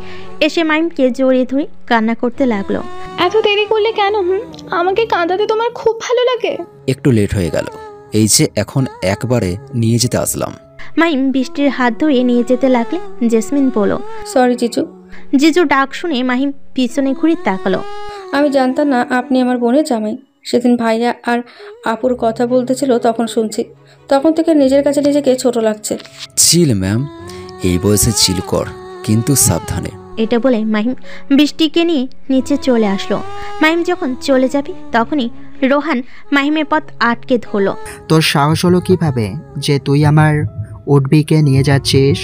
এসে মাহিমকে জড়িয়ে ধরে কান্না করতে লাগলো। এত দেরি করলে কেন? আমাকে কাঁদাতে তোমার খুব ভালো লাগে? একটু লেট হয়ে গেল, এই যে এখন একবারে নিয়ে যেতে আসলাম। মাহিম বৃষ্টির হাত ধরে নিয়ে যেতে লাগলে জেসমিন বলল, সরি জিজু। জিজু ডাক শুনে মাহিম পিছনে ঘুরে তাকালো। আমি জানতাম না আপনি আমার বোনের জামাই। সেদিন ভাইয়া আর আপুর কথা বলতেছিল, তখন শুনছি, তখন থেকে নিজের কাছে নিজেকে ছোট লাগছে। চিল ম্যাম, এই বয়সে চিল কর, কিন্তু সাবধানে। এটা বলে মাহিম বৃষ্টিকে নিয়ে নিচে চলে আসলো। মাহিম যখন চলে যাবে তখনই রোহান মাহিমের পথ আটকে ধরলো। তোর সাহস হলো কিভাবে যে তুই আমার উডবিকে নিয়ে যাচ্ছিস?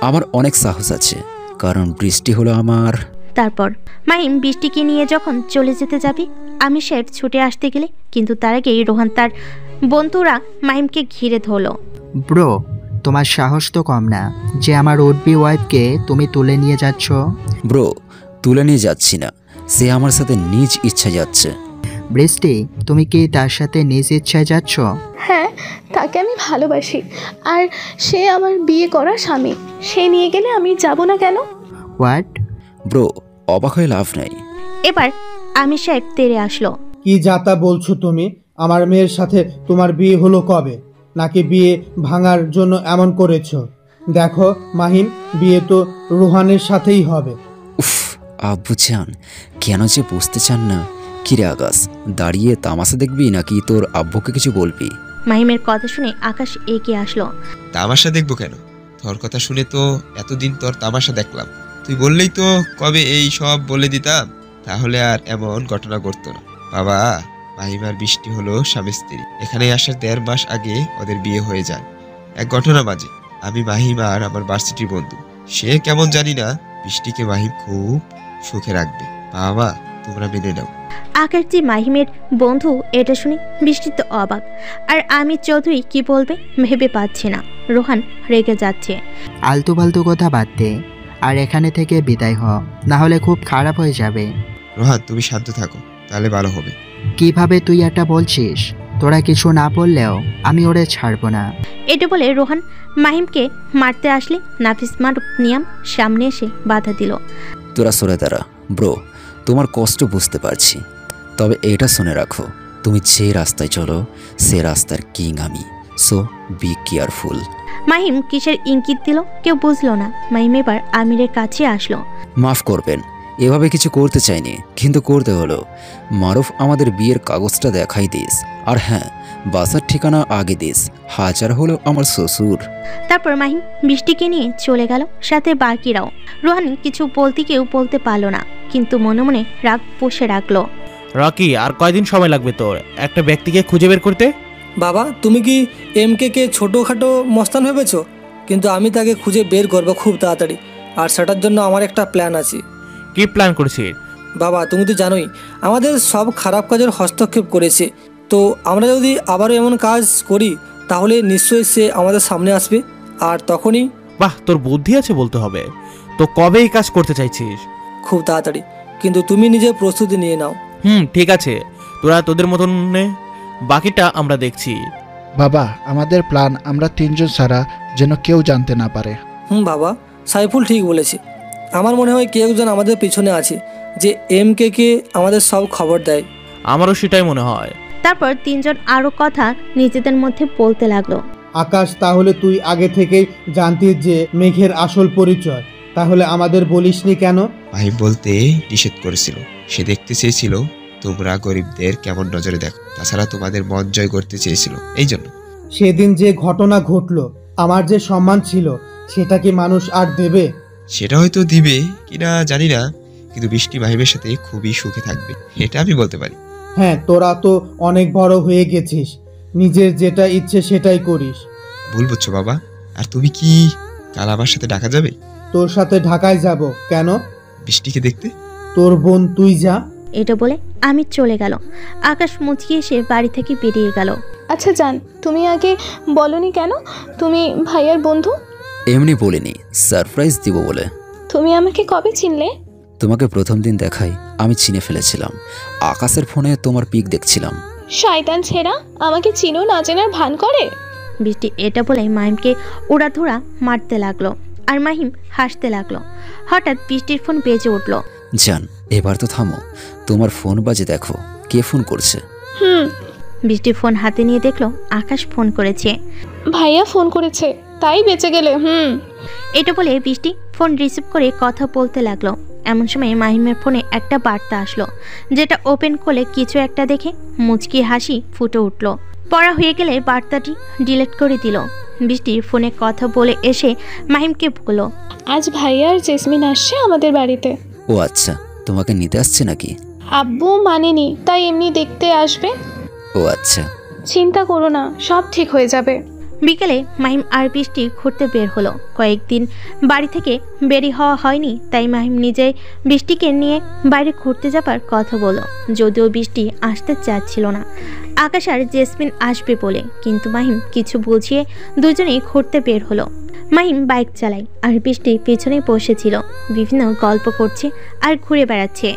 আমার অনেক সাহস আছে, কারণ বৃষ্টি হলো আমার। তারপর মাহিম বৃষ্টিকে নিয়ে যখন চলে যেতে যাবে আমির সাহেব ছুটে আসতে গেলে কিন্তু তার আগেই রোহান তার বন্ধুরা মাহিমকে ঘিরে ধরল। ব্রো, তোমার সাহস তো কম না যে আমার উডবি ওয়াইফকে তুমি তুলে নিয়ে যাচ্ছ। ব্রো, তুলে নিয়ে যাচ্ছি না, সে আমার সাথে নিজ ইচ্ছা যাচ্ছে। বৃষ্টি, তুমি কি তার সাথে নিজ ইচ্ছায় যাচ্ছ? হ্যাঁ, তাকে আমি ভালোবাসি আর সে আমার বিয়ে করা স্বামী। সে নিয়ে গেলে আমি যাব না কেন? হোয়াট? ব্রো, অবাক হয়ে লাভ নাই। এবার আমির সাহেব তেড়ে আসলো। কি যাতা বলছো তুমি? আমার মেয়ের সাথে তোমার বিয়ে হলো কবে? নাকি বিয়ে ভাঙার জন্য এমন করেছো? দেখো মাহিম, বিয়ে তো রোহানের সাথেই হবে। উফ, আব্বু চান কেন যে বুঝতে চান না। কিরে আকাশ, দাঁড়িয়ে তামাশা দেখবি নাকি তোর আব্বুকে কিছু বলবি? মাহিমের কথা শুনে আকাশ এগিয়ে আসলো। তামাশা দেখবো কেন? তোর কথা শুনে তো এতদিন তোর তামাশা দেখলাম। তুই বললেই তো কবে এই সব বলে দিতাম, তাহলে আর এমন ঘটনা ঘটতো না। বাবা, মাহিম আর বৃষ্টি হলো স্বামী স্ত্রী। এখানে আসার 1.5 মাস আগে ওদের বিয়ে হয়ে যায়। এক ঘটনা মাঝে আমি মাহিম আর আমার ভার্সিটির বন্ধু, সে কেমন জানি না, বৃষ্টিকে মাহিম খুব সুখে রাখবে। বাবা, তোমরা মেনে নাও। আকাশ যে মাহিমের বন্ধু এটা শুনে বৃষ্টি তো অবাক, আর আমির চৌধুরী কি বলবে ভেবে পাচ্ছি না। রোহান রেগে যাচ্ছে। আলতু ফালতু কথা বাদ দে আর এখানে থেকে বিদায় হ, না হলে খুব খারাপ হয়ে যাবে। রোহান, তুমি শান্ত থাকো, তাহলে ভালো হবে। কিভাবে তুই এটা বলছিস? তোরা কিছু না বললেও আমি ওরে ছাড়বো না। এটা বলে রোহান মাহিমকে মারতে আসলে নাফিস মারুনিয়াম সামনে এসে বাধা দিল। তোরা সরে দাঁড়া। ব্রো, তোমার কষ্ট বুঝতে পারছি, তবে এটা শুনে রাখো, তুমি যে রাস্তায় চলো সে রাস্তার কিং আমি, সো বি কেয়ারফুল। মাহিম কিসের ইঙ্গিত দিল কেউ বুঝলো না। মাহিম এবার আমিরের কাছে আসলো। মাফ করবেন, এভাবে কিছু করতে চাইনি, কিন্তু করতে হলো। মারুফ আমাদের বিয়ের কাগজটা দেখাই দিস, আর হ্যাঁ, বাসার ঠিকানা আগে দিস। হাজার হলো আমার শ্বশুর। তারপর মাহিম বৃষ্টিকে নিয়ে চলে গেল, সাথে বাকিরাও। রোহান কিছু বলতে কেউ বলতে পারলো না, কিন্তু মনে মনে রাগ পুষে রাখলো। রকি, আর কয়দিন সময় লাগবে তোর একটা ব্যক্তিকে খুঁজে বের করতে? বাবা, তুমি কি কে ছোটোখাটো মস্তান ভেবেছো? কিন্তু আমি তাকে খুঁজে বের করবো খুব তাড়াতাড়ি, আর সেটার জন্য আমার একটা প্ল্যান আছে। কি প্ল্যান করেছিস? বাবা, তুমি তো জানোই আমাদের সব খারাপ কাজের হস্তক্ষেপ করেছে, তো আমরা যদি আবারও এমন কাজ করি তাহলে নিশ্চয়ই সে আমাদের সামনে আসবে, আর তখনই। বাহ, তোর বুদ্ধি আছে বলতে হবে। তো কবে এই কাজ করতে চাইছিস? খুব তাড়াতাড়ি, কিন্তু তুমি নিজের প্রস্তুতি নিয়ে নাও। ঠিক আছে, তোরা তোদের মতন নে, বাকিটা আমরা দেখছি। বাবা, আমাদের প্ল্যান আমরা 3 জন ছাড়া যেন কেউ জানতে না পারে। বাবা, সাইফুল ঠিক বলেছে। আমার মনে হয় কেউ একজন আমাদের পিছনে আছে, যে কে আমাদের সব খবর দেয়। আমারও সেটাই মনে হয়। তারপর 3 জন আরো কথা নিজেদের মধ্যে বলতে লাগলো। আকাশ, তাহলে তুই আগে থেকেই জানতিস যে মেঘের আসল পরিচয়, তাহলে আমাদের বলিসনি কেন? ভাই বলতে নিষেধ করেছিল, সে দেখতে চেয়েছিল তোমরা গরিবদের কেমন নজরে দেখো, তাছাড়া তোমাদের মন জয় করতে চেয়েছিল, এই জন্য। সেদিন যে ঘটনা ঘটলো, আমার যে সম্মান ছিল সেটা কি মানুষ আর দেবে? সেটা হয়তো দিবে কিনা জানি না, কিন্তু বৃষ্টি মাহিমের সাথে খুবই সুখে থাকবে, এটা আমি বলতে পারি। হ্যাঁ, তোরা তো অনেক বড় হয়ে গেছিস, নিজের যেটা ইচ্ছে সেটাই করিস। ভুল বুঝছো বাবা। আর তুমি কি কাল আমার সাথে ঢাকা যাবে? তোর সাথে ঢাকায় যাব কেন? বৃষ্টিকে দেখতে। তোর বোন, তুই যা। এটা বলে আমি চলে গেল। আকাশ মুচকি এসে বাড়ি থেকে বেরিয়ে গেল। আচ্ছা জান, তুমি আগে বলনি কেন তুমি ভাইয়ার বন্ধু? এমনি বলিনি, সারপ্রাইজ দিব বলে। তুমি আমাকে কবে চিনলে? তোমাকে প্রথম দিন দেখাই আমি চিনে ফেলেছিলাম। আকাশের ফোনে তোমার পিক দেখছিলাম। শয়তান ছেড়া, আমাকে চিনো না চেনার ভান করে। বৃষ্টি এটা বলে মাহিমকে উড়াধুরা মারতে লাগলো, আর মাহিম হাসতে লাগলো। হঠাৎ বৃষ্টির ফোন বেজে উঠলো। জান, এবার তো থামো, তোমার ফোন বাজে, দেখো কে ফোন করছে। বৃষ্টি ফোন হাতে নিয়ে দেখলো আকাশ ফোন করেছে। ভাইয়া ফোন করেছে, তাই বেঁচে গেলে। এটা বলে বৃষ্টি ফোন রিসিভ করে কথা বলতে লাগলো। এমন সময় মাহিমের ফোনে একটা বার্তা আসলো, যেটা ওপেন করলে কিছু একটা দেখে মুচকি হাসি ফুটে উঠলো। পড়া হয়ে গেলে বার্তাটি ডিলিট করে দিল। বৃষ্টি ফোনে কথা বলে এসে মাহিমকে বলল, আজ ভাইয়া আর জেসমিন আসছে আমাদের বাড়িতে। ও আচ্ছা, তোমাকে নিতে আসছে নাকি? আব্বু মানেনি, তাই এমনি দেখতে আসবে। ও আচ্ছা, চিন্তা করো না, সব ঠিক হয়ে যাবে। বিকেলে মাহিম আর বৃষ্টি ঘুরতে বের হলো। কয়েকদিন বাড়ি থেকে বেরি হওয়া হয়নি, তাই মাহিম নিজে বৃষ্টিকে নিয়ে বাইরে ঘুরতে যাবার কথা বলল। যদিও বৃষ্টি আসতে চাচ্ছিল না, আকাশ আর জেসমিন আসবে বলে, কিন্তু মাহিম কিছু বুঝিয়ে দুজনেই ঘুরতে বের হলো। মাহিম বাইক চালায় আর বৃষ্টি পিছনে বসেছিল, বিভিন্ন গল্প করছে আর ঘুরে বেড়াচ্ছে।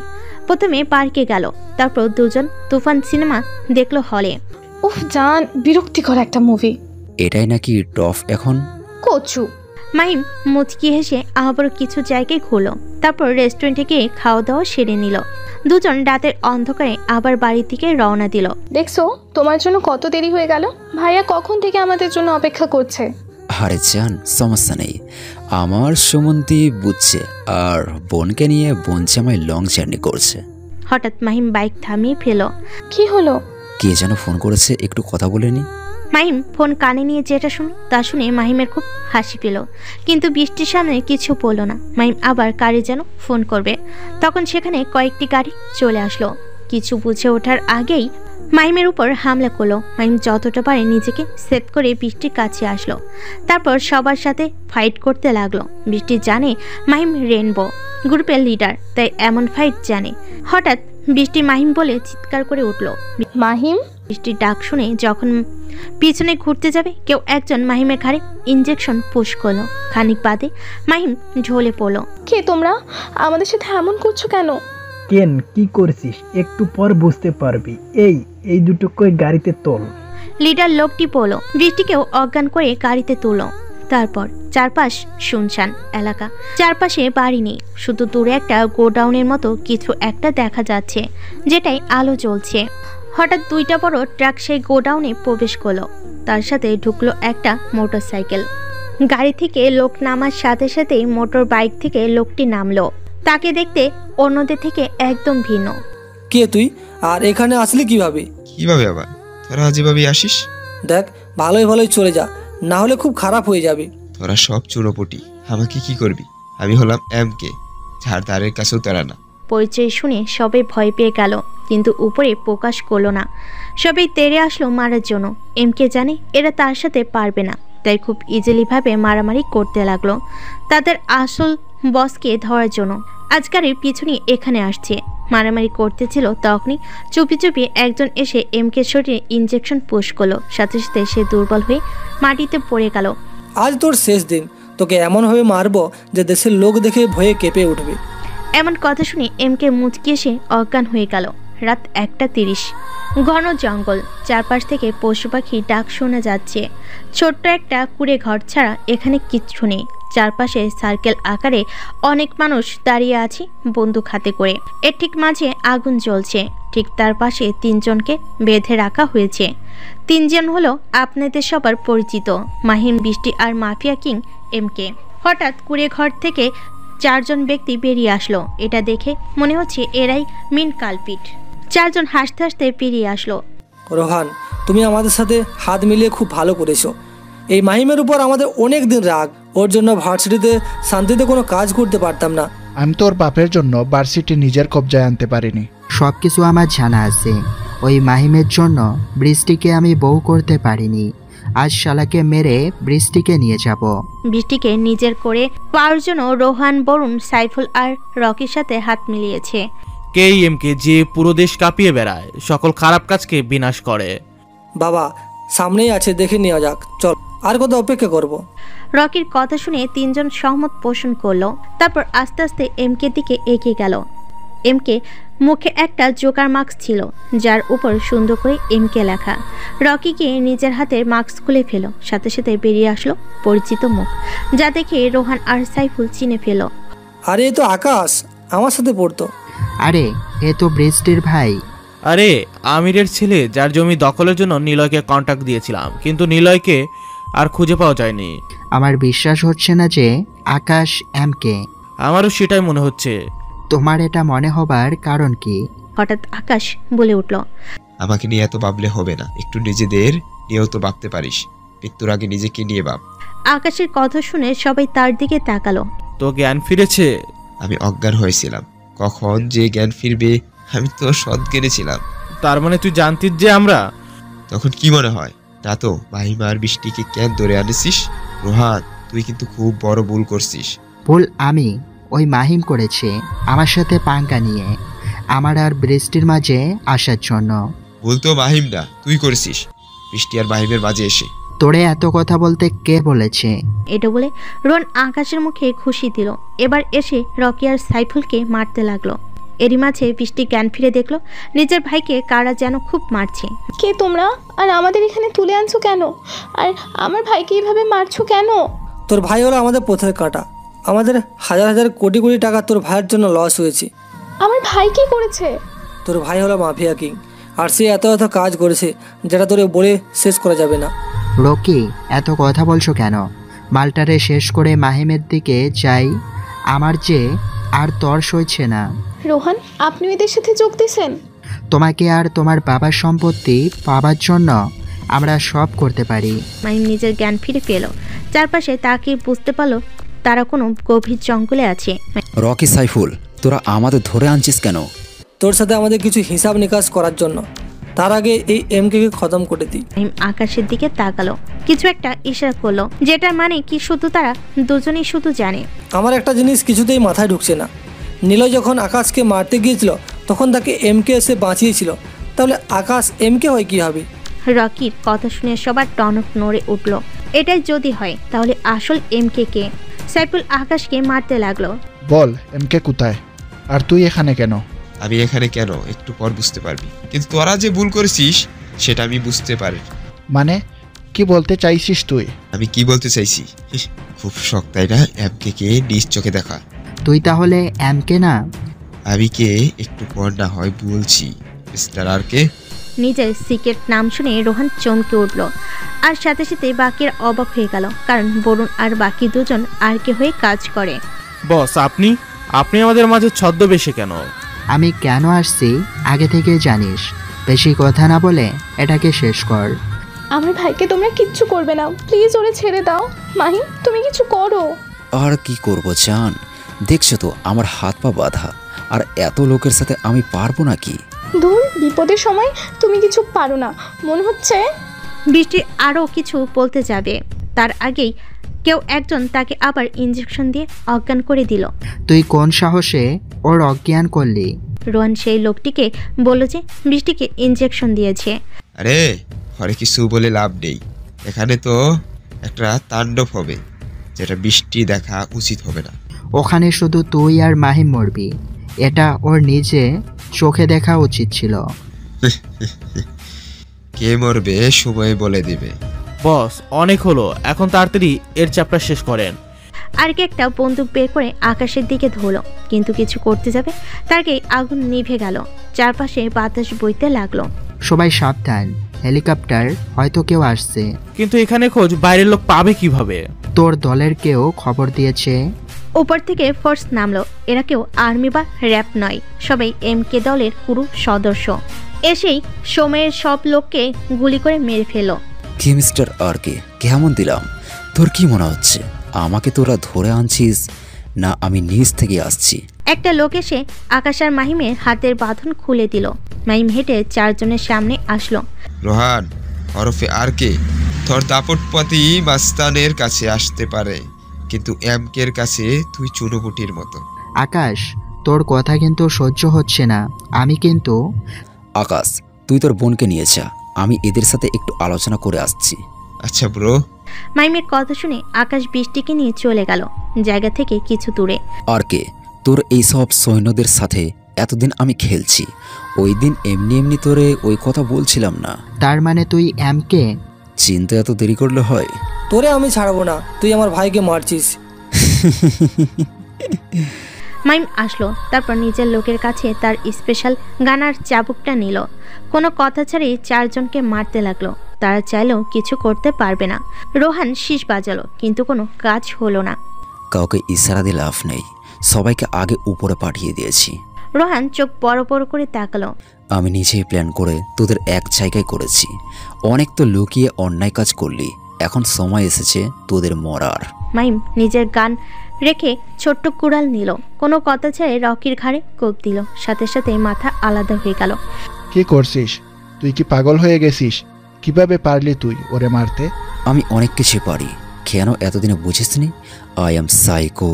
প্রথমে পার্কে গেল, তারপর দুজন তুফান সিনেমা দেখলো হলে। উফ জান, বিরক্তিকর একটা মুভি। এটাই নাকি টফ এখন? কচু। মাহিম মুচকি হেসে আবারও কিছু জায়গায় ঘুরলো, তারপর রেস্টুরেন্টে গিয়ে খাওয়া দাওয়া সেরে নিল। দুজন রাতের অন্ধকারে আবার বাড়ির দিকে রওনা দিল। দেখছো তোমার জন্য কত দেরি হয়ে গেল? ভাইয়া কখন থেকে আমাদের জন্য অপেক্ষা করছে। আরে জান, সমস্যা নেই, আমার সুমন্তি বুঝছে, আর বোনকে নিয়ে বোন জামাই লং জার্নি করছে। হঠাৎ মাহিম বাইক থামিয়ে ফেল। কি হলো? কে যেন ফোন করেছে, একটু কথা বলে নি। মাহিম ফোন কানে নিয়ে যেটা তা শুনে মাহিমের খুব হাসি পেল, কিন্তু বৃষ্টির সামনে কিছু বলল না। মাহিম আবার কারে যেন ফোন করবে, তখন সেখানে কয়েকটি গাড়ি চলে আসলো। কিছু বুঝে ওঠার আগেই মাহিমের উপর হামলা করলো। মাহিম যতটা পারে নিজেকে সেভ করে বৃষ্টির কাছে আসলো, তারপর সবার সাথে ফাইট করতে লাগলো। বৃষ্টি জানে মাহিম রেনবো গ্রুপের লিডার, তাই এমন ফাইট জানে। হঠাৎ বৃষ্টি মাহিম বলে চিৎকার করে উঠল। মাহিম! বৃষ্টির ডাক শুনে যখন পিছনে ঘুরতে যাবে, কেউ একজন মাহিমের ঘাড়ে ইঞ্জেকশন পুশ করলো। খানিক বাদে মাহিম ঢলে পড়লো। কে তোমরা? আমাদের সাথে এমন করছো কেন? কেন কি করছিস একটু পর বুঝতে পারবি। এই দুটো কই গাড়িতে তোল। লিডার লোকটি বলল। বৃষ্টিকেও অজ্ঞান করে গাড়িতে তুলল। তারপর চারপাশ শুনশান এলাকা, চারপাশে বাড়ি নেই, শুধু দূরে একটা গোডাউনের মতো কিছু একটা দেখা যাচ্ছে, যেটাই আলো জ্বলছে। হঠাৎ দুইটা বড় ট্রাক সেই গোডাউনে প্রবেশ করলো, তার সাথে ঢুকলো একটা মোটরসাইকেল। গাড়ি থেকে লোক নামার সাথে সাথেই মোটর বাইক থেকে লোকটি নামলো। তাকে দেখতে অন্যদের থেকে একদম ভিন্ন। কে তুই, আর এখানে আসলি কিভাবে? কিভাবে আবার? তোরা যেভাবে আসিস। দেখ, ভালোই ভালোই চলে যা, না হলে খুব খারাপ হয়ে যাবে। তোরা সব চুনোপটি, আমাকে কি করবি? আমি হলাম এমকে, যার দ্বারের কাছেও তোরা না। পরিচয় শুনে সবাই ভয় পেয়ে গেল, কিন্তু উপরে প্রকাশ করলো না। সবাই তেড়ে আসলো মারার জন্য। এমকে জানে এরা তার সাথে পারবে না, তাই খুব ইজিলি ভাবে মারামারি করতে লাগলো তাদের আসল বসকে ধরার জন্য। আজকারের পিছনে এখানে আসছে, মারামারি করতেছিল। তখনই চুপি চুপি একজন এসে এমকে শরীরে ইঞ্জেকশন পুশ করলো, সাথে সাথে সে দুর্বল হয়ে মাটিতে পড়ে গেল। আজ তোর শেষ দিন, তোকে এমনভাবে মারবো যে দেশের লোক দেখে ভয়ে কেঁপে উঠবে। এমন কথা শুনে এমকে মুচকি এসে অজ্ঞান হয়ে গেল। রাত 1:30, ঘন জঙ্গল, চারপাশ থেকে পশু পাখি ডাক শোনা যাচ্ছে। ছোট্ট একটা কুড়ে ঘর ছাড়া এখানে কিচ্ছু নেই। চারপাশে সার্কেল আকারে অনেক মানুষ দাঁড়িয়ে আছে বন্দুক হাতে করে। এর ঠিক মাঝে আগুন জ্বলছে, ঠিক তার পাশে তিনজনকে বেঁধে রাখা হয়েছে। তিনজন হলো আপনাদের সবার পরিচিত মাহিম, বৃষ্টি আর মাফিয়া কিং এমকে। হঠাৎ কুড়ে ঘর থেকে চারজন ব্যক্তি বেরিয়ে আসলো। এটা দেখে মনে হচ্ছে এরাই মেন কালপিট। চারজন হাসতে হাসতে বেরিয়ে আসলো। রোহান, তুমি আমাদের সাথে হাত মিলিয়ে খুব ভালো করেছো। এই মাহিমের উপর আমাদের অনেক দিন রাগ, ওর জন্য ভার্সিটিতে শান্তিতে কোনো কাজ করতে পারতাম না। আমি তো ওর বাপের জন্য ভার্সিটি নিজের কবজায় আনতে পারিনি। সব কিছু আমার জানা আছে। ওই মাহিমের জন্য বৃষ্টিকে আমি বউ করতে পারিনি। আজ শালাকে মেরে বৃষ্টিকে নিয়ে যাব। বৃষ্টিকে নিজের করে পাওয়ার জন্য রোহান, বরুণ, সাইফুল আর রকির সাথে হাত মিলিয়েছে। কেএমকে যে পুরো দেশ কাঁপিয়ে বেড়ায়, সকল খারাপ কাজকে বিনাশ করে। বাবা সামনেই আছে, দেখে নেওয়া যাক, চল আর কত অপেক্ষা করব। রকির কথা শুনে তিনজন সহমত পোষণ করলো। তারপর আস্তে আস্তে এমকে দিকে এগিয়ে গেল। এমকে মুখে একটা জোকার মাস্ক ছিল, যার উপর সুন্দর করে এমকে লেখা। রকিকে নিজের হাতের মাস্ক খুলে ফেল, সাথে সাথে বেরিয়ে আসলো পরিচিত মুখ, যা দেখে রোহান আর সাইফুল চিনে ফেল। আরে এ তো আকাশ, আমার সাথে পড়তো। আরে এ তো বৃষ্টির ভাই। আরে আমিরের ছেলে, যার জমি দখলের জন্য নিলয়কে কন্টাক্ট দিয়েছিলাম, কিন্তু নিলয়কে আর খুঁজে পাওয়া যায়নি। আমার বিশ্বাস হচ্ছে না যে আকাশ এমকে। আমারও সেটাই মনে হচ্ছে। তোমার এটা মনে হবার কারণ কি? হঠাৎ আকাশ বলে উঠল, আমাকে নিয়ে এত ভাবলে হবে না, একটু নিজেদের নিয়েও তো ভাবতে পারিস। মৃত্যুর আগে নিজেকে নিয়ে ভাব। আকাশের কথা শুনে সবাই তার দিকে তাকালো। তো জ্ঞান ফিরেছে? আমি অজ্ঞান হয়েছিলাম, কখন যে জ্ঞান ফিরবে আমি তো সৎ জ্ঞানে ছিলাম। তার মানে তুই জানতিস যে আমরা? তখন কি মনে হয় না তো মাহিমার বৃষ্টিকে কেন ধরে আনিসিস? রোহান, তুই কিন্তু খুব বড় ভুল করছিস। ভুল আমি, ওই মাহিম করেছে আমার সাথে পাঙ্কা নিয়ে আমার আর বৃষ্টির মাঝে আসার জন্য। ভুল তো মাহিম না, তুই করেছিস বৃষ্টি আর মাহিমের মাঝে এসে। তোরে এত কথা বলতে কে বলেছে? এটা বলে রোহন আকাশের মুখে খুশি দিল। এবার এসে রকি আর সাইফুলকে মারতে লাগলো। এরই মাঝে বৃষ্টি জ্ঞান ফিরে দেখলো নিজের ভাইকে কারা যেন খুব মারছে। কে তোমরা? আর আমাদের এখানে তুলে আনছো কেন? আর আমার ভাইকে এইভাবে মারছো কেন? তোর ভাই হলো আমাদের পথের কাঁটা। আমাদের হাজার হাজার কোটি কোটি টাকা তোর ভাইয়ের জন্য লস হয়েছে। আমার ভাই কি করেছে? তোর ভাই হলো মাফিয়া কিং, আর সে এত এত কাজ করেছে যেটা তোরে বলে শেষ করা যাবে না। রকি, এত কথা বলছো কেন? মালটারে শেষ করে মাহিমের দিকে যাই, আমার যে আর তর সইছে না। রোহান, আপনি এদের সাথে যোগ দিয়েছেন? তোমাকে আর তোমার বাবার সম্পত্তি পাবার জন্য আমরা সব করতে পারি। মাহিম নিজের জ্ঞান ফিরে পেল। চারপাশে তাকে বুঝতে পারলো তারা কোনো গভীর জঙ্গলে আছে। রকি, সাইফুল, তোরা আমাদের ধরে আনছিস কেন? তোর সাথে আমাদের কিছু হিসাব নিকাশ করার জন্য। তার আগে এই এমকে খতম করে দিই। মাহিম আকাশের দিকে তাকালো, কিছু একটা ইশারা করলো, যেটার মানে কি শুধু তারা দুজনেই শুধু জানে। আমার একটা জিনিস কিছুতেই মাথায় ঢুকছে না। নিলয় যখন আকাশকে মারতে গিয়েছিল তখন তাকে এমকে এসে বাঁচিয়েছিল, তাহলে আকাশ এমকে হয় কি হবে? রকির কথা শুনে সবার টনক নড়ে উঠল। এটাই যদি হয় তাহলে আসল এমকে কে? সাইফুল আকাশকে মারতে লাগলো। বল, এমকে কোথায়? আর তুই এখানে কেন? আমি এখানে কেন একটু পর বুঝতে পারবি, কিন্তু তোরা যে ভুল করেছিস সেটা আমি বুঝতে পারি। মানে কি বলতে চাইছিস তুই? আমি কি বলতে চাইছি, খুব শখ তাই না এমকে কে নিজ চোখে দেখা? তুই তাহলে এমকে না? আমি কে একটু পর না হয় বলছি। মিস্টার আর কে? নিজের সিক্রেট নাম শুনে রোহান চমকে উঠল, আর সাথে সাথে বাকির অবাক হয়ে গেল, কারণ বরুণ আর বাকি দুজন আর কে হয়ে কাজ করে। বস, আপনি আমাদের মাঝে ছদ্মবেশে কেন? আমি কেন আসছি আগে থেকে জানিস। বেশি কথা না বলে এটাকে শেষ কর। আমার ভাইকে তোমরা কিচ্ছু করবে না, প্লিজ ওরে ছেড়ে দাও। মাহিম, তুমি কিছু করো। আর কি করব জান, দেখছো তো আমার হাত পা বাঁধা, আর এত লোকের সাথে আমি পারবো নাকি? দূর, বিপদের সময় তুমি কিছু পারো না মনে হচ্ছে। বৃষ্টি আরও কিছু বলতে যাবে, তার আগেই কেউ একজন তাকে আবার ইঞ্জেকশন দিয়ে অজ্ঞান করে দিল। তুই কোন সাহসে ওর অজ্ঞান করলি? রোহান সেই লোকটিকে বলল যে বৃষ্টিকে ইঞ্জেকশন দিয়েছে। আরে ঘরে কিছু বলে লাভ নেই, এখানে তো একটা তাণ্ডব হবে যেটা বৃষ্টি দেখা উচিত হবে না। ওখানে শুধু তুই আর মাহিম মরবি, এটা ওর নিজে চোখে দেখা উচিত ছিল। কে মরবে সময় বলে দিবে। বস, অনেক হলো, এখন তাড়াতাড়ি এর চ্যাপ্টার শেষ করেন। আর কে একটা বন্দুক বের করে আকাশের দিকে ধরলো, কিন্তু কিছু করতে যাবে তাকে আগুন নিভে গেল। চারপাশে বাতাস বইতে লাগলো। সবাই সাবধান, হেলিকপ্টার হয়তো কেউ আসছে। কিন্তু এখানে খোঁজ বাইরের লোক পাবে কিভাবে? তোর দলের কেউ খবর দিয়েছে। উপর থেকে ফোর্স নামলো। এরা কেউ আর্মি বা র্যাব নয়, সবাই এমকে দলের পুরো সদস্য। এসেই সময়ের সব লোককে গুলি করে মেরে ফেলো। কি মিস্টার আর কে, কেমন দিলাম? তোর কি মনে হচ্ছে আমাকে তোরা ধরে আনছিস না আমি নিজ থেকে আসছি? একটা লোক এসে আকাশ আর মাহিমের হাতের বাঁধন খুলে দিল। মাহিম হেঁটে চারজনের সামনে আসলো। রোহান হরফে আর কে, তোর দাপটপতি মাস্তানের কাছে আসতে পারে, কিন্তু এমকের কাছে তুই চুনোপুটির মতো। আকাশ, তোর কথা কিন্তু সহ্য হচ্ছে না। আমি কিন্তু আকাশ, তুই তোর বোনকে নিয়ে যা, আমি এদের সাথে একটু আলোচনা করে আসছি। আচ্ছা ব্রো। মাইমের কথা শুনে আকাশ বৃষ্টিকে নিয়ে চলে গেল জায়গা থেকে কিছু দূরে। আর কে, তোর এইসব সৈন্যদের সাথে এতদিন আমি খেলছি, ওই দিন এমনি এমনি তোরে ওই কথা বলছিলাম না। তার মানে তুই এমকে? চিনতে এত দেরি করলে হয়? তোরে আমি ছাড়বো না, তুই আমার ভাইকে মারছিস। মাইম আসলো, তারপর নিজের লোকের কাছে তার স্পেশাল গানার চাবুকটা নিল। কোনো কথা ছাড়াই চারজনকে মারতে লাগলো। তারা চাইলেও কিছু করতে পারবে না। রোহান শীষ বাজালো, কিন্তু কোনো কাজ হলো না। কাউকে ইশারা দিয়ে লাভ নেই, সবাইকে আগে উপরে পাঠিয়ে দিয়েছি। রোহান চোখ বড় বড় করে তাকালো। আমি নিজেই প্ল্যান করে তোদের এক জায়গায় করেছি। অনেক তো লুকিয়ে অন্যায় কাজ করলি, এখন সময় এসেছে তোদের মরার। মাইম নিজের গান রেখে ছোট্ট কুড়াল নিল, কোনো কথা ছাড়াই রকির ঘাড়ে কোপ দিল। সাথে সাথে মাথা আলাদা হয়ে গেল। কি করছিস তুই? কি পাগল হয়ে গেছিস? কিভাবে পারলি তুই ওরে মারতে? আমি অনেক কিছু পারি, কেন এতদিনে বুঝিসনি? I am psycho.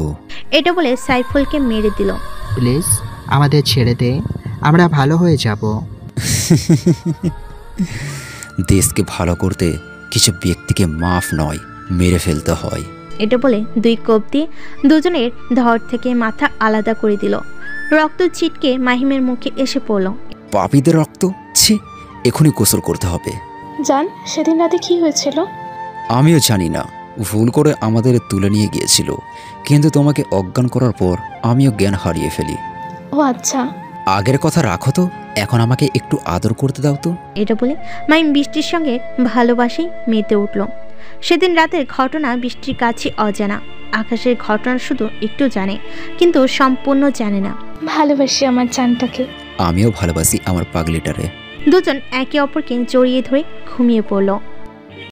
এটা বলে সাইফুলকে মেরে দিল। প্লিজ আমাদের ছেড়ে দে, আমরা ভালো হয়ে যাব। দেশকে ভালো করতে কিছু ব্যক্তিকে মাফ নয়, মেরে ফেলতে হয়। এটা বলে দুই কোপ দিয়ে দুজনের ধর থেকে মাথা আলাদা করে দিল। রক্ত ছিটকে মাহিমের মুখে এসে পড়ল। পাপীদের রক্ত, ছি, এখনই গোসল করতে হবে। জান, সেদিন রাতে কি হয়েছিল? আমিও জানি না, ভুল করে আমাদের তুলে নিয়ে গিয়েছিল, কিন্তু তোমাকে অজ্ঞান করার পর আমিও জ্ঞান হারিয়ে ফেলি। ও আচ্ছা, আগের কথা রাখো তো, এখন আমাকে একটু আদর করতে দাও তো। এটা বলে মাহিম বৃষ্টির সঙ্গে ভালোবাসেই মেতে উঠল। সেদিন রাতের ঘটনা বৃষ্টির কাছে অজানা। আকাশের ঘটনা শুধু একটু জানে, কিন্তু সম্পূর্ণ জানে না। ভালোবাসি আমার জানটাকে। আমিও ভালোবাসি আমার পাগলিটারে। দুজন একে অপরকে জড়িয়ে ধরে ঘুমিয়ে পড়ল।